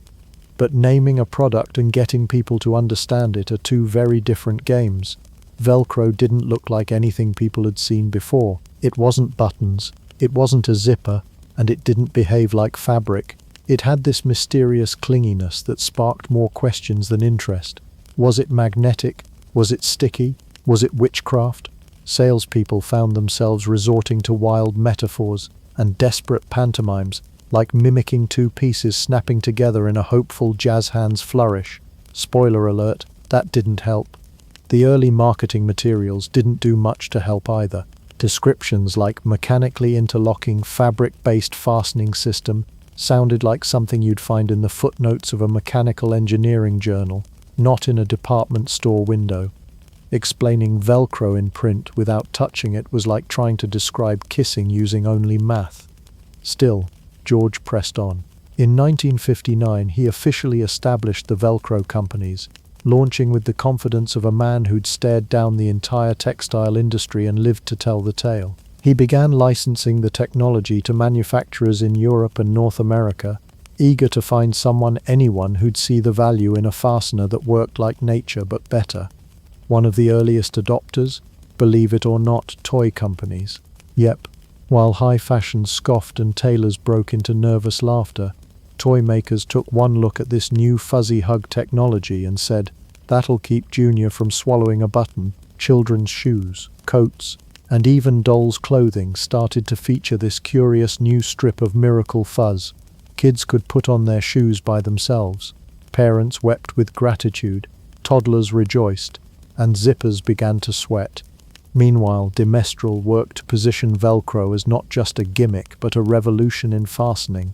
But naming a product and getting people to understand it are two very different games. Velcro didn't look like anything people had seen before. It wasn't buttons, it wasn't a zipper, and it didn't behave like fabric. It had this mysterious clinginess that sparked more questions than interest. Was it magnetic? Was it sticky? Was it witchcraft? Salespeople found themselves resorting to wild metaphors and desperate pantomimes, like mimicking two pieces snapping together in a hopeful jazz hands flourish. Spoiler alert, that didn't help. The early marketing materials didn't do much to help either. Descriptions like mechanically interlocking fabric-based fastening system sounded like something you'd find in the footnotes of a mechanical engineering journal, not in a department store window. Explaining Velcro in print without touching it was like trying to describe kissing using only math. Still, George pressed on. In 1959, he officially established the Velcro companies, launching with the confidence of a man who'd stared down the entire textile industry and lived to tell the tale. He began licensing the technology to manufacturers in Europe and North America, eager to find anyone who'd see the value in a fastener that worked like nature but better. One of the earliest adopters, believe it or not, toy companies. Yep, while high fashion scoffed and tailors broke into nervous laughter, Toy makers took one look at this new fuzzy hug technology and said, "That'll keep Junior from swallowing a button." Children's shoes, coats, and even dolls' clothing started to feature this curious new strip of miracle fuzz. Kids could put on their shoes by themselves. Parents wept with gratitude, toddlers rejoiced, and zippers began to sweat. Meanwhile, de Mestral worked to position Velcro as not just a gimmick but a revolution in fastening.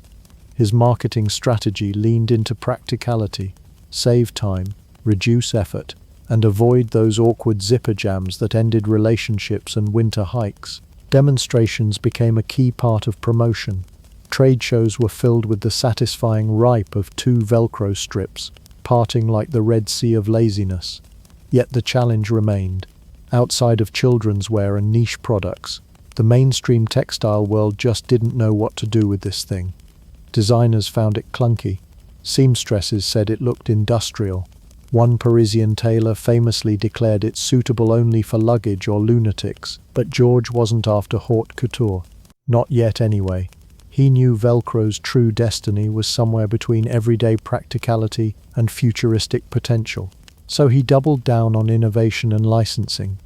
His marketing strategy leaned into practicality, save time, reduce effort, and avoid those awkward zipper jams that ended relationships and winter hikes. Demonstrations became a key part of promotion. Trade shows were filled with the satisfying ripe of two Velcro strips, parting like the Red Sea of laziness. Yet the challenge remained. Outside of children's wear and niche products, the mainstream textile world just didn't know what to do with this thing. Designers found it clunky. Seamstresses said it looked industrial. One Parisian tailor famously declared it suitable only for luggage or lunatics, but George wasn't after haute couture. Not yet anyway. He knew Velcro's true destiny was somewhere between everyday practicality and futuristic potential. So he doubled down on innovation and licensing.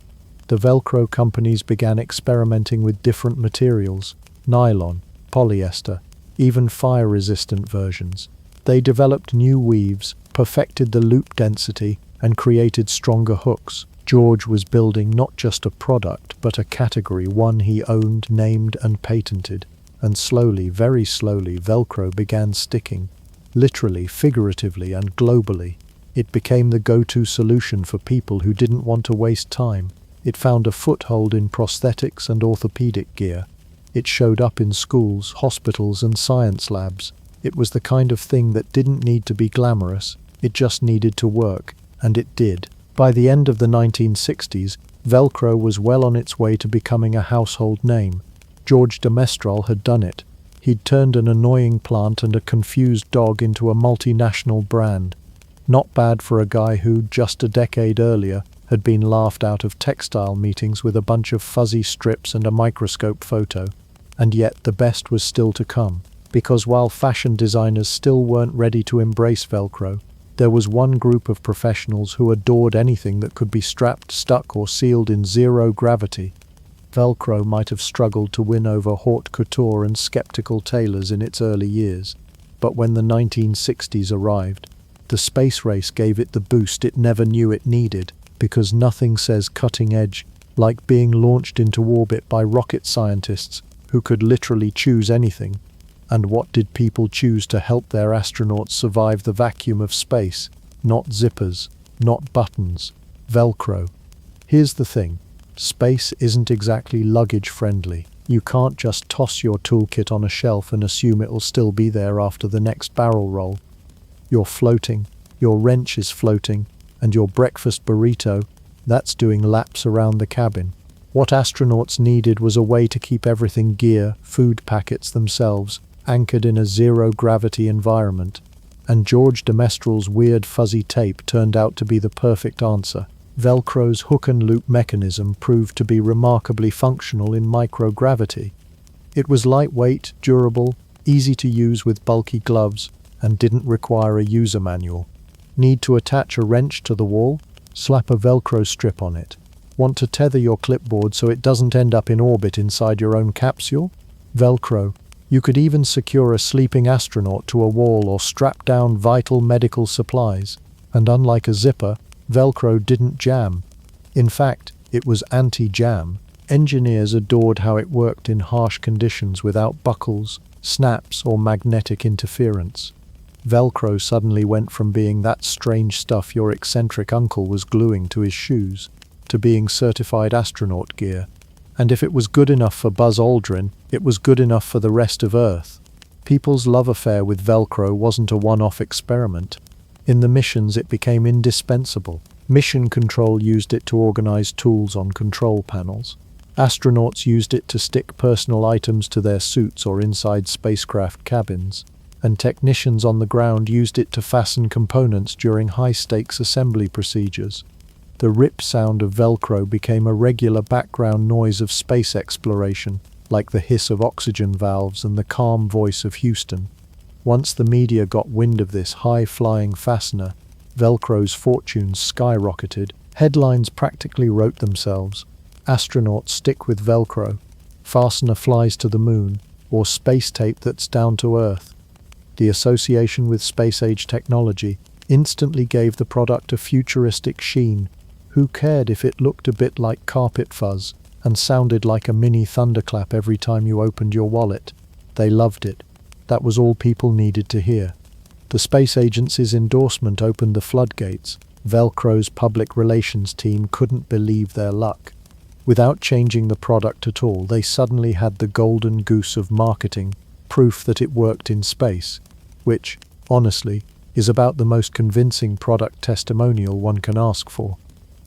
The Velcro companies began experimenting with different materials: nylon, polyester, even fire-resistant versions. They developed new weaves, perfected the loop density, and created stronger hooks. George was building not just a product, but a category, one he owned, named, and patented. And slowly, very slowly, Velcro began sticking. Literally, figuratively, and globally. It became the go-to solution for people who didn't want to waste time. It found a foothold in prosthetics and orthopedic gear. It showed up in schools, hospitals, and science labs. It was the kind of thing that didn't need to be glamorous, it just needed to work, and it did. By the end of the 1960s, Velcro was well on its way to becoming a household name. George de Mestral had done it. He'd turned an annoying plant and a confused dog into a multinational brand. Not bad for a guy who, just a decade earlier, had been laughed out of textile meetings with a bunch of fuzzy strips and a microscope photo. And yet the best was still to come. Because while fashion designers still weren't ready to embrace Velcro, there was one group of professionals who adored anything that could be strapped, stuck, or sealed in zero gravity. Velcro might have struggled to win over haute couture and skeptical tailors in its early years, but when the 1960s arrived, the space race gave it the boost it never knew it needed, because nothing says cutting edge like being launched into orbit by rocket scientists who could literally choose anything. And what did people choose to help their astronauts survive the vacuum of space? Not zippers, not buttons, Velcro. Here's the thing, space isn't exactly luggage friendly. You can't just toss your toolkit on a shelf and assume it'll still be there after the next barrel roll. You're floating, your wrench is floating, and your breakfast burrito, that's doing laps around the cabin. What astronauts needed was a way to keep everything gear, food packets themselves, anchored in a zero-gravity environment, and George de Mestral's weird fuzzy tape turned out to be the perfect answer. Velcro's hook and loop mechanism proved to be remarkably functional in microgravity. It was lightweight, durable, easy to use with bulky gloves, and didn't require a user manual. Need to attach a wrench to the wall? Slap a Velcro strip on it. Want to tether your clipboard so it doesn't end up in orbit inside your own capsule? Velcro. You could even secure a sleeping astronaut to a wall or strap down vital medical supplies. And unlike a zipper, Velcro didn't jam. In fact, it was anti-jam. Engineers adored how it worked in harsh conditions without buckles, snaps, or magnetic interference. Velcro suddenly went from being that strange stuff your eccentric uncle was gluing to his shoes, to being certified astronaut gear. And if it was good enough for Buzz Aldrin, it was good enough for the rest of Earth. People's love affair with Velcro wasn't a one-off experiment. In the missions, it became indispensable. Mission Control used it to organize tools on control panels. Astronauts used it to stick personal items to their suits or inside spacecraft cabins. And technicians on the ground used it to fasten components during high-stakes assembly procedures. The rip sound of Velcro became a regular background noise of space exploration, like the hiss of oxygen valves and the calm voice of Houston. Once the media got wind of this high-flying fastener, Velcro's fortunes skyrocketed. Headlines practically wrote themselves. Astronauts stick with Velcro, fastener flies to the moon, or space tape that's down to Earth. The association with space-age technology instantly gave the product a futuristic sheen. Who cared if it looked a bit like carpet fuzz and sounded like a mini thunderclap every time you opened your wallet? They loved it. That was all people needed to hear. The space agency's endorsement opened the floodgates. Velcro's public relations team couldn't believe their luck. Without changing the product at all, they suddenly had the golden goose of marketing, proof that it worked in space, which, honestly, is about the most convincing product testimonial one can ask for.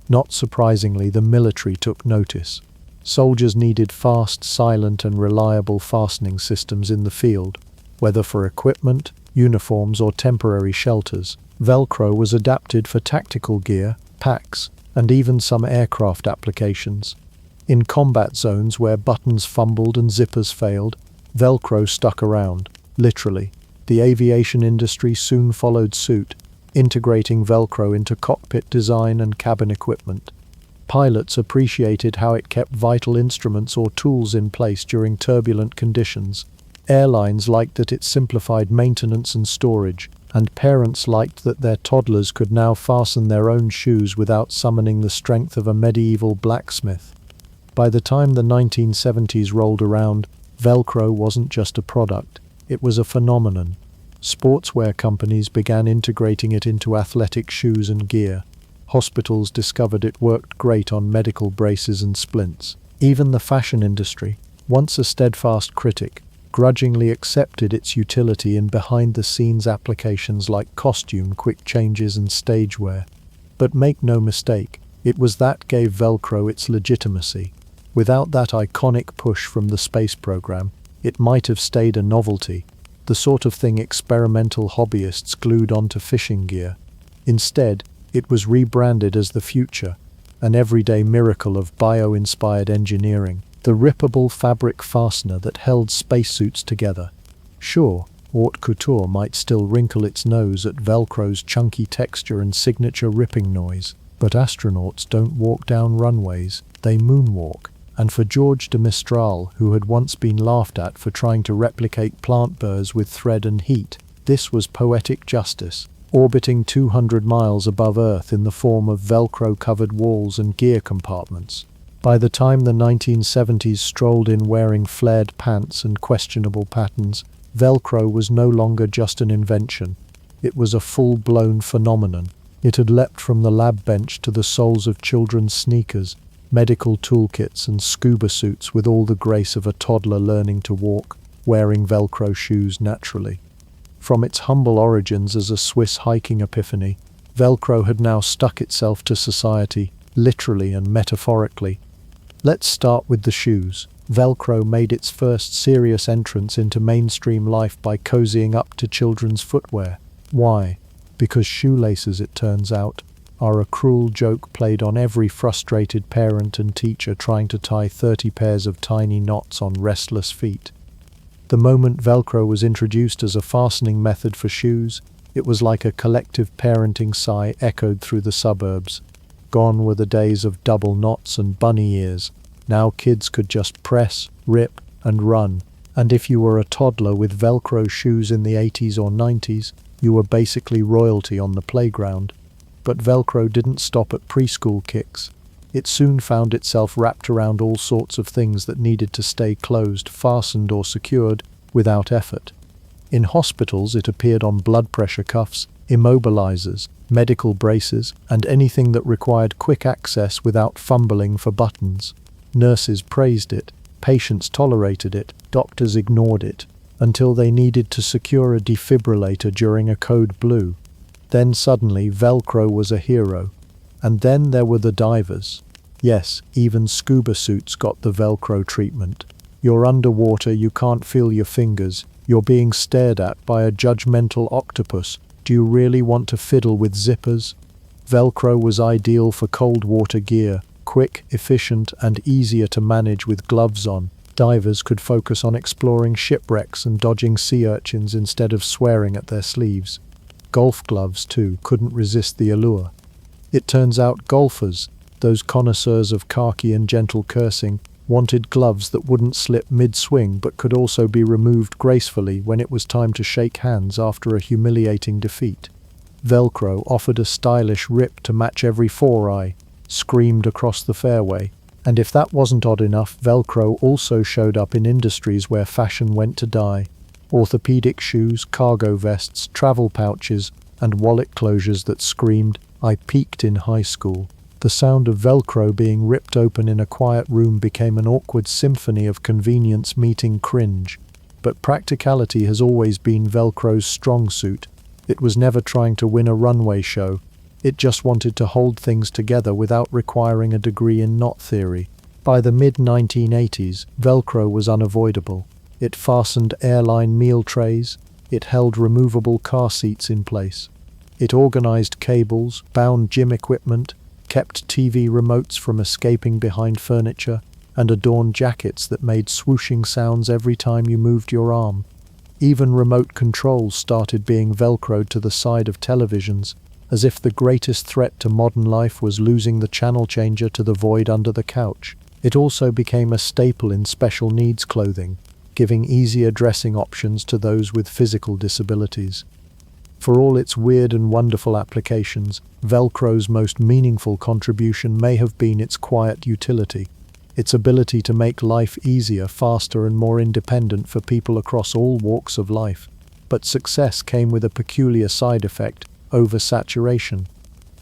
Not surprisingly, the military took notice. Soldiers needed fast, silent, and reliable fastening systems in the field, whether for equipment, uniforms, or temporary shelters. Velcro was adapted for tactical gear, packs, and even some aircraft applications. In combat zones where buttons fumbled and zippers failed, Velcro stuck around, literally. The aviation industry soon followed suit, integrating Velcro into cockpit design and cabin equipment. Pilots appreciated how it kept vital instruments or tools in place during turbulent conditions. Airlines liked that it simplified maintenance and storage, and parents liked that their toddlers could now fasten their own shoes without summoning the strength of a medieval blacksmith. By the time the 1970s rolled around, Velcro wasn't just a product, it was a phenomenon. Sportswear companies began integrating it into athletic shoes and gear. Hospitals discovered it worked great on medical braces and splints. Even the fashion industry, once a steadfast critic, grudgingly accepted its utility in behind-the-scenes applications like costume quick changes and stage wear. But make no mistake, it was that gave Velcro its legitimacy. Without that iconic push from the space program, it might have stayed a novelty, the sort of thing experimental hobbyists glued onto fishing gear. Instead, it was rebranded as the future, an everyday miracle of bio-inspired engineering. The rippable fabric fastener that held spacesuits together. Sure, haute couture might still wrinkle its nose at Velcro's chunky texture and signature ripping noise, but astronauts don't walk down runways, they moonwalk. And for George de Mistral, who had once been laughed at for trying to replicate plant burrs with thread and heat, this was poetic justice, orbiting 200 miles above Earth in the form of Velcro-covered walls and gear compartments. By the time the 1970s strolled in wearing flared pants and questionable patterns, Velcro was no longer just an invention. It was a full-blown phenomenon. It had leapt from the lab bench to the soles of children's sneakers, medical toolkits and scuba suits with all the grace of a toddler learning to walk, wearing Velcro shoes naturally. From its humble origins as a Swiss hiking epiphany, Velcro had now stuck itself to society, literally and metaphorically. Let's start with the shoes. Velcro made its first serious entrance into mainstream life by cozying up to children's footwear. Why? Because shoelaces, it turns out, are a cruel joke played on every frustrated parent and teacher trying to tie 30 pairs of tiny knots on restless feet. The moment Velcro was introduced as a fastening method for shoes, it was like a collective parenting sigh echoed through the suburbs. Gone were the days of double knots and bunny ears. Now kids could just press, rip, and run. And if you were a toddler with Velcro shoes in the 80s or 90s, you were basically royalty on the playground. But Velcro didn't stop at preschool kicks. It soon found itself wrapped around all sorts of things that needed to stay closed, fastened, or secured without effort. In hospitals, it appeared on blood pressure cuffs, immobilizers, medical braces, and anything that required quick access without fumbling for buttons. Nurses praised it, patients tolerated it, doctors ignored it, until they needed to secure a defibrillator during a code blue. Then suddenly Velcro was a hero. And then there were the divers. Yes, even scuba suits got the Velcro treatment. You're underwater, you can't feel your fingers, you're being stared at by a judgmental octopus. Do you really want to fiddle with zippers? Velcro was ideal for cold water gear, quick, efficient, and easier to manage with gloves on. Divers could focus on exploring shipwrecks and dodging sea urchins instead of swearing at their sleeves. Golf gloves, too, couldn't resist the allure. It turns out golfers, those connoisseurs of khaki and gentle cursing, wanted gloves that wouldn't slip mid-swing but could also be removed gracefully when it was time to shake hands after a humiliating defeat. Velcro offered a stylish rip to match every four-eye, screamed across the fairway. And if that wasn't odd enough, Velcro also showed up in industries where fashion went to die. Orthopedic shoes, cargo vests, travel pouches, and wallet closures that screamed, "I peaked in high school." The sound of Velcro being ripped open in a quiet room became an awkward symphony of convenience meeting cringe. But practicality has always been Velcro's strong suit. It was never trying to win a runway show. It just wanted to hold things together without requiring a degree in knot theory. By the mid-1980s, Velcro was unavoidable. It fastened airline meal trays. It held removable car seats in place. It organized cables, bound gym equipment, kept TV remotes from escaping behind furniture, and adorned jackets that made swooshing sounds every time you moved your arm. Even remote controls started being Velcroed to the side of televisions, as if the greatest threat to modern life was losing the channel changer to the void under the couch. It also became a staple in special needs clothing, giving easier dressing options to those with physical disabilities. For all its weird and wonderful applications, Velcro's most meaningful contribution may have been its quiet utility, its ability to make life easier, faster, and more independent for people across all walks of life. But success came with a peculiar side effect: oversaturation.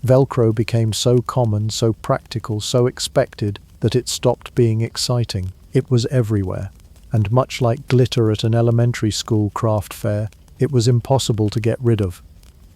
Velcro became so common, so practical, so expected that it stopped being exciting. It was everywhere, and much like glitter at an elementary school craft fair, it was impossible to get rid of.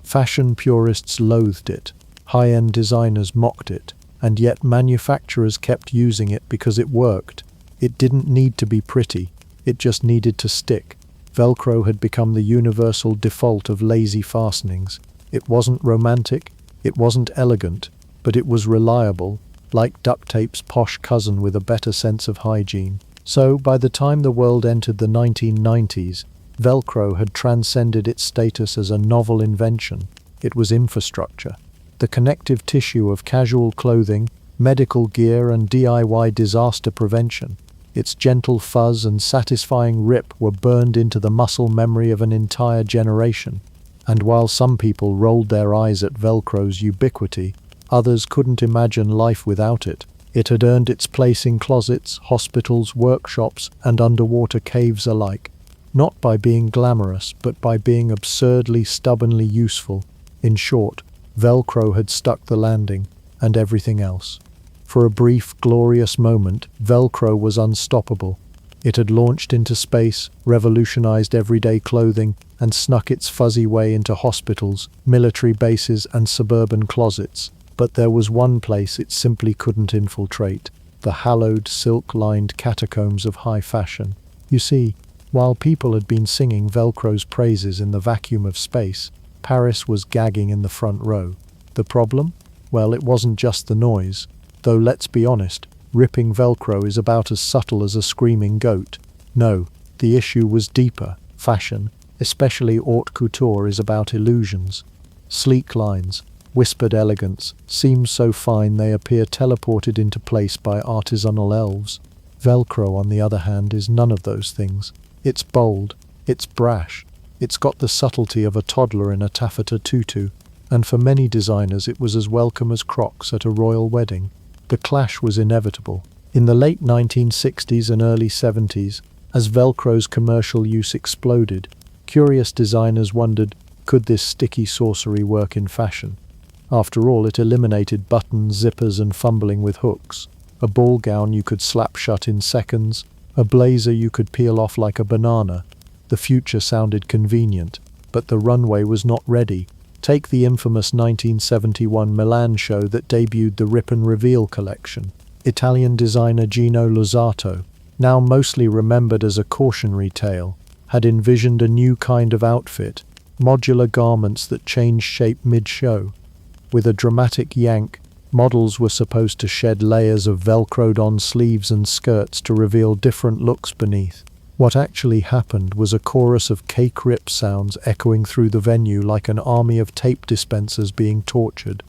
Fashion purists loathed it, high-end designers mocked it, and yet manufacturers kept using it because it worked. It didn't need to be pretty, it just needed to stick. Velcro had become the universal default of lazy fastenings. It wasn't romantic, it wasn't elegant, but it was reliable, like duct tape's posh cousin with a better sense of hygiene. So, by the time the world entered the 1990s, Velcro had transcended its status as a novel invention. It was infrastructure, the connective tissue of casual clothing, medical gear, and DIY disaster prevention. Its gentle fuzz and satisfying rip were burned into the muscle memory of an entire generation. And while some people rolled their eyes at Velcro's ubiquity, others couldn't imagine life without it. It had earned its place in closets, hospitals, workshops, and underwater caves alike. Not by being glamorous, but by being absurdly, stubbornly useful. In short, Velcro had stuck the landing, and everything else. For a brief, glorious moment, Velcro was unstoppable. It had launched into space, revolutionized everyday clothing, and snuck its fuzzy way into hospitals, military bases, and suburban closets. But there was one place it simply couldn't infiltrate: the hallowed, silk-lined catacombs of high fashion. You see, while people had been singing Velcro's praises in the vacuum of space, Paris was gagging in the front row. The problem? Well, it wasn't just the noise. Though let's be honest, ripping Velcro is about as subtle as a screaming goat. No, the issue was deeper. Fashion, especially haute couture, is about illusions. Sleek lines, whispered elegance, seams so fine they appear teleported into place by artisanal elves. Velcro, on the other hand, is none of those things. It's bold, it's brash, it's got the subtlety of a toddler in a taffeta tutu, and for many designers it was as welcome as Crocs at a royal wedding. The clash was inevitable. In the late 1960s and early 70s, as Velcro's commercial use exploded, curious designers wondered, could this sticky sorcery work in fashion? After all, it eliminated buttons, zippers, and fumbling with hooks. A ball gown you could slap shut in seconds, a blazer you could peel off like a banana. The future sounded convenient, but the runway was not ready. Take the infamous 1971 Milan show that debuted the Rip and Reveal collection. Italian designer Gino Luzzatto, now mostly remembered as a cautionary tale, had envisioned a new kind of outfit, modular garments that changed shape mid-show. With a dramatic yank, Models were supposed to shed layers of velcroed-on sleeves and skirts to reveal different looks beneath. What actually happened was a chorus of cake rip sounds echoing through the venue like an army of tape dispensers being tortured.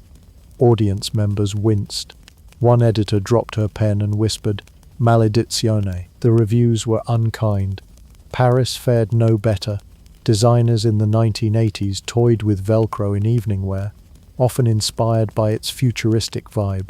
Audience members winced. One editor dropped her pen and whispered, "Maledizione." The reviews were unkind. Paris fared no better. Designers in the 1980s toyed with Velcro in evening wear, often inspired by its futuristic vibe.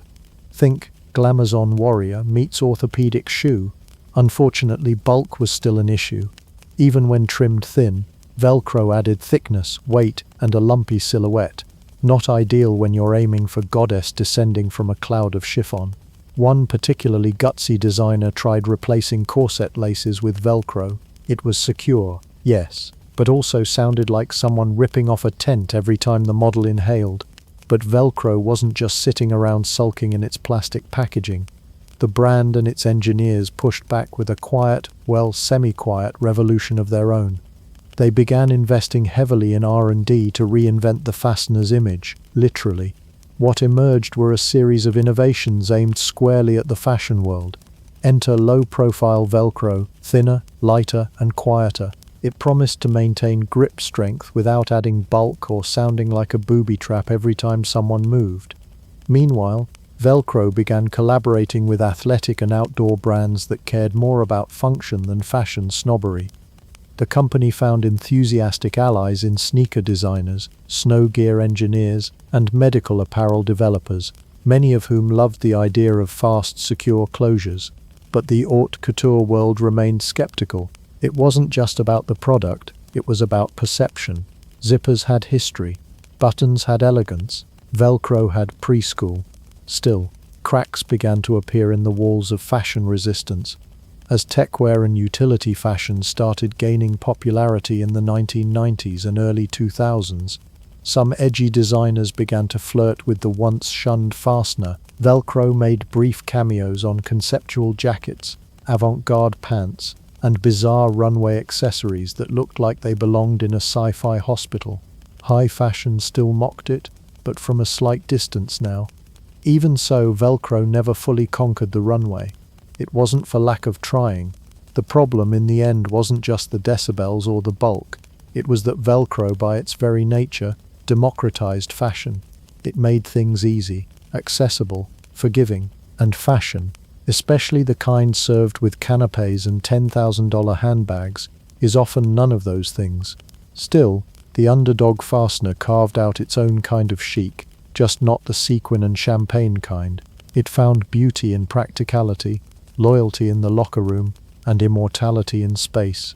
Think Glamazon Warrior meets orthopedic shoe. Unfortunately, bulk was still an issue. Even when trimmed thin, Velcro added thickness, weight, and a lumpy silhouette. Not ideal when you're aiming for goddess descending from a cloud of chiffon. One particularly gutsy designer tried replacing corset laces with Velcro. It was secure, yes, but also sounded like someone ripping off a tent every time the model inhaled. But Velcro wasn't just sitting around sulking in its plastic packaging. The brand and its engineers pushed back with a quiet, well, semi-quiet revolution of their own. They began investing heavily in R&D to reinvent the fastener's image, literally. What emerged were a series of innovations aimed squarely at the fashion world. Enter low-profile Velcro, thinner, lighter, and quieter. It promised to maintain grip strength without adding bulk or sounding like a booby trap every time someone moved. Meanwhile, Velcro began collaborating with athletic and outdoor brands that cared more about function than fashion snobbery. The company found enthusiastic allies in sneaker designers, snow gear engineers, and medical apparel developers, many of whom loved the idea of fast, secure closures. But the haute couture world remained skeptical. It wasn't just about the product, it was about perception. Zippers had history, buttons had elegance, Velcro had preschool. Still, cracks began to appear in the walls of fashion resistance. As techwear and utility fashion started gaining popularity in the 1990s and early 2000s, some edgy designers began to flirt with the once shunned fastener. Velcro made brief cameos on conceptual jackets, avant-garde pants, and bizarre runway accessories that looked like they belonged in a sci-fi hospital. High fashion still mocked it, but from a slight distance now. Even so, Velcro never fully conquered the runway. It wasn't for lack of trying. The problem in the end wasn't just the decibels or the bulk. It was that Velcro, by its very nature, democratized fashion. It made things easy, accessible, forgiving, and fashion, especially the kind served with canapés and $10,000 handbags, is often none of those things. Still, the underdog fastener carved out its own kind of chic, just not the sequin and champagne kind. It found beauty in practicality, loyalty in the locker room, and immortality in space.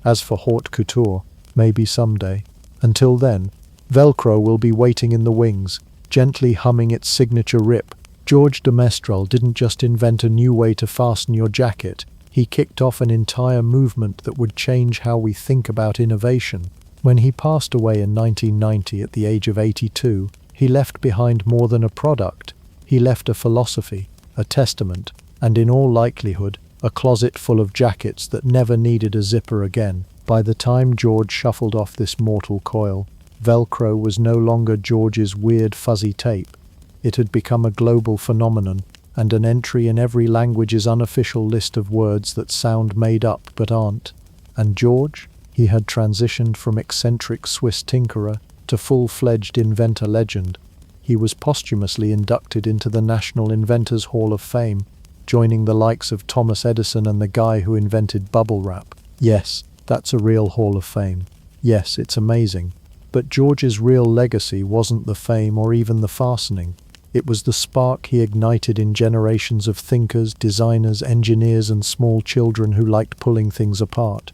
As for haute couture, maybe someday. Until then, Velcro will be waiting in the wings, gently humming its signature rip. George de Mestral didn't just invent a new way to fasten your jacket, he kicked off an entire movement that would change how we think about innovation. When he passed away in 1990 at the age of 82, he left behind more than a product. He left a philosophy, a testament, and in all likelihood, a closet full of jackets that never needed a zipper again. By the time George shuffled off this mortal coil, Velcro was no longer George's weird fuzzy tape. It had become a global phenomenon, and an entry in every language's unofficial list of words that sound made up but aren't. And George? He had transitioned from eccentric Swiss tinkerer to full-fledged inventor legend. He was posthumously inducted into the National Inventors Hall of Fame, joining the likes of Thomas Edison and the guy who invented bubble wrap. Yes, that's a real Hall of Fame. Yes, it's amazing. But George's real legacy wasn't the fame or even the fastening. It was the spark he ignited in generations of thinkers, designers, engineers, and small children who liked pulling things apart.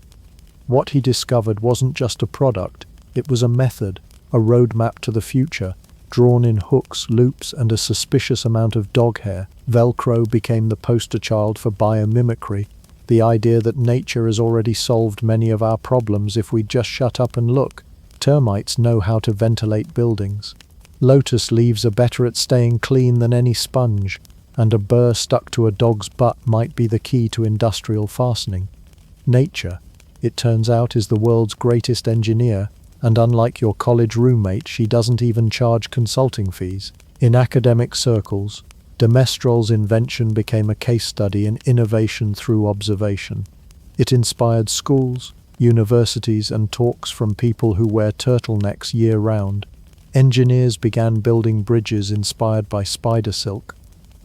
What he discovered wasn't just a product, it was a method, a roadmap to the future, drawn in hooks, loops, and a suspicious amount of dog hair. Velcro became the poster child for biomimicry, the idea that nature has already solved many of our problems if we just shut up and look. Termites know how to ventilate buildings. Lotus leaves are better at staying clean than any sponge, and a burr stuck to a dog's butt might be the key to industrial fastening. Nature, it turns out, is the world's greatest engineer, and unlike your college roommate, she doesn't even charge consulting fees. In academic circles, de Mestral's invention became a case study in innovation through observation. It inspired schools, universities, and talks from people who wear turtlenecks year-round. Engineers began building bridges inspired by spider silk.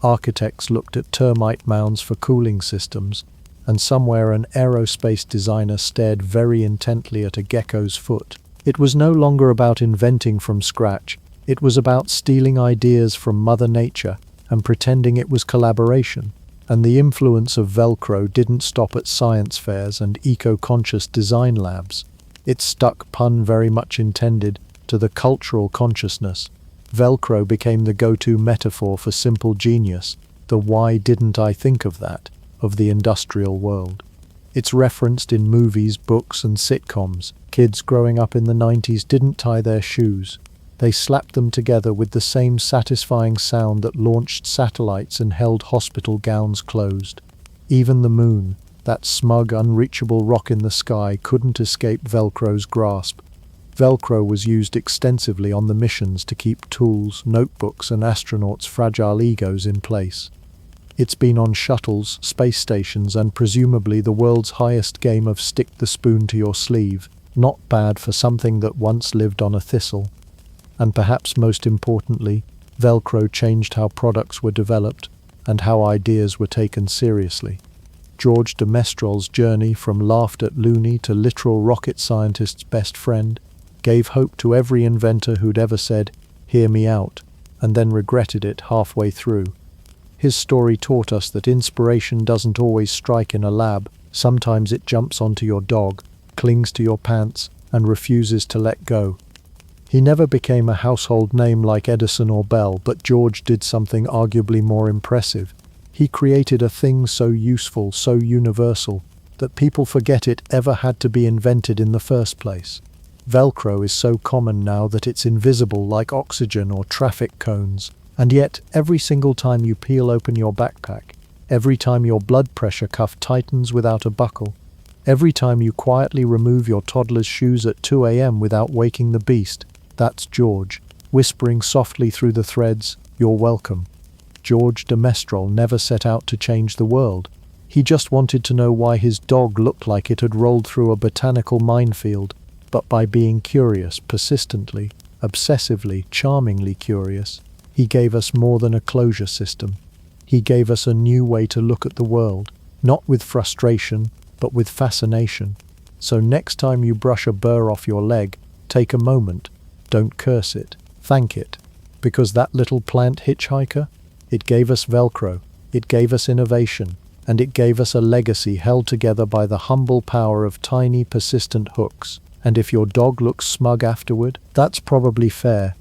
Architects looked at termite mounds for cooling systems, and somewhere an aerospace designer stared very intently at a gecko's foot. It was no longer about inventing from scratch. It was about stealing ideas from Mother Nature and pretending it was collaboration. And the influence of Velcro didn't stop at science fairs and eco-conscious design labs. It stuck, pun very much intended, to the cultural consciousness. Velcro became the go-to metaphor for simple genius, the "why didn't I think of that" of the industrial world. It's referenced in movies, books, and sitcoms. Kids growing up in the 90s didn't tie their shoes. They slapped them together with the same satisfying sound that launched satellites and held hospital gowns closed. Even the moon, that smug, unreachable rock in the sky, couldn't escape Velcro's grasp. Velcro was used extensively on the missions to keep tools, notebooks, and astronauts' fragile egos in place. It's been on shuttles, space stations, and presumably the world's highest game of stick the spoon to your sleeve. Not bad for something that once lived on a thistle. And perhaps most importantly, Velcro changed how products were developed and how ideas were taken seriously. George de Mestral's journey from laughed at loony to literal rocket scientist's best friend gave hope to every inventor who'd ever said, "Hear me out," and then regretted it halfway through. His story taught us that inspiration doesn't always strike in a lab. Sometimes it jumps onto your dog, clings to your pants, and refuses to let go. He never became a household name like Edison or Bell, but George did something arguably more impressive. He created a thing so useful, so universal, that people forget it ever had to be invented in the first place. Velcro is so common now that it's invisible like oxygen or traffic cones. And yet, every single time you peel open your backpack, every time your blood pressure cuff tightens without a buckle, every time you quietly remove your toddler's shoes at 2 a.m. without waking the beast, that's George, whispering softly through the threads, "You're welcome." George de Mestral never set out to change the world. He just wanted to know why his dog looked like it had rolled through a botanical minefield. But by being curious, persistently, obsessively, charmingly curious, he gave us more than a closure system. He gave us a new way to look at the world, not with frustration, but with fascination. So next time you brush a burr off your leg, take a moment. Don't curse it. Thank it. Because that little plant hitchhiker, it gave us Velcro, it gave us innovation, and it gave us a legacy held together by the humble power of tiny, persistent hooks. And if your dog looks smug afterward, that's probably fair.